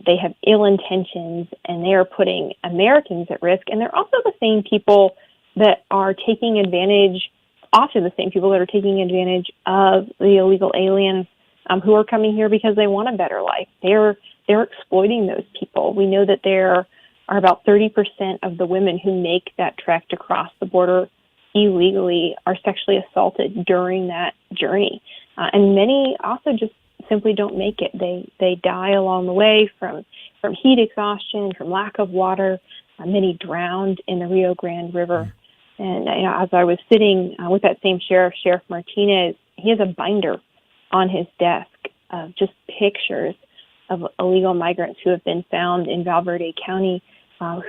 They have ill intentions, and they are putting Americans at risk. And they're also the same people that are taking advantage, often the same people that are taking advantage of the illegal aliens who are coming here because they want a better life. They're exploiting those people. We know that there are about 30% of the women who make that trek to cross the border illegally are sexually assaulted during that journey. And many also just simply don't make it. They die along the way from heat exhaustion, from lack of water. Many drowned in the Rio Grande River. And as I was sitting with that same sheriff, Sheriff Martinez, he has a binder on his desk of just pictures of illegal migrants who have been found in Val Verde County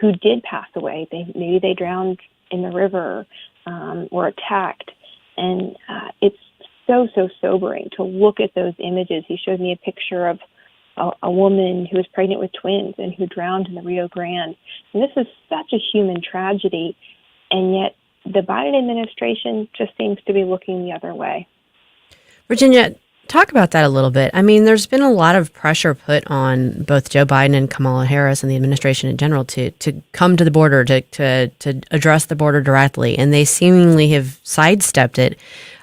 who did pass away. Maybe they drowned in the river or attacked. And it's so sobering to look at those images. He showed me a picture of a woman who was pregnant with twins and who drowned in the Rio Grande. And this is such a human tragedy, and yet the Biden administration just seems to be looking the other way. Virginia, talk about that a little bit. I mean, there's been a lot of pressure put on both Joe Biden and Kamala Harris and the administration in general to come to the border, to address the border directly, and they seemingly have sidestepped it.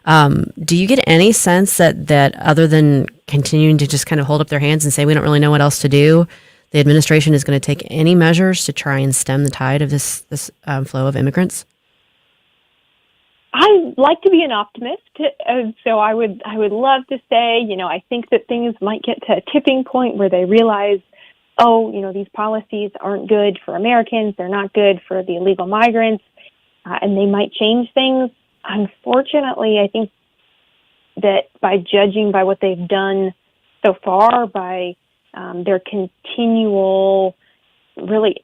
Do you get any sense that other than continuing to just kind of hold up their hands and say we don't really know what else to do, the administration is going to take any measures to try and stem the tide of this flow of immigrants? I like to be an optimist, so I would love to say, I think that things might get to a tipping point where they realize, these policies aren't good for Americans, they're not good for the illegal migrants, and they might change things. Unfortunately, I think that by judging by what they've done so far, by their continual, really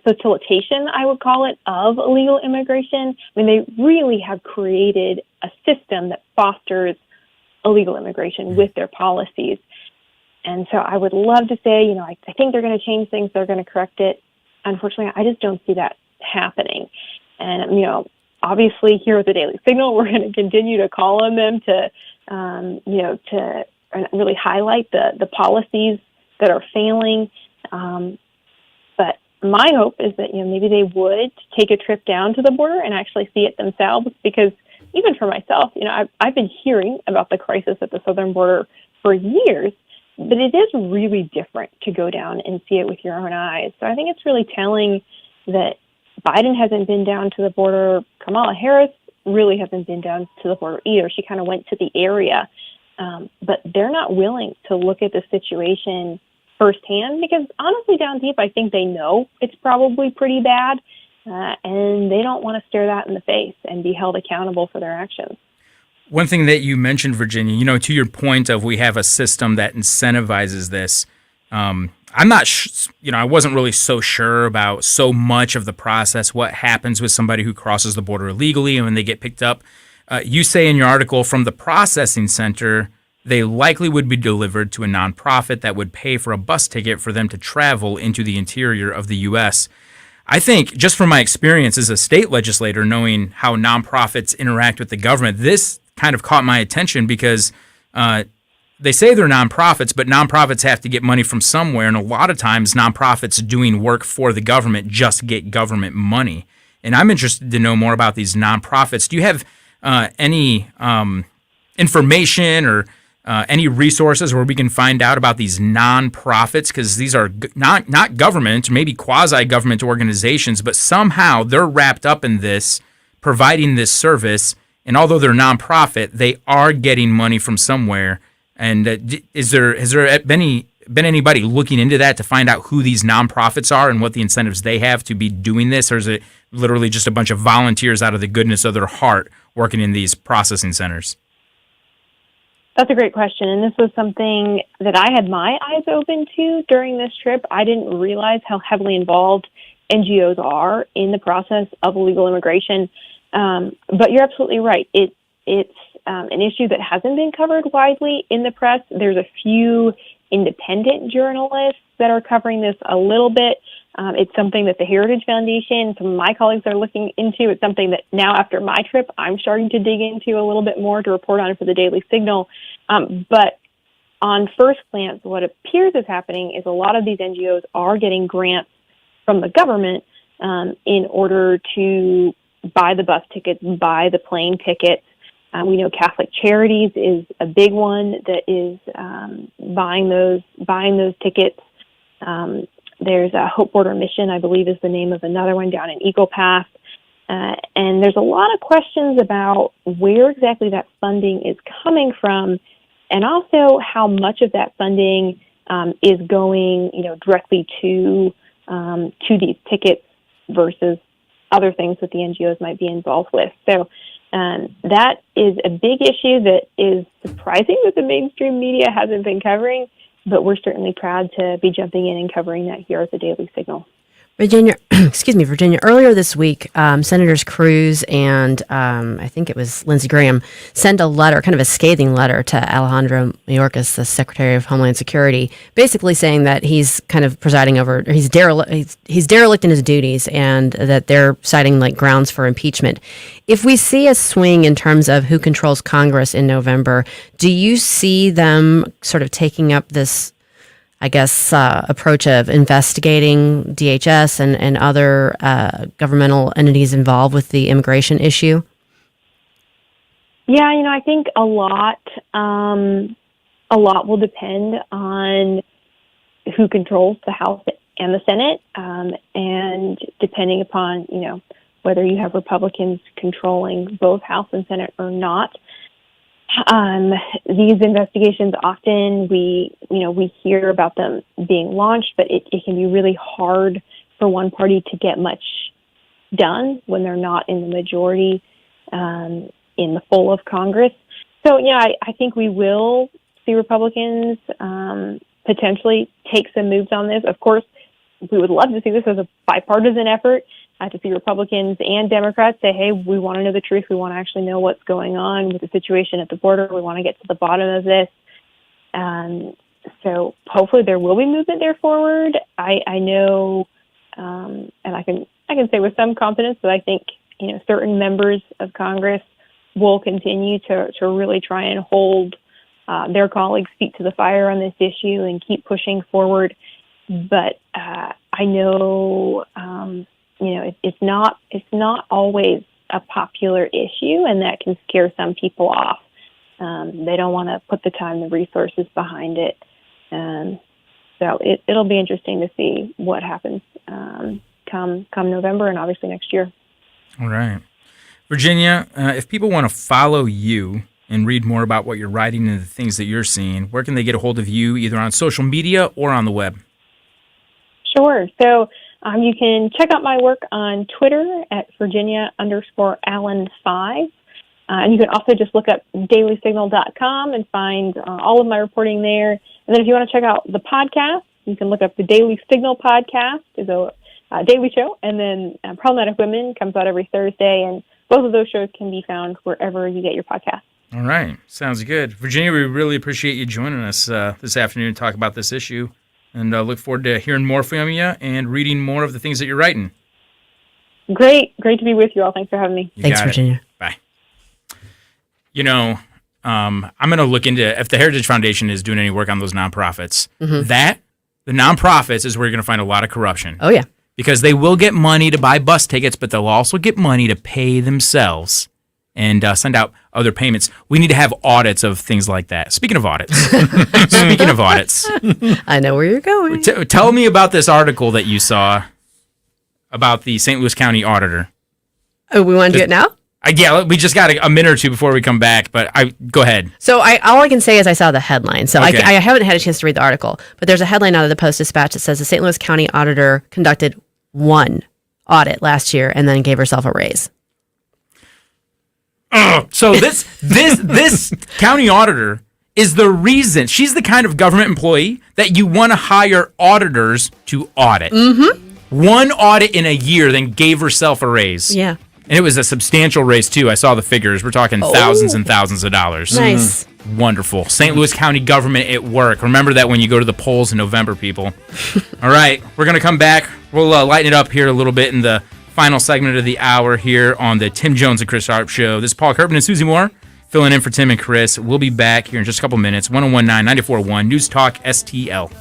facilitation, I would call it, of illegal immigration, I mean, they really have created a system that fosters illegal immigration with their policies. And so I would love to say, I think they're going to change things, they're going to correct it. Unfortunately, I just don't see that happening. And, obviously, here at the Daily Signal, we're going to continue to call on them to really highlight the policies that are failing. But my hope is that, maybe they would take a trip down to the border and actually see it themselves, because even for myself, I've been hearing about the crisis at the southern border for years, but it is really different to go down and see it with your own eyes. So I think it's really telling that Biden hasn't been down to the border. Kamala Harris really hasn't been down to the border either. She kind of went to the area. But they're not willing to look at the situation firsthand because, honestly, down deep, I think they know it's probably pretty bad. And they don't want to stare that in the face and be held accountable for their actions. One thing that you mentioned, Virginia, to your point of we have a system that incentivizes this. I'm not, I wasn't really so sure about so much of the process, what happens with somebody who crosses the border illegally and when they get picked up. You say in your article, from the processing center, they likely would be delivered to a nonprofit that would pay for a bus ticket for them to travel into the interior of the U.S. I think, just from my experience as a state legislator, knowing how nonprofits interact with the government, this kind of caught my attention because they say they're nonprofits, but nonprofits have to get money from somewhere, and a lot of times nonprofits doing work for the government just get government money. And I'm interested to know more about these nonprofits. Do you have any information or any resources where we can find out about these nonprofits? Because these are not government, maybe quasi-government organizations, but somehow they're wrapped up in this, providing this service. And although they're nonprofit, they are getting money from somewhere. And has there been anybody looking into that to find out who these nonprofits are and what the incentives they have to be doing this? Or is it literally just a bunch of volunteers out of the goodness of their heart working in these processing centers? That's a great question, and this was something that I had my eyes open to during this trip. I didn't realize how heavily involved NGOs are in the process of illegal immigration. But you're absolutely right. It's an issue that hasn't been covered widely in the press. There's a few independent journalists that are covering this a little bit. It's something that the Heritage Foundation, some of my colleagues are looking into. It's something that now, after my trip, I'm starting to dig into a little bit more to report on for the Daily Signal. But on first glance, what appears is happening is a lot of these NGOs are getting grants from the government in order to buy the bus tickets, buy the plane tickets. We know Catholic Charities is a big one that is buying those tickets. There's a Hope Border Mission, I believe is the name of another one down in Eagle Pass. And there's a lot of questions about where exactly that funding is coming from, and also how much of that funding is going, directly to these tickets versus other things that the NGOs might be involved with. So that is a big issue that is surprising that the mainstream media hasn't been covering, but we're certainly proud to be jumping in and covering that here at the Daily Signal. Virginia, Virginia, earlier this week, Senators Cruz and I think it was Lindsey Graham sent a letter, kind of a scathing letter to Alejandro Mayorkas, the Secretary of Homeland Security, basically saying that he's kind of presiding over, he's derelict in his duties, and that they're citing like grounds for impeachment. If we see a swing in terms of who controls Congress in November, do you see them sort of taking up this, approach of investigating DHS and other governmental entities involved with the immigration issue? Yeah, I think a lot will depend on who controls the House and the Senate, and depending upon, whether you have Republicans controlling both House and Senate or not. These investigations, often we hear about them being launched, but it can be really hard for one party to get much done when they're not in the majority in the full of Congress. So, I think we will see Republicans potentially take some moves on this. Of course, we would love to see this as a bipartisan effort. To see Republicans and Democrats say, hey, we want to know the truth. We want to actually know what's going on with the situation at the border. We want to get to the bottom of this. So hopefully there will be movement there forward. I know, and I can say with some confidence that I think, certain members of Congress will continue to really try and hold their colleagues' feet to the fire on this issue and keep pushing forward. But I know, it's not always a popular issue, and that can scare some people off. They don't want to put the time and resources behind it. So it'll be interesting to see what happens come November and obviously next year. All right. Virginia, if people want to follow you and read more about what you're writing and the things that you're seeing, where can they get a hold of you, either on social media or on the web? Sure. So you can check out my work on Twitter at Virginia_Allen5. And you can also just look up dailysignal.com and find all of my reporting there. And then if you want to check out the podcast, you can look up the Daily Signal podcast. It's a daily show. And then Problematic Women comes out every Thursday. And both of those shows can be found wherever you get your podcasts. All right. Sounds good. Virginia, we really appreciate you joining us this afternoon to talk about this issue. And look forward to hearing more from you and reading more of the things that you're writing. Great to be with you all. Thanks for having me. Thanks, Virginia. Bye. You know, I'm going to look into if the Heritage Foundation is doing any work on those nonprofits. The nonprofits is where you're going to find a lot of corruption. Oh, yeah. Because they will get money to buy bus tickets, but they'll also get money to pay themselves and send out other payments. We need to have audits of things like that. Speaking of audits. I know where you're going. Tell me about this article that you saw about the St. Louis County auditor. Oh, we want to do it now? Yeah, we just got a minute or two before we come back, but go ahead. So all I can say is I saw the headline. So Okay. I haven't had a chance to read the article, but there's a headline out of the Post-Dispatch that says the St. Louis County auditor conducted one audit last year and then gave herself a raise. So this county auditor is the reason. She's the kind of government employee that you want to hire auditors to audit. One audit in a year, then gave herself a raise. Yeah. And it was a substantial raise, too. I saw the figures. We're talking thousands and thousands of dollars. Nice. Wonderful. St. Louis County government at work. Remember that when you go to the polls in November, people. All right. We're going to come back. We'll lighten it up here a little bit in the final segment of the hour here on the Tim Jones and Chris Arps Show. This is Paul Kirkman and Susie Moore filling in for Tim and Chris. We'll be back here in just a couple minutes. 1019-941 News Talk STL.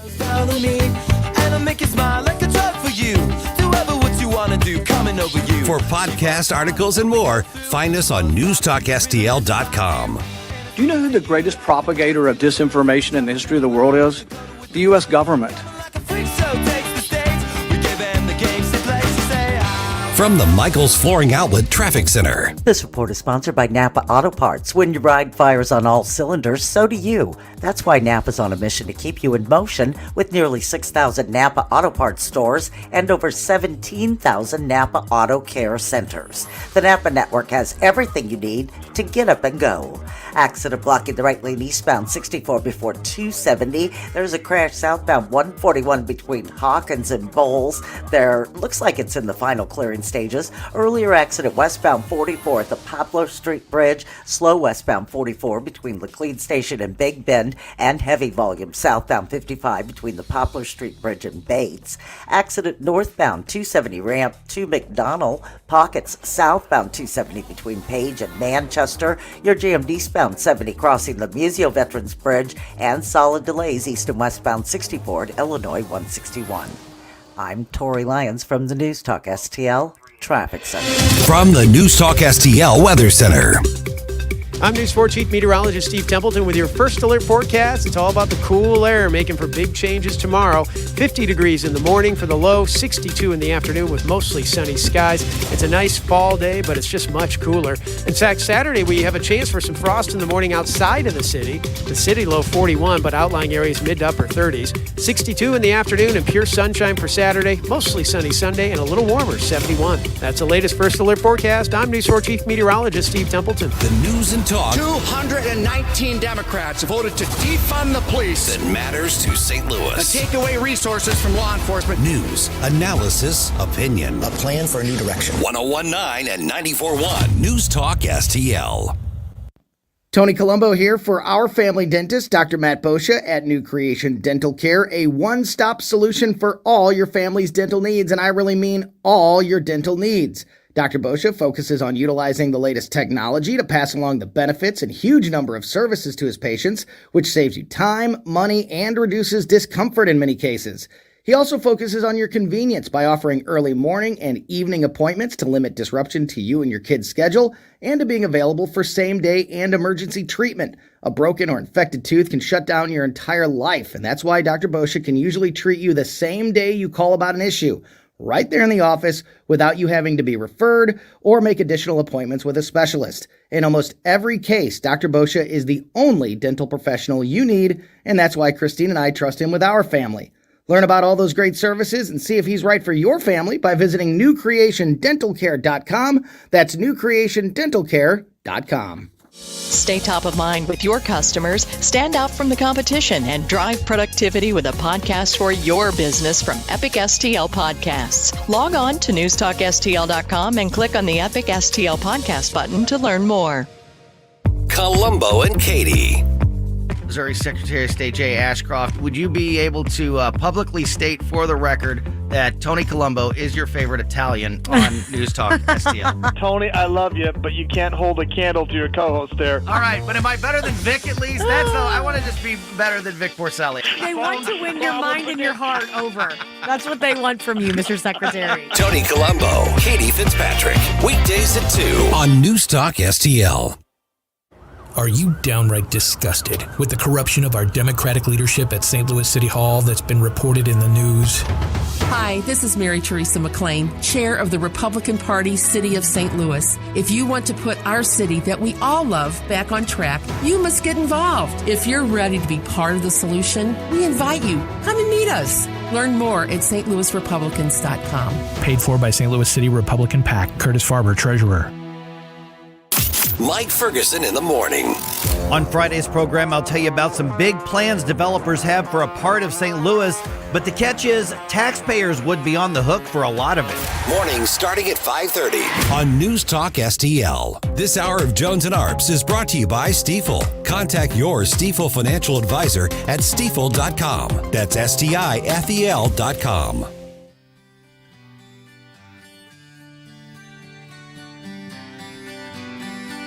For podcast articles and more, find us on newstalkstl.com. Do you know who the greatest propagator of disinformation in the history of the world is? The U.S. government. From the Michaels Flooring Outlet Traffic Center. This report is sponsored by Napa Auto Parts. When your ride fires on all cylinders, so do you. That's why Napa's on a mission to keep you in motion with nearly 6,000 Napa Auto Parts stores and over 17,000 Napa Auto Care centers. The Napa network has everything you need to get up and go. Accident blocking the right lane eastbound 64 before 270. There's a crash southbound 141 between Hawkins and Bowles. There looks like it's in the final clearing stages. Earlier accident westbound 44 at the Poplar Street Bridge. Slow westbound 44 between Laclede Station and Big Bend. And heavy volume southbound 55 between the Poplar Street Bridge and Bates. Accident northbound 270 ramp to McDonald. Pockets southbound 270 between Page and Manchester. You're jammed eastbound 70 crossing the Museo Veterans Bridge. And solid delays east and westbound 64 at Illinois 161. I'm Tori Lyons from the News Talk STL Traffic Center. From the News Talk STL Weather Center. I'm News 4 Chief Meteorologist Steve Templeton with your first alert forecast. It's all about the cool air making for big changes tomorrow. 50 degrees in the morning for the low, 62 in the afternoon with mostly sunny skies. It's a nice fall day, but it's just much cooler. In fact, Saturday we have a chance for some frost in the morning outside of the city. The city low 41, but outlying areas mid to upper 30s. 62 in the afternoon and pure sunshine for Saturday. Mostly sunny Sunday and a little warmer, 71. That's the latest first alert forecast. I'm News 4 Chief Meteorologist Steve Templeton. The news and talk 219 Democrats voted to defund the police. that matters to St. Louis. And take away resources from law enforcement. News, analysis, opinion. A plan for a new direction. 1019 and 94.1 News Talk STL. Tony Colombo here for our family dentist, Dr. Matt Boscia at New Creation Dental Care, a one-stop solution for all your family's dental needs, and I really mean all your dental needs. Dr. Boscia focuses on utilizing the latest technology to pass along the benefits and huge number of services to his patients, which saves you time, money, and reduces discomfort in many cases. He also focuses on your convenience by offering early morning and evening appointments to limit disruption to you and your kid's schedule, and to being available for same-day and emergency treatment. A broken or infected tooth can shut down your entire life, and that's why Dr. Boscia can usually treat you the same day you call about an issue, right there in the office without you having to be referred or make additional appointments with a specialist. In almost every case, Dr. Boscia is the only dental professional you need, and that's why Christine and I trust him with our family. Learn about all those great services and see if he's right for your family by visiting newcreationdentalcare.com. That's newcreationdentalcare.com. EpicStore.com. Stay top of mind with your customers, stand out from the competition, and drive productivity with a podcast for your business from Epic STL Podcasts. Log on to newstalkstl.com and click on the Epic STL Podcast button to learn more. Columbo and Katie. Missouri Secretary of State Jay Ashcroft, would you be able to publicly state for the record that Tony Colombo is your favorite Italian on News Talk STL? Tony, I love you, but you can't hold a candle to your co-host there. All right, but am I better than Vic at least? I want to just be better than Vic Porcelli. They want to win your mind and your heart over. That's what they want from you, Mr. Secretary. Tony Colombo, Katie Fitzpatrick. Weekdays at 2 on News Talk STL. Are you downright disgusted with the corruption of our Democratic leadership at St. Louis City Hall that's been reported in the news? Hi, this is Mary Teresa McLean, Chair of the Republican Party City of St. Louis. If you want to put our city that we all love back on track, you must get involved. If you're ready to be part of the solution, we invite you. Come and meet us. Learn more at stlouisrepublicans.com. Paid for by St. Louis City Republican PAC. Curtis Farber, Treasurer. Mike Ferguson in the morning. On Friday's program, I'll tell you about some big plans developers have for a part of St. Louis, but the catch is taxpayers would be on the hook for a lot of it. Mornings starting at 5:30 on News Talk STL. This hour of Jones and Arps is brought to you by Stifel. Contact your Stifel financial advisor at stifel.com. That's STIFEL.com.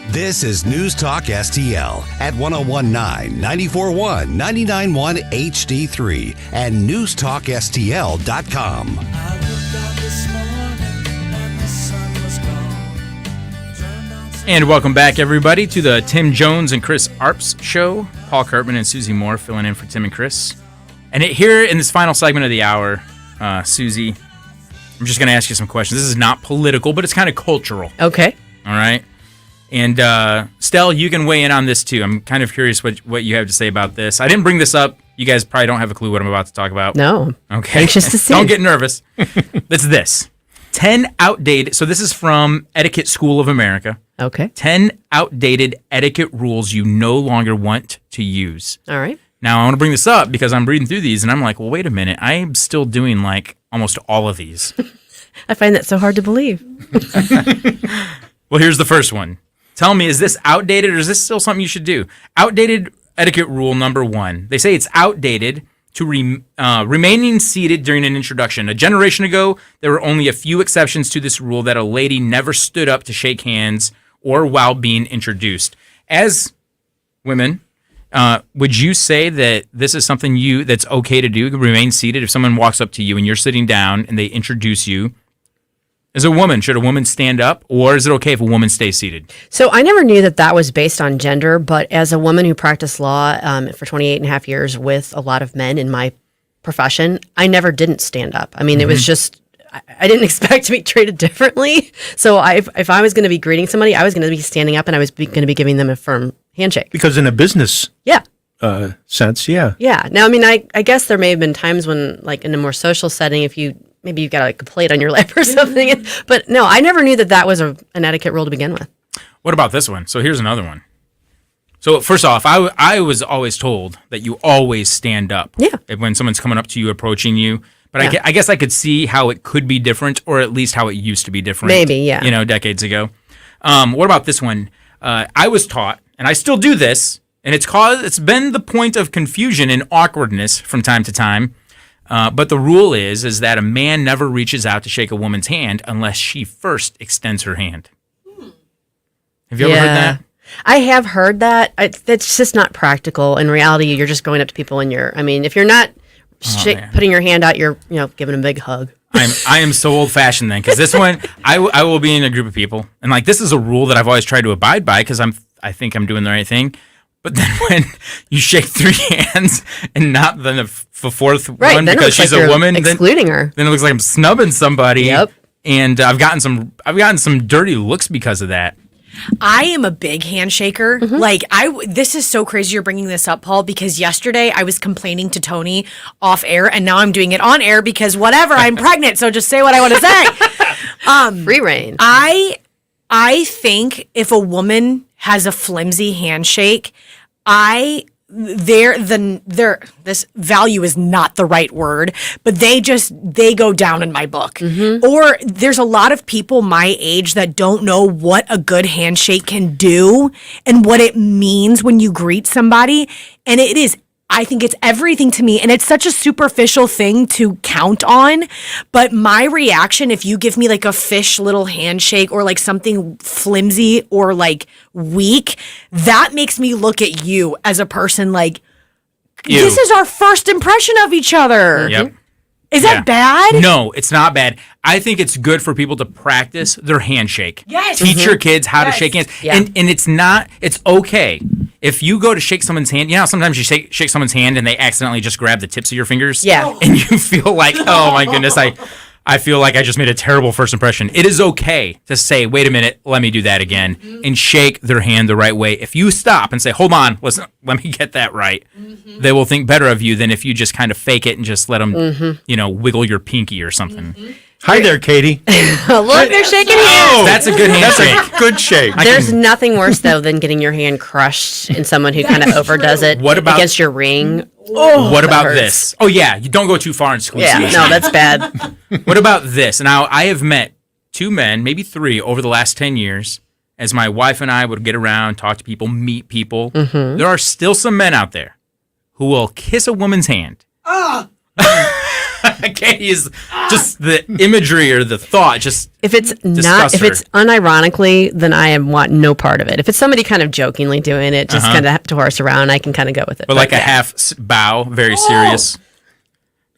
This is News Talk STL at 1019, 94.1, 99.1 HD3 and newstalkstl.com. And welcome back, everybody, to the Tim Jones and Chris Arps show. Paul Kurtman and Susie Moore filling in for Tim and Chris. And here in this final segment of the hour, Susie, I'm just going to ask you some questions. This is not political, but it's kind of cultural. Okay. All right. And Stell, you can weigh in on this too. I'm kind of curious what you have to say about this. I didn't bring this up. You guys probably don't have a clue what I'm about to talk about. No. Okay. Anxious to see. Don't get nervous. It's this. 10 outdated. So this is from Etiquette School of America. Okay. 10 outdated etiquette rules you no longer want to use. All right. Now, I want to bring this up because I'm reading through these and I'm like, well, wait a minute. I'm still doing like almost all of these. I find that so hard to believe. Well, here's the first one. Tell me, is this outdated or is this still something you should do? Outdated etiquette rule number 1. They say it's outdated to remaining seated during an introduction. A generation ago, there were only a few exceptions to this rule that a lady never stood up to shake hands or while being introduced. As women, would you say that this is something that's okay to do, remain seated if someone walks up to you and you're sitting down and they introduce you? As a woman, should a woman stand up, or is it okay if a woman stays seated? So I never knew that was based on gender, but as a woman who practiced law for 28 and a half years with a lot of men in my profession, I never didn't stand up. I mean, it was just, I didn't expect to be treated differently. So if I was going to be greeting somebody, I was going to be standing up and I was going to be giving them a firm handshake. Because in a business sense, yeah. Yeah. Now, I mean, I guess there may have been times when, like in a more social setting, maybe you've got like a plate on your lap or something. But no, I never knew that was an etiquette rule to begin with. What about this one? So here's another one. So first off, I was always told that you always stand up when someone's coming up to you, approaching you. But I guess I could see how it could be different, or at least how it used to be different. Maybe, yeah. Decades ago. What about this one? I was taught, and I still do this, and it's been the point of confusion and awkwardness from time to time. But the rule is that a man never reaches out to shake a woman's hand unless she first extends her hand. Have you ever heard that? I have heard that. It's just not practical. In reality, you're just going up to people and if you're not putting your hand out, you're giving them a big hug. I am so old fashioned then, because this one I will be in a group of people and like this is a rule that I've always tried to abide by because I think I'm doing the right thing. But then when you shake 3 hands and not the fourth one because she's a woman, excluding her, then it looks like I'm snubbing somebody. Yep. And I've gotten some dirty looks because of that. I am a big handshaker. Mm-hmm. This is so crazy you're bringing this up, Paul, because yesterday I was complaining to Tony off air and now I'm doing it on air because whatever, I'm pregnant. So just say what I want to say. Free reign. I think if a woman has a flimsy handshake, this value is not the right word, but they go down in my book. Or there's a lot of people my age that don't know what a good handshake can do and what it means when you greet somebody. And I think it's everything to me, and it's such a superficial thing to count on. But my reaction, if you give me like a fish little handshake or like something flimsy or like weak, that makes me look at you as a person like, this is our first impression of each other. Yep. Is that bad? No, it's not bad. I think it's good for people to practice their handshake. Yes. Teach your kids how to shake hands. Yeah. And it's okay. If you go to shake someone's hand, sometimes you shake someone's hand and they accidentally just grab the tips of your fingers. Yeah. And you feel like, oh my goodness, I feel like I just made a terrible first impression. It is okay to say, wait a minute, let me do that again, and shake their hand the right way. If you stop and say, hold on, listen, let me get that right, they will think better of you than if you just kind of fake it and just let them, wiggle your pinky or something. Hi there, Katie. Look, they're shaking hands. That's a good handshake. That's a good shake. There's nothing worse, though, than getting your hand crushed in someone who kind of overdoes it against your ring. What about this? Oh, yeah. You don't go too far and squeeze. Yeah, no, that's bad. What about this? Now, I have met 2 men, maybe 3, over the last 10 years, as my wife and I would get around, talk to people, meet people. There are still some men out there who will kiss a woman's hand. Katie is just the imagery or the thought. Just if it's unironically, then I want no part of it. If it's somebody kind of jokingly doing it, just kind of to horse around, I can kind of go with it. But like a half bow, very serious.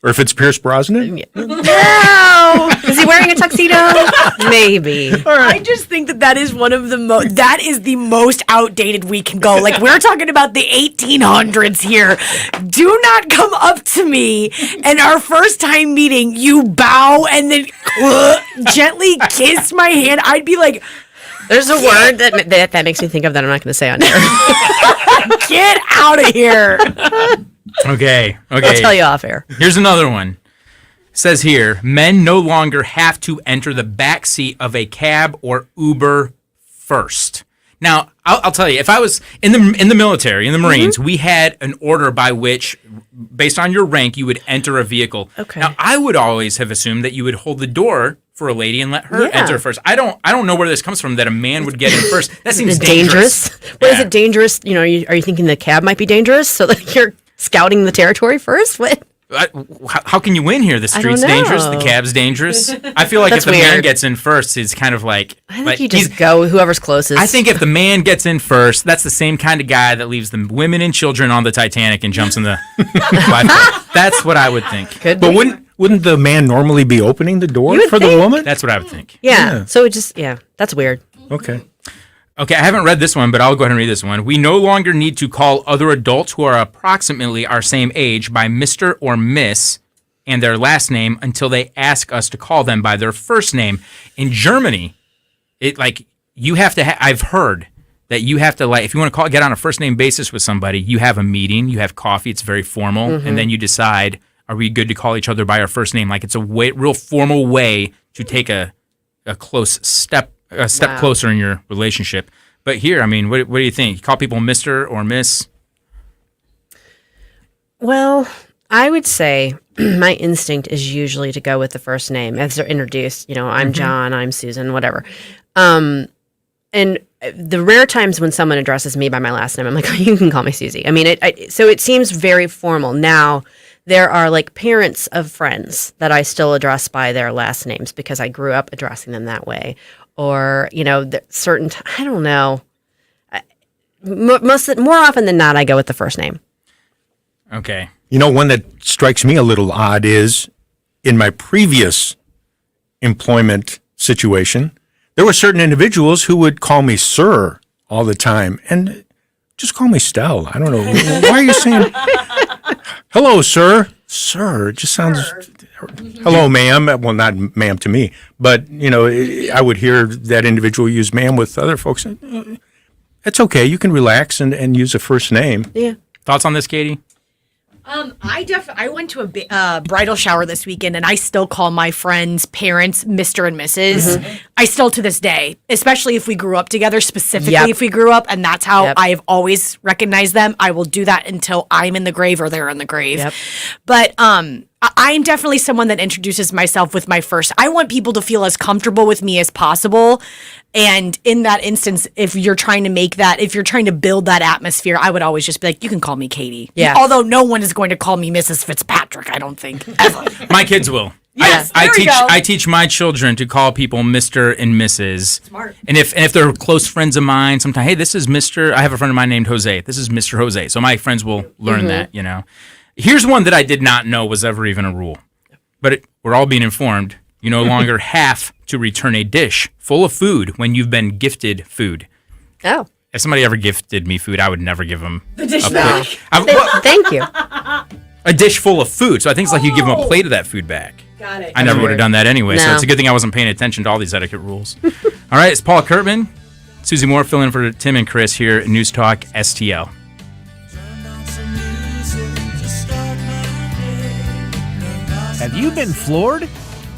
Or if it's Pierce Brosnan? No! Is he wearing a tuxedo? Maybe. I just think that is one of that is the most outdated we can go. Like, we're talking about the 1800s here. Do not come up to me and our first time meeting, you bow and then gently kiss my hand. I'd be like, there's a word that makes me think of that I'm not going to say on air. Get out of here. Okay. I'll tell you off air. Here's another one. It says here, men no longer have to enter the back seat of a cab or Uber first. Now, I'll tell you, if I was in the military, in the Marines, we had an order by which, based on your rank, you would enter a vehicle. Okay. Now, I would always have assumed that you would hold the door for a lady and let her enter first. I don't know where this comes from that a man would get in first. That seems dangerous. What is it dangerous? Are you thinking the cab might be dangerous? So that you're scouting the territory first? What? How can you win here? The street's dangerous. The cab's dangerous. I feel like if the man gets in first, it's kind of like... I think you just go whoever's closest. I think if the man gets in first, that's the same kind of guy that leaves the women and children on the Titanic and jumps in the... That's what I would think. But wouldn't the man normally be opening the door for the woman? That's what I would think. Yeah. So it just... Yeah. That's weird. Okay. Okay, I haven't read this one, but I'll go ahead and read this one. We no longer need to call other adults who are approximately our same age by Mr. or Miss and their last name until they ask us to call them by their first name. In Germany, you have to I've heard that you have to, if you want to get on a first name basis with somebody, you have a meeting, you have coffee, it's very formal, and then you decide, are we good to call each other by our first name? Like, it's a real formal way to take a close step closer in your relationship. But here, I mean, what do you think? You call people Mr. or Miss? Well, I would say my instinct is usually to go with the first name as they're introduced. I'm John, I'm Susan, whatever. And the rare times when someone addresses me by my last name, I'm like, oh, you can call me Susie. I mean, so it seems very formal. Now, there are parents of friends that I still address by their last names because I grew up addressing them that way. Or, certain, I don't know. More often than not, I go with the first name. Okay. One that strikes me a little odd is in my previous employment situation, there were certain individuals who would call me sir all the time. And just call me Stell. I don't know. Why are you saying, hello, sir? Sir, it just sounds... Hello, ma'am. Well, not ma'am to me, but, I would hear that individual use ma'am with other folks. It's okay. You can relax and use a first name. Yeah. Thoughts on this, Katie? I went to a bridal shower this weekend, and I still call my friends' parents Mr. and Mrs. Mm-hmm. I still to this day, especially if we grew up together, specifically if we grew up, and that's how I've always recognized them. I will do that until I'm in the grave or they're in the grave. But I'm definitely someone that introduces myself with my first. I want people to feel as comfortable with me as possible. And in that instance, if you're trying to build that atmosphere, I would always just be like, you can call me Katie. Yeah. Although no one is going to call me Mrs. Fitzpatrick, I don't think, ever. My kids will. Yes, I teach my children to call people Mr. and Mrs. Smart. And if they're close friends of mine, sometimes, hey, this is Mr. I have a friend of mine named Jose. This is Mr. Jose. So my friends will learn that, you know. Here's one that I did not know was ever even a rule. But we're all being informed. You no longer have to return a dish full of food when you've been gifted food. Oh. If somebody ever gifted me food, I would never give them the dish a back. Thank you. A dish full of food. So I think it's like you give them a plate of that food back. Got it. I never would have done that anyway, so No. it's a good thing I wasn't paying attention to all these etiquette rules. All right, it's Paul Kurtman, Susie Moore filling in for Tim and Chris here at News Talk STL. Have you been floored?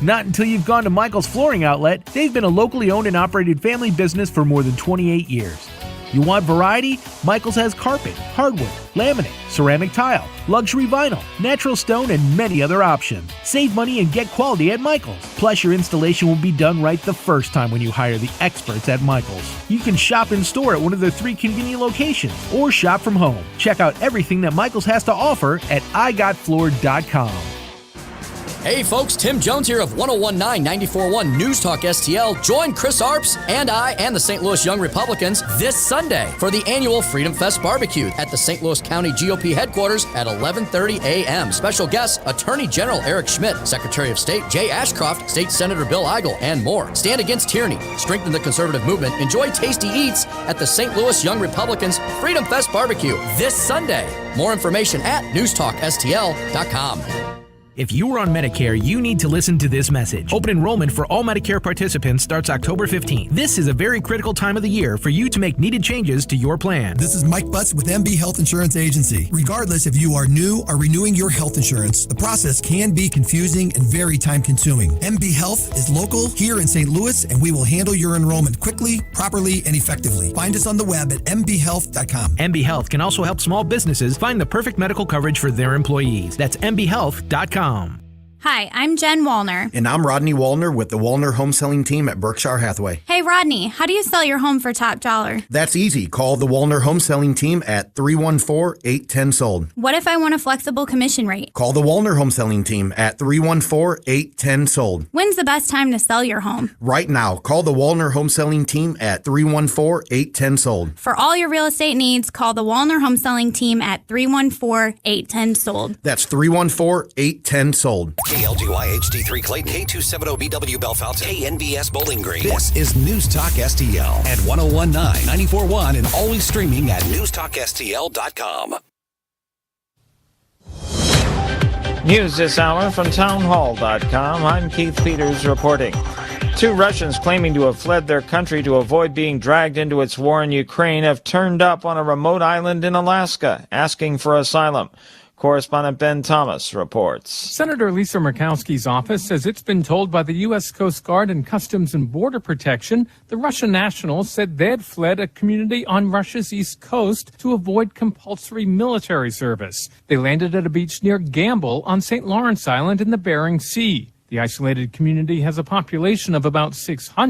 Not until you've gone to Michael's Flooring Outlet. They've been a locally owned and operated family business for more than 28 years. You want variety? Michael's has carpet, hardwood, laminate, ceramic tile, luxury vinyl, natural stone, and many other options. Save money and get quality at Michael's. Plus, your installation will be done right the first time when you hire the experts at Michael's. You can shop in store at one of their 3 convenient locations or shop from home. Check out everything that Michael's has to offer at igotfloored.com. Hey folks, Tim Jones here of 1019 941 News Talk STL. Join Chris Arps and I and the St. Louis Young Republicans this Sunday for the annual Freedom Fest Barbecue at the St. Louis County GOP headquarters at 11:30 a.m. Special guests, Attorney General Eric Schmidt, Secretary of State Jay Ashcroft, State Senator Bill Eigel, and more. Stand against tyranny, strengthen the conservative movement, enjoy tasty eats at the St. Louis Young Republicans Freedom Fest Barbecue this Sunday. More information at newstalkstl.com. If you are on Medicare, you need to listen to this message. Open enrollment for all Medicare participants starts October 15th. This is a very critical time of the year for you to make needed changes to your plan. This is Mike Butts with MB Health Insurance Agency. Regardless if you are new or renewing your health insurance, the process can be confusing and very time-consuming. MB Health is local here in St. Louis, and we will handle your enrollment quickly, properly, and effectively. Find us on the web at mbhealth.com. MB Health can also help small businesses find the perfect medical coverage for their employees. That's mbhealth.com. Hi, I'm Jen Wallner. And I'm Rodney Wallner with the Wallner Home Selling Team at Berkshire Hathaway. Hey, Rodney, how do you sell your home for top dollar? That's easy. Call the Wallner Home Selling Team at 314-810-SOLD. What if I want a flexible commission rate? Call the Wallner Home Selling Team at 314-810-SOLD. When's the best time to sell your home? Right now. Call the Wallner Home Selling Team at 314-810-SOLD. For all your real estate needs, call the Wallner Home Selling Team at 314-810-SOLD. That's 314-810-SOLD. KLDY HD3 Clayton, K270BW Bellefontaine, KNBS Bowling Green. This is News Talk STL at 1019 941 and always streaming at newstalkstl.com. News this hour from townhall.com. I'm Keith Peters reporting. 2 Russians claiming to have fled their country to avoid being dragged into its war in Ukraine have turned up on a remote island in Alaska, asking for asylum. Correspondent Ben Thomas reports. Senator Lisa Murkowski's office says it's been told by the U.S. Coast Guard and Customs and Border Protection the Russian nationals said they'd fled a community on Russia's east coast to avoid compulsory military service. They landed at a beach near Gamble on St. Lawrence Island in the Bering Sea. The isolated community has a population of about 600.